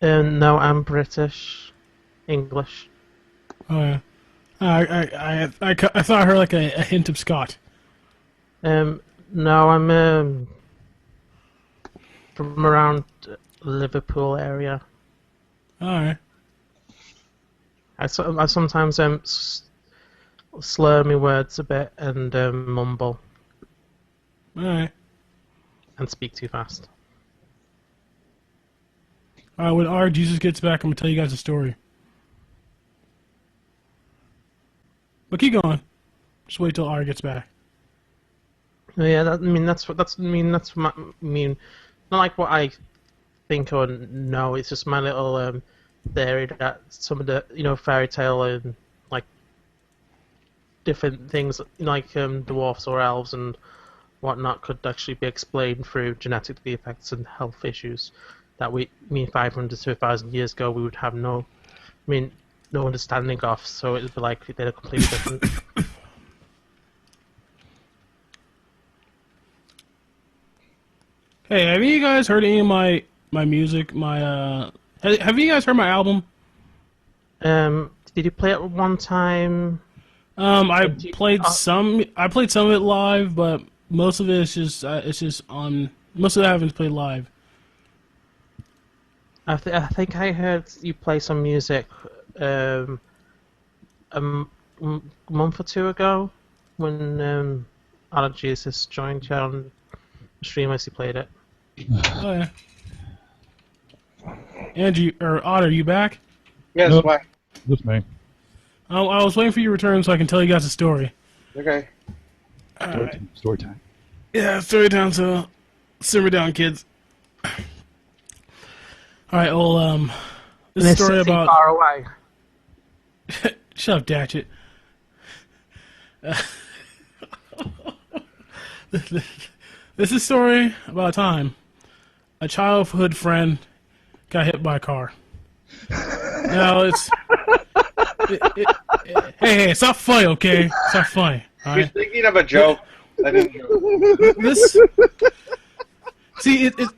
no, I'm British, English. Oh yeah. I thought I heard like a hint of Scot. No, I'm from around Liverpool area. All right. I sometimes slur my words a bit and mumble All right. and speak too fast. All right. When our Jesus gets back, I'm gonna tell you guys a story. But keep going. Just wait till R gets back. Yeah, not like what I think or know. It's just my little theory that some of the fairy tale and like different things like dwarfs or elves and whatnot could actually be explained through genetic defects and health issues that 500 to 1,000 years ago we would have no understanding of. So it'd be like they're completely different. Hey, have you guys heard any of my music? Have you guys heard my album? Did you play it one time? I played some of it live, but most of it is just on. Most of it I haven't played live. I think I heard you play some music a month or two ago when Alan Jesus joined you on the stream as he played it. Oh yeah. Andrew or Otter, you back? Yes, Nope. why? Just me. I was waiting for your return so I can tell you guys a story. Okay. Story time. Yeah, story time. So simmer down, kids. All right. Well, this is a story about. Far away. Shut up, Datchet. This is a story about a time a childhood friend got hit by a car. Now it's hey, it's not funny, okay? It's not funny. All He's right. thinking of a joke. I didn't joke.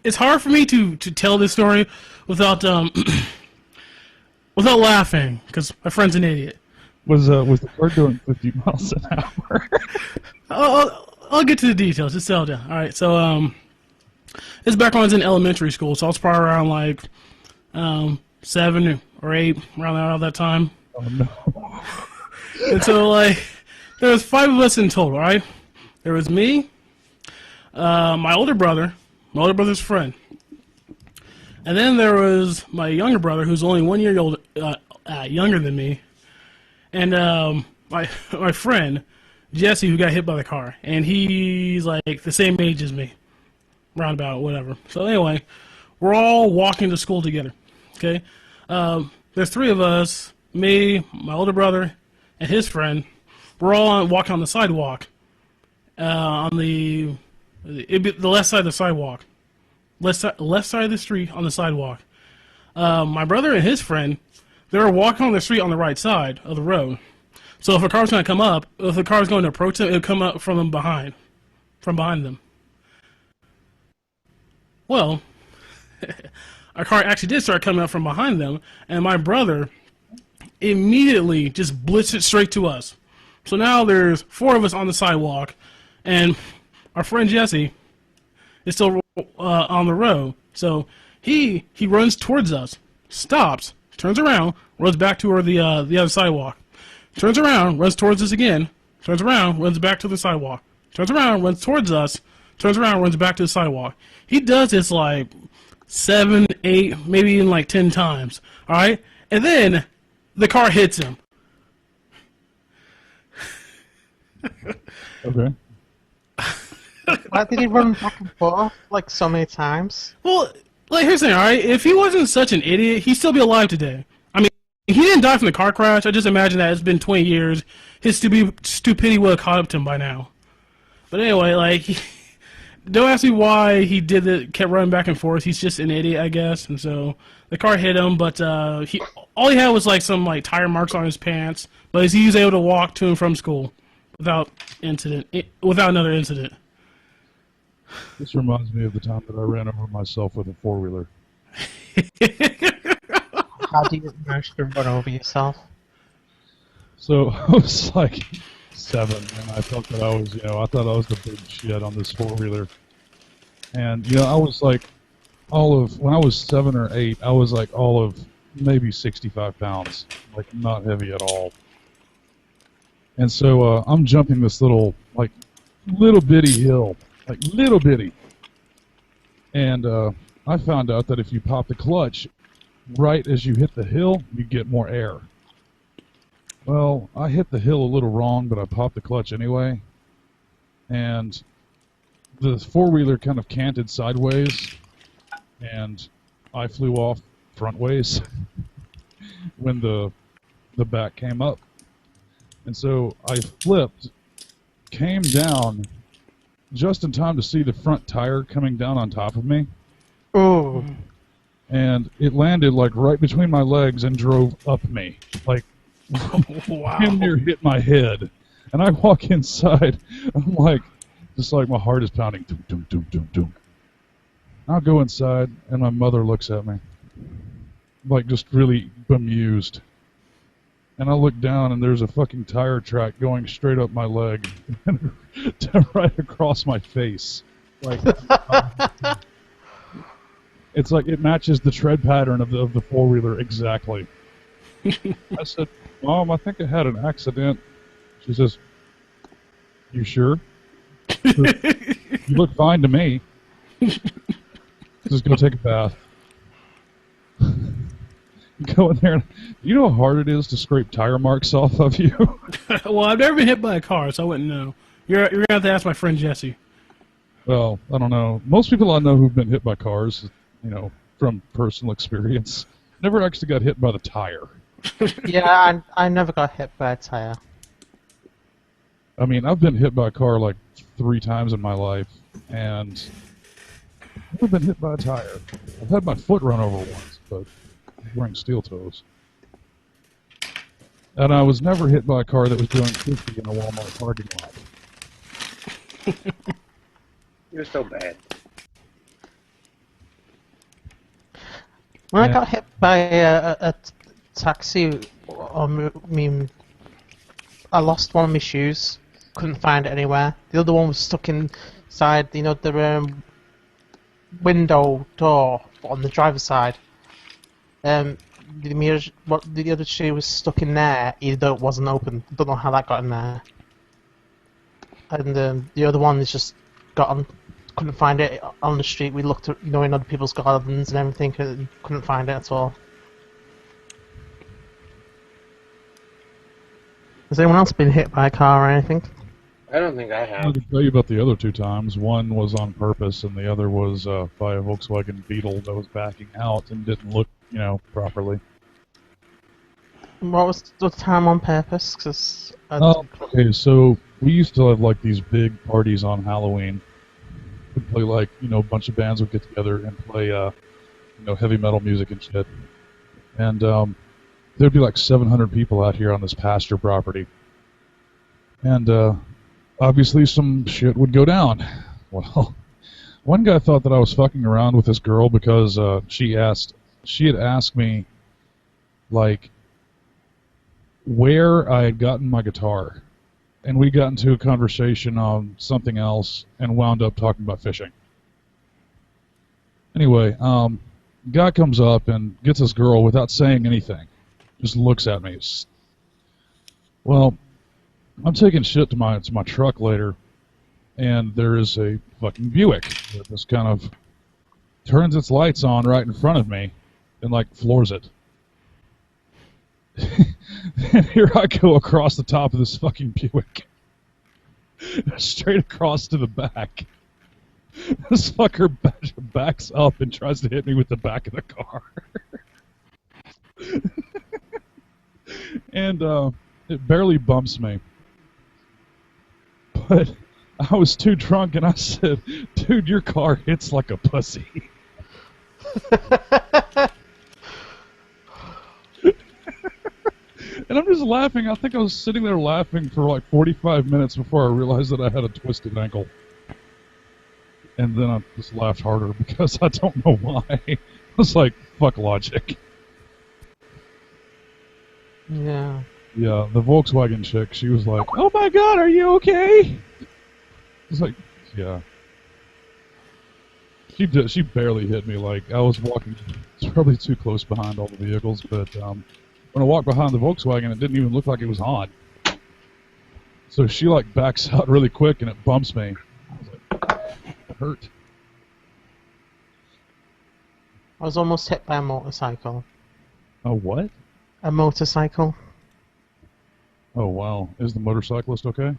It's hard for me to tell this story without without laughing because my friend's an idiot. Was the car doing 50 miles an hour? I'll get to the details. Just settle down. All right. So this back when I was in elementary school, so I was probably around like 7 or 8 around that time. Oh no. And so like there was 5 of us in total. Right? There was me, my older brother's friend, and then there was my younger brother who's only 1 year old younger than me, and my friend Jesse who got hit by the car, and he's like the same age as me, roundabout, whatever. So anyway, we're all walking to school together. Okay, there's 3 of us, me, my older brother, and his friend. We're all walking on the sidewalk, on the left side of the sidewalk, left side of the street on the sidewalk. My brother and his friend, they were walking on the street on the right side of the road. So if a car was going to come up, if the car was going to approach them, it would come up from behind them. Well, a car actually did start coming up from behind them, and my brother immediately just blitzed it straight to us. So now there's 4 of us on the sidewalk, and our friend Jesse is still on the road. So he runs towards us, stops, turns around, runs back to the other sidewalk. Turns around, runs towards us again. Turns around, runs back to the sidewalk. Turns around, runs towards us. Turns around, runs back to the sidewalk. He does this like 7, 8, maybe even like 10 times. All right, and then the car hits him. Okay. Why did he run back and forth like so many times? Well, like here's the thing, all right? If he wasn't such an idiot, he'd still be alive today. I mean, he didn't die from the car crash. I just imagine that it's been 20 years. His stupidity would have caught up to him by now. But anyway, like, don't ask me why he did it. Kept running back and forth. He's just an idiot, I guess. And so the car hit him, but all he had was like some like tire marks on his pants. But he was able to walk to and from school without another incident. This reminds me of the time that I ran over myself with a four-wheeler. How do you manage to run over yourself? So I was like 7, and I thought that I was, I thought I was the big shit on this four-wheeler. And, I was like, when I was 7 or 8, I was like all of maybe 65 pounds, like not heavy at all. And so I'm jumping this little bitty hill, like little bitty. And I found out that if you pop the clutch right as you hit the hill, you get more air. Well, I hit the hill a little wrong, but I popped the clutch anyway. And the four-wheeler kind of canted sideways, and I flew off front ways when the back came up. And so I flipped, came down just in time to see the front tire coming down on top of me. Oh. And it landed like right between my legs and drove up me. Like, Wow. damn near hit my head. And I walk inside, I'm like, just like my heart is pounding. Doom, doom, doom, doom, doom. I'll go inside, and my mother looks at me, like just really bemused. And I look down, and there's a fucking tire track going straight up my leg, and right across my face. Like, it's like it matches the tread pattern of the four-wheeler exactly. I said, Mom, I think I had an accident. She says, you sure? You look fine to me. Just go take a bath. Go in there. You know how hard it is to scrape tire marks off of you? Well, I've never been hit by a car, so I wouldn't know. You're gonna have to ask my friend Jesse. Well, I don't know. Most people I know who've been hit by cars, from personal experience, never actually got hit by the tire. Yeah, I never got hit by a tire. I mean, I've been hit by a car like 3 times in my life, and I've never been hit by a tire. I've had my foot run over once, but I was wearing steel toes. And I was never hit by a car that was doing 50 in a Walmart parking lot. You're so bad. When I Yeah. got hit by a taxi, I lost one of my shoes. Couldn't find it anywhere. The other one was stuck inside, the window door on the driver's side. The other shoe was stuck in there, even though it wasn't open. Don't know how that got in there. And the other one is just gone. Couldn't find it on the street. We looked, in other people's gardens and everything. Couldn't find it at all. Has anyone else been hit by a car or anything? I don't think I I have. can tell you about the other 2 times. One was on purpose, and the other was by a Volkswagen Beetle that was backing out and didn't look, properly. What was the time on purpose? Cause Okay, so we used to have like these big parties on Halloween. We'd play a bunch of bands would get together and play, heavy metal music and shit. And there'd be like 700 people out here on this pasture property. And obviously some shit would go down. Well, one guy thought that I was fucking around with this girl because she had asked me, like, where I had gotten my guitar. And we got into a conversation on something else and wound up talking about fishing. Anyway, guy comes up and gets this girl without saying anything. Just looks at me. Well, I'm taking shit to my truck later, and there is a fucking Buick that just kind of turns its lights on right in front of me and floors it. And here I go across the top of this fucking Buick. Straight across to the back. This fucker backs up and tries to hit me with the back of the car. And it barely bumps me. But I was too drunk, and I said, "Dude, your car hits like a pussy." And I'm just laughing. I think I was sitting there laughing for like 45 minutes before I realized that I had a twisted ankle. And then I just laughed harder because I don't know why. I was like, fuck logic. Yeah. Yeah, the Volkswagen chick, she was like, "Oh my god, are you okay?" It's like, yeah. She barely hit me. Like, I was walking probably too close behind all the vehicles, but when I walked behind the Volkswagen, it didn't even look like it was on. So she like backs out really quick and it bumps me. I was like, it hurt. I was almost hit by a motorcycle. A what? A motorcycle. Oh wow. Is the motorcyclist okay?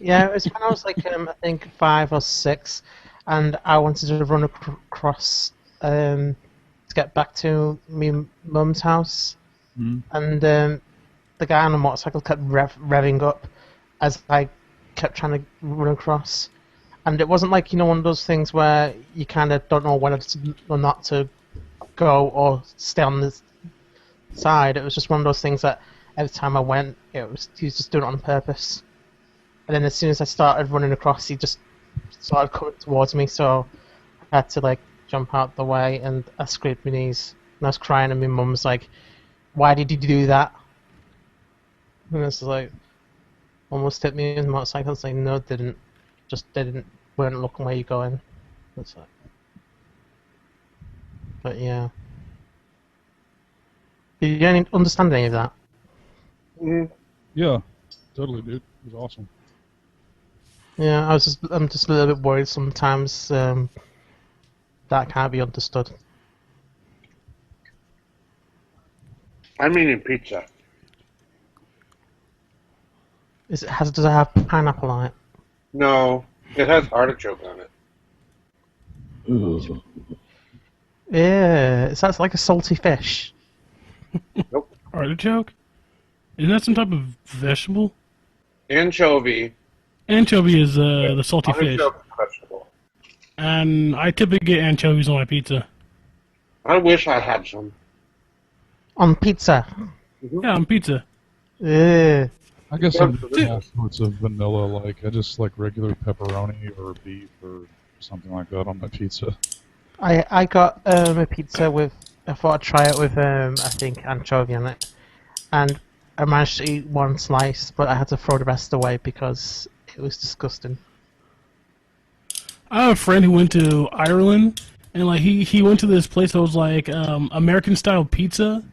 Yeah, it was when I was like, I think 5 or 6, and I wanted to run across to get back to my mum's house. Mm. And the guy on the motorcycle kept revving up as I kept trying to run across. And it wasn't like, one of those things where you kind of don't know whether to or not to go or stay on the side. It was just one of those things that every time I went, he was just doing it on purpose. And then as soon as I started running across, he just started coming towards me, so I had to like jump out the way, and I scraped my knees. And I was crying, and my mum's like, "Why did you do that?" And it's like, almost hit me in the motorcycle. It's like, no, it didn't. Just didn't. Weren't looking where you're going. It's like, but yeah. Did you understand any of that? Mm. Yeah, totally, dude. It was awesome. Yeah, I'm just a little bit worried sometimes that can't be understood. I'm eating pizza. Does it have pineapple on it? No, it has artichoke on it. Ugh. Yeah, it sounds like a salty fish. Nope. Artichoke? Isn't that some type of vegetable? Anchovy. Anchovy is the salty fish. Artichoke is vegetable. And I typically get anchovies on my pizza. I wish I had some. On pizza. Yeah, on pizza. Yeah. I guess I'm doing all sorts of vanilla, like I just like regular pepperoni or beef or something like that on my pizza. I got a pizza with, I thought I'd try it with I think anchovy on it, and I managed to eat one slice, but I had to throw the rest away because it was disgusting. I have a friend who went to Ireland, and like he went to this place that was like American style pizza,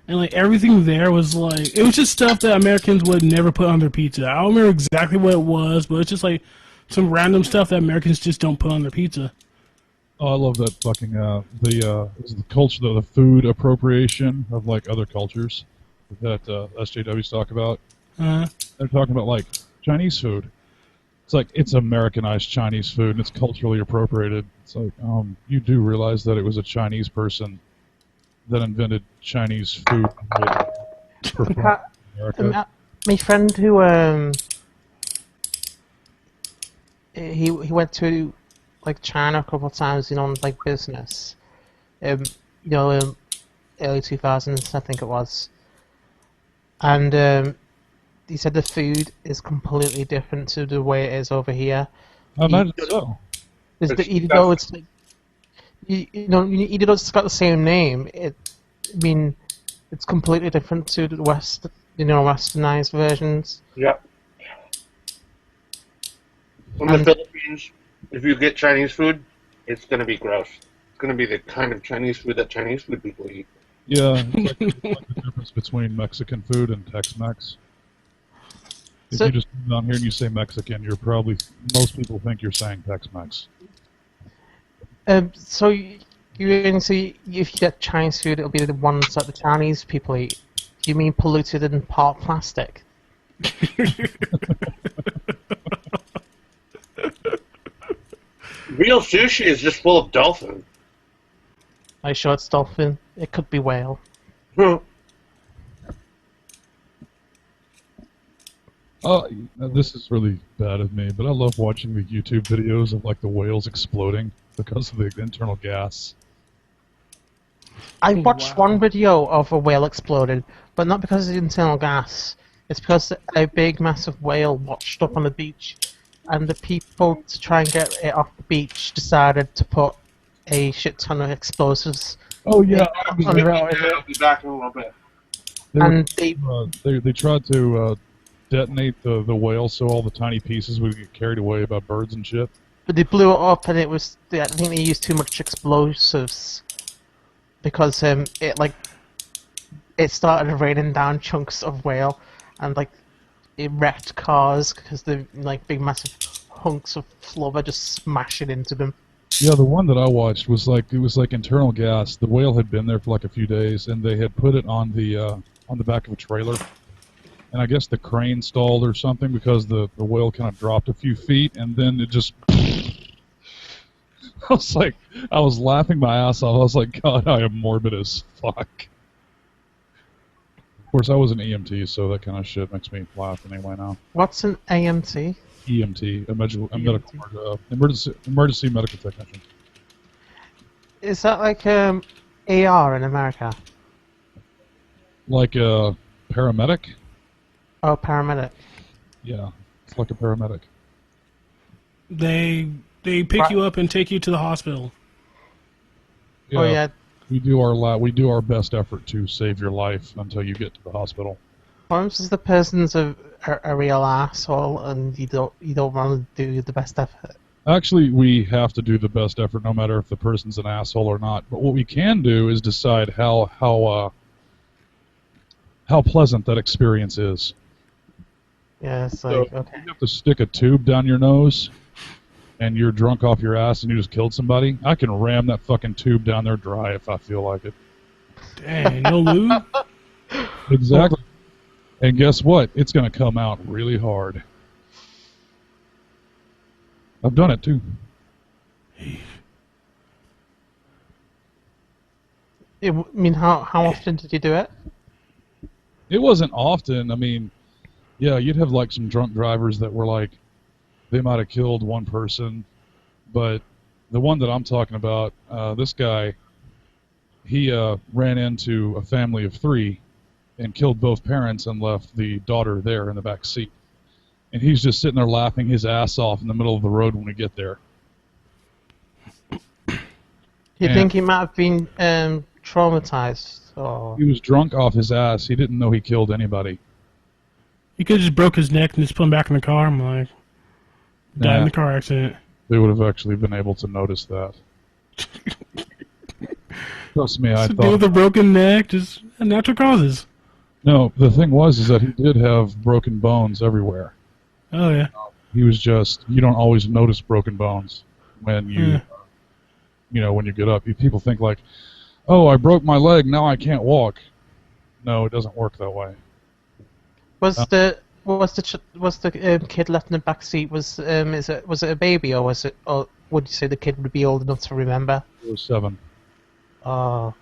and like everything there was like, it was just stuff that Americans would never put on their pizza. I don't remember exactly what it was, but it's just like some random stuff that Americans just don't put on their pizza. Oh, I love that fucking the culture, the food appropriation of like other cultures that SJWs talk about. They're talking about like Chinese food. It's like it's Americanized Chinese food and it's culturally appropriated. It's like you do realize that it was a Chinese person that invented Chinese food for America. My friend who he went to like China a couple of times, on like business, early 2000s I think it was, and he said the food is completely different to the way it is over here. I imagine so. Even though it's like, even though it's got the same name, it's completely different to the westernized versions. Yep. In the Philippines, if you get Chinese food, it's going to be gross. It's going to be the kind of Chinese food that Chinese food people eat. Yeah, it's like the difference between Mexican food and Tex-Mex. If So- you just come down here and you say Mexican, most people think you're saying Tex-Mex. So you can see if you get Chinese food, it'll be the ones that the Chinese people eat. You mean polluted and part plastic? Real sushi is just full of dolphin. Are you sure it's dolphin? It could be whale. This is really bad of me, but I love watching the YouTube videos of like the whales exploding because of the internal gas. I watched one video of a whale exploding, but not because of the internal gas. It's because a big, massive whale washed up on the beach, and the people, to try and get it off the beach, decided to put a shit ton of explosives. Oh yeah, on the road. I'll be back in a little bit. They tried to detonate the whale so all the tiny pieces would get carried away by birds and shit. But they blew it up, and I think they used too much explosives because it started raining down chunks of whale, and like it wrecked cars because the like big massive hunks of flubber just smashing into them. Yeah, the one that I watched was like internal gas. The whale had been there for like a few days, and they had put it on the back of a trailer. And I guess the crane stalled or something because the whale kind of dropped a few feet, and then it just. I was laughing my ass off. I was like, God, I am morbid as fuck. Of course, I was an EMT, so that kind of shit makes me laugh anyway now. What's an AMT? EMT, emergency medical technician. Is that like AR in America? Like a paramedic? Oh, paramedic. Yeah, it's like a paramedic. They pick you up and take you to the hospital. Yeah, oh yeah. We do our best effort to save your life until you get to the hospital. Sometimes if the person's a real asshole and you don't want to do the best effort. Actually, we have to do the best effort no matter if the person's an asshole or not. But what we can do is decide how pleasant that experience is. Yeah, it's So like, okay. if you have to stick a tube down your nose and you're drunk off your ass and you just killed somebody, I can ram that fucking tube down there dry if I feel like it. Dang, no lube? Exactly. And guess what? It's going to come out really hard. I've done it too. I mean, how often did you do it? It wasn't often. I mean, yeah, you'd have like some drunk drivers that were like, they might have killed one person, but the one that I'm talking about, this guy, he ran into a family of 3 and killed both parents and left the daughter there in the back seat. And he's just sitting there laughing his ass off in the middle of the road when we get there. You think he might have been traumatized? Or... He was drunk off his ass. He didn't know he killed anybody. You could have just broke his neck and just put him back in the car. I'm like, died in the car accident. They would have actually been able to notice that. Trust me, I So thought... deal with a broken neck, just natural causes. No, the thing was that he did have broken bones everywhere. Oh, yeah. He was just... You don't always notice broken bones when you... when you get up. People think like, oh, I broke my leg, now I can't walk. No, it doesn't work that way. Was the kid left in the back seat? Was it a baby or would you say the kid would be old enough to remember? It was 7. Oh.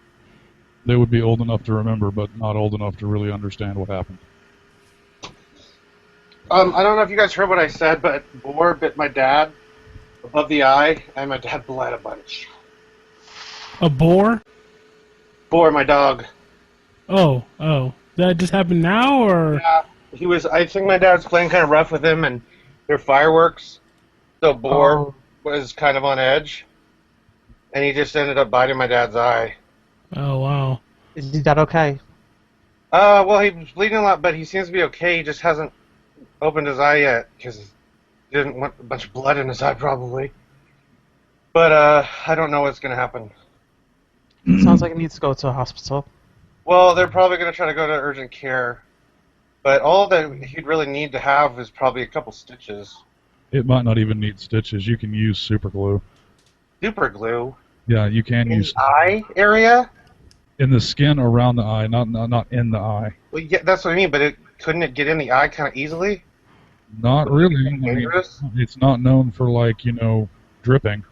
They would be old enough to remember, but not old enough to really understand what happened. I don't know if you guys heard what I said, but boar bit my dad above the eye, and my dad bled a bunch. A boar? Boar, my dog. Oh. That just happened now, or? Yeah, I think my dad was playing kind of rough with him, and there were fireworks, so boar was kind of on edge, and he just ended up biting my dad's eye. Oh, wow. Is that okay? Well, he was bleeding a lot, but he seems to be okay. He just hasn't opened his eye yet, because he didn't want a bunch of blood in his eye, probably. But, I don't know what's going to happen. Sounds like he needs to go to a hospital. Well, they're probably going to try to go to urgent care. But all that he'd really need to have is probably a couple stitches. It might not even need stitches. You can use super glue. Super glue? Yeah, you can use... the eye area? In the skin around the eye, not in the eye. Well, yeah, that's what I mean, but couldn't it get in the eye kind of easily? Not really. I mean, it's not known for, like, dripping.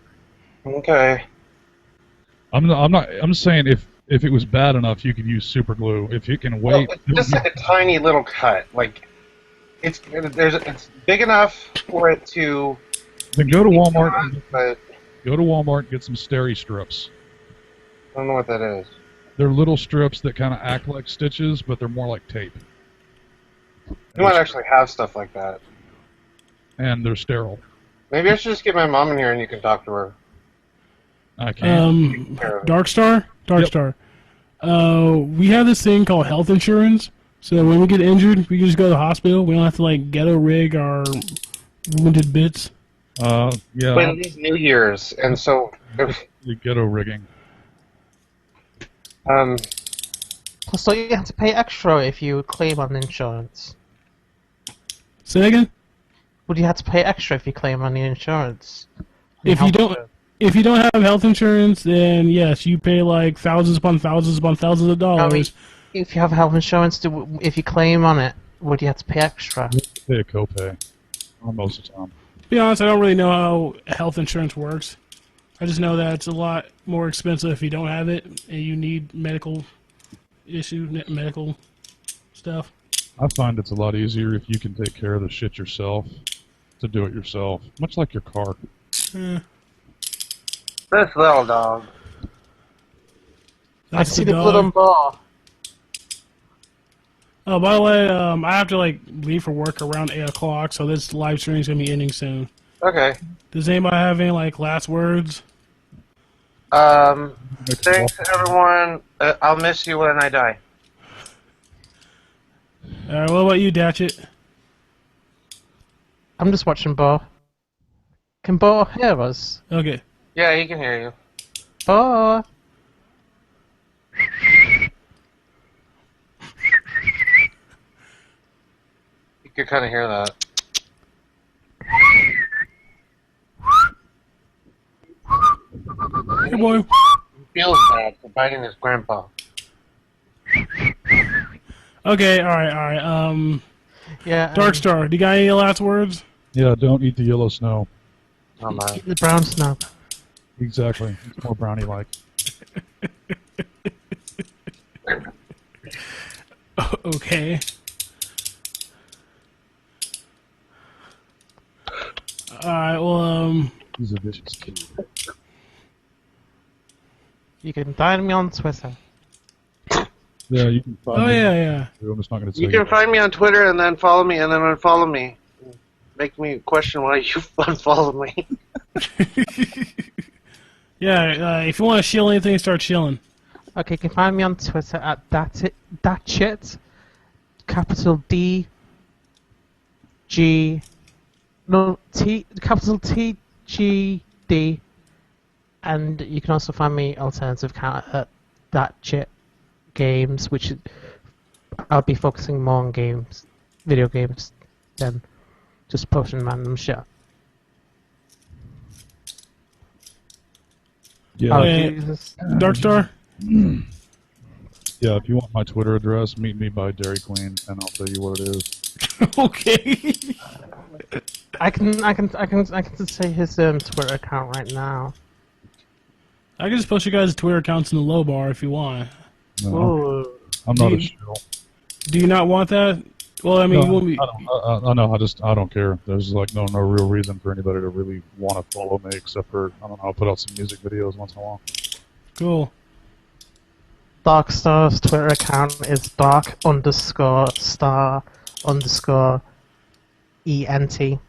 Okay. I'm saying if it was bad enough, you could use super glue. If you can wait... Well, it's just like a tiny little cut. Like, It's big enough for it to. Then go to Walmart. But Go to Walmart and get some steri strips. I don't know what that is. They're little strips that kind of act like stitches, but they're more like tape. You might actually have stuff like that. And they're sterile. Maybe I should just get my mom in here and you can talk to her. I can't. Darkstar. We have this thing called health insurance. So when we get injured, we can just go to the hospital. We don't have to like ghetto rig our wounded bits. Yeah. But it is New Year's, and so The ghetto rigging. Plus, don't you have to pay extra if you claim on insurance? Say that again? Would you have to pay extra if you claim on the insurance? If you don't have health insurance, then yes, you pay like thousands upon thousands upon thousands of dollars. If you have health insurance, if you claim on it, would you have to pay extra? Pay a copay. Most of the time. To be honest, I don't really know how health insurance works. I just know that it's a lot more expensive if you don't have it and you need medical stuff. I find it's a lot easier if you can take care of the shit yourself to do it yourself. Much like your car. this little dog. I That's see the the blood on dog. bar. Oh, by the way, I have to like leave for work around 8 o'clock, so this live stream is gonna be ending soon. Okay. Does anybody have any like last words? Thanks everyone. I'll miss you when I die. What about you, Datchet? I'm just watching Bar. Can Bar hear us? Okay. Yeah, he can hear you. Bar! You could kind of hear that. Hey, boy. He feels bad for biting his grandpa. Okay, alright. Yeah. Darkstar, do you got any last words? Yeah, don't eat the yellow snow. Oh my. Eat the brown snow. Exactly. It's more brownie-like. Okay. Alright, well, He's a vicious kid. You can find me on Twitter. Yeah, you can find oh me. yeah. I'm just not going to say You can find me on Twitter and then follow me and then unfollow me. Make me question why you unfollow me. Yeah, if you want to shill anything, start shilling. Okay, you can find me on Twitter at datchit, capital D, G, no, T, capital T, G, D, and you can also find me alternative account at datchit games, which I'll be focusing more on games, video games, than just posting random shit. Yeah. Oh, Yeah. Jesus. Darkstar? Yeah, if you want my Twitter address, meet me by Dairy Queen, and I'll tell you what it is. Okay. I can say his Twitter account right now. I can just post you guys' Twitter accounts in the low bar if you want. No, Oh. I'm not a Do you- shill. Do you not want that? Well, I mean, you won't be... I know. I don't care. There's like no real reason for anybody to really want to follow me except for I don't know. I'll put out some music videos once in a while. Cool. Darkstar's Twitter account is dark_star_ENT.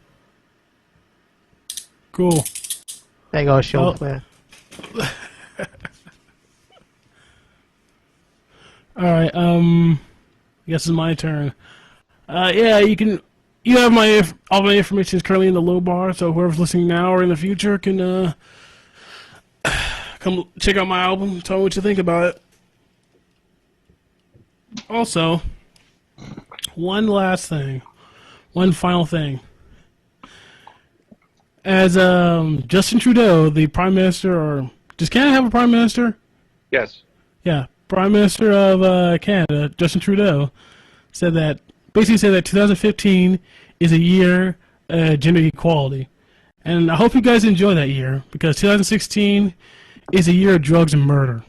Cool. There you go, show Well- clear. Alright, I guess it's my turn. Yeah, you have all my information is currently in the low bar, so whoever's listening now or in the future can, come check out my album, tell me what you think about it. Also, one final thing. As, Justin Trudeau, the Prime Minister, or, does Canada have a Prime Minister? Yes. Yeah, Prime Minister of Canada, Justin Trudeau, basically said that 2015 is a year gender equality. And I hope you guys enjoy that year, because 2016 is a year of drugs and murder.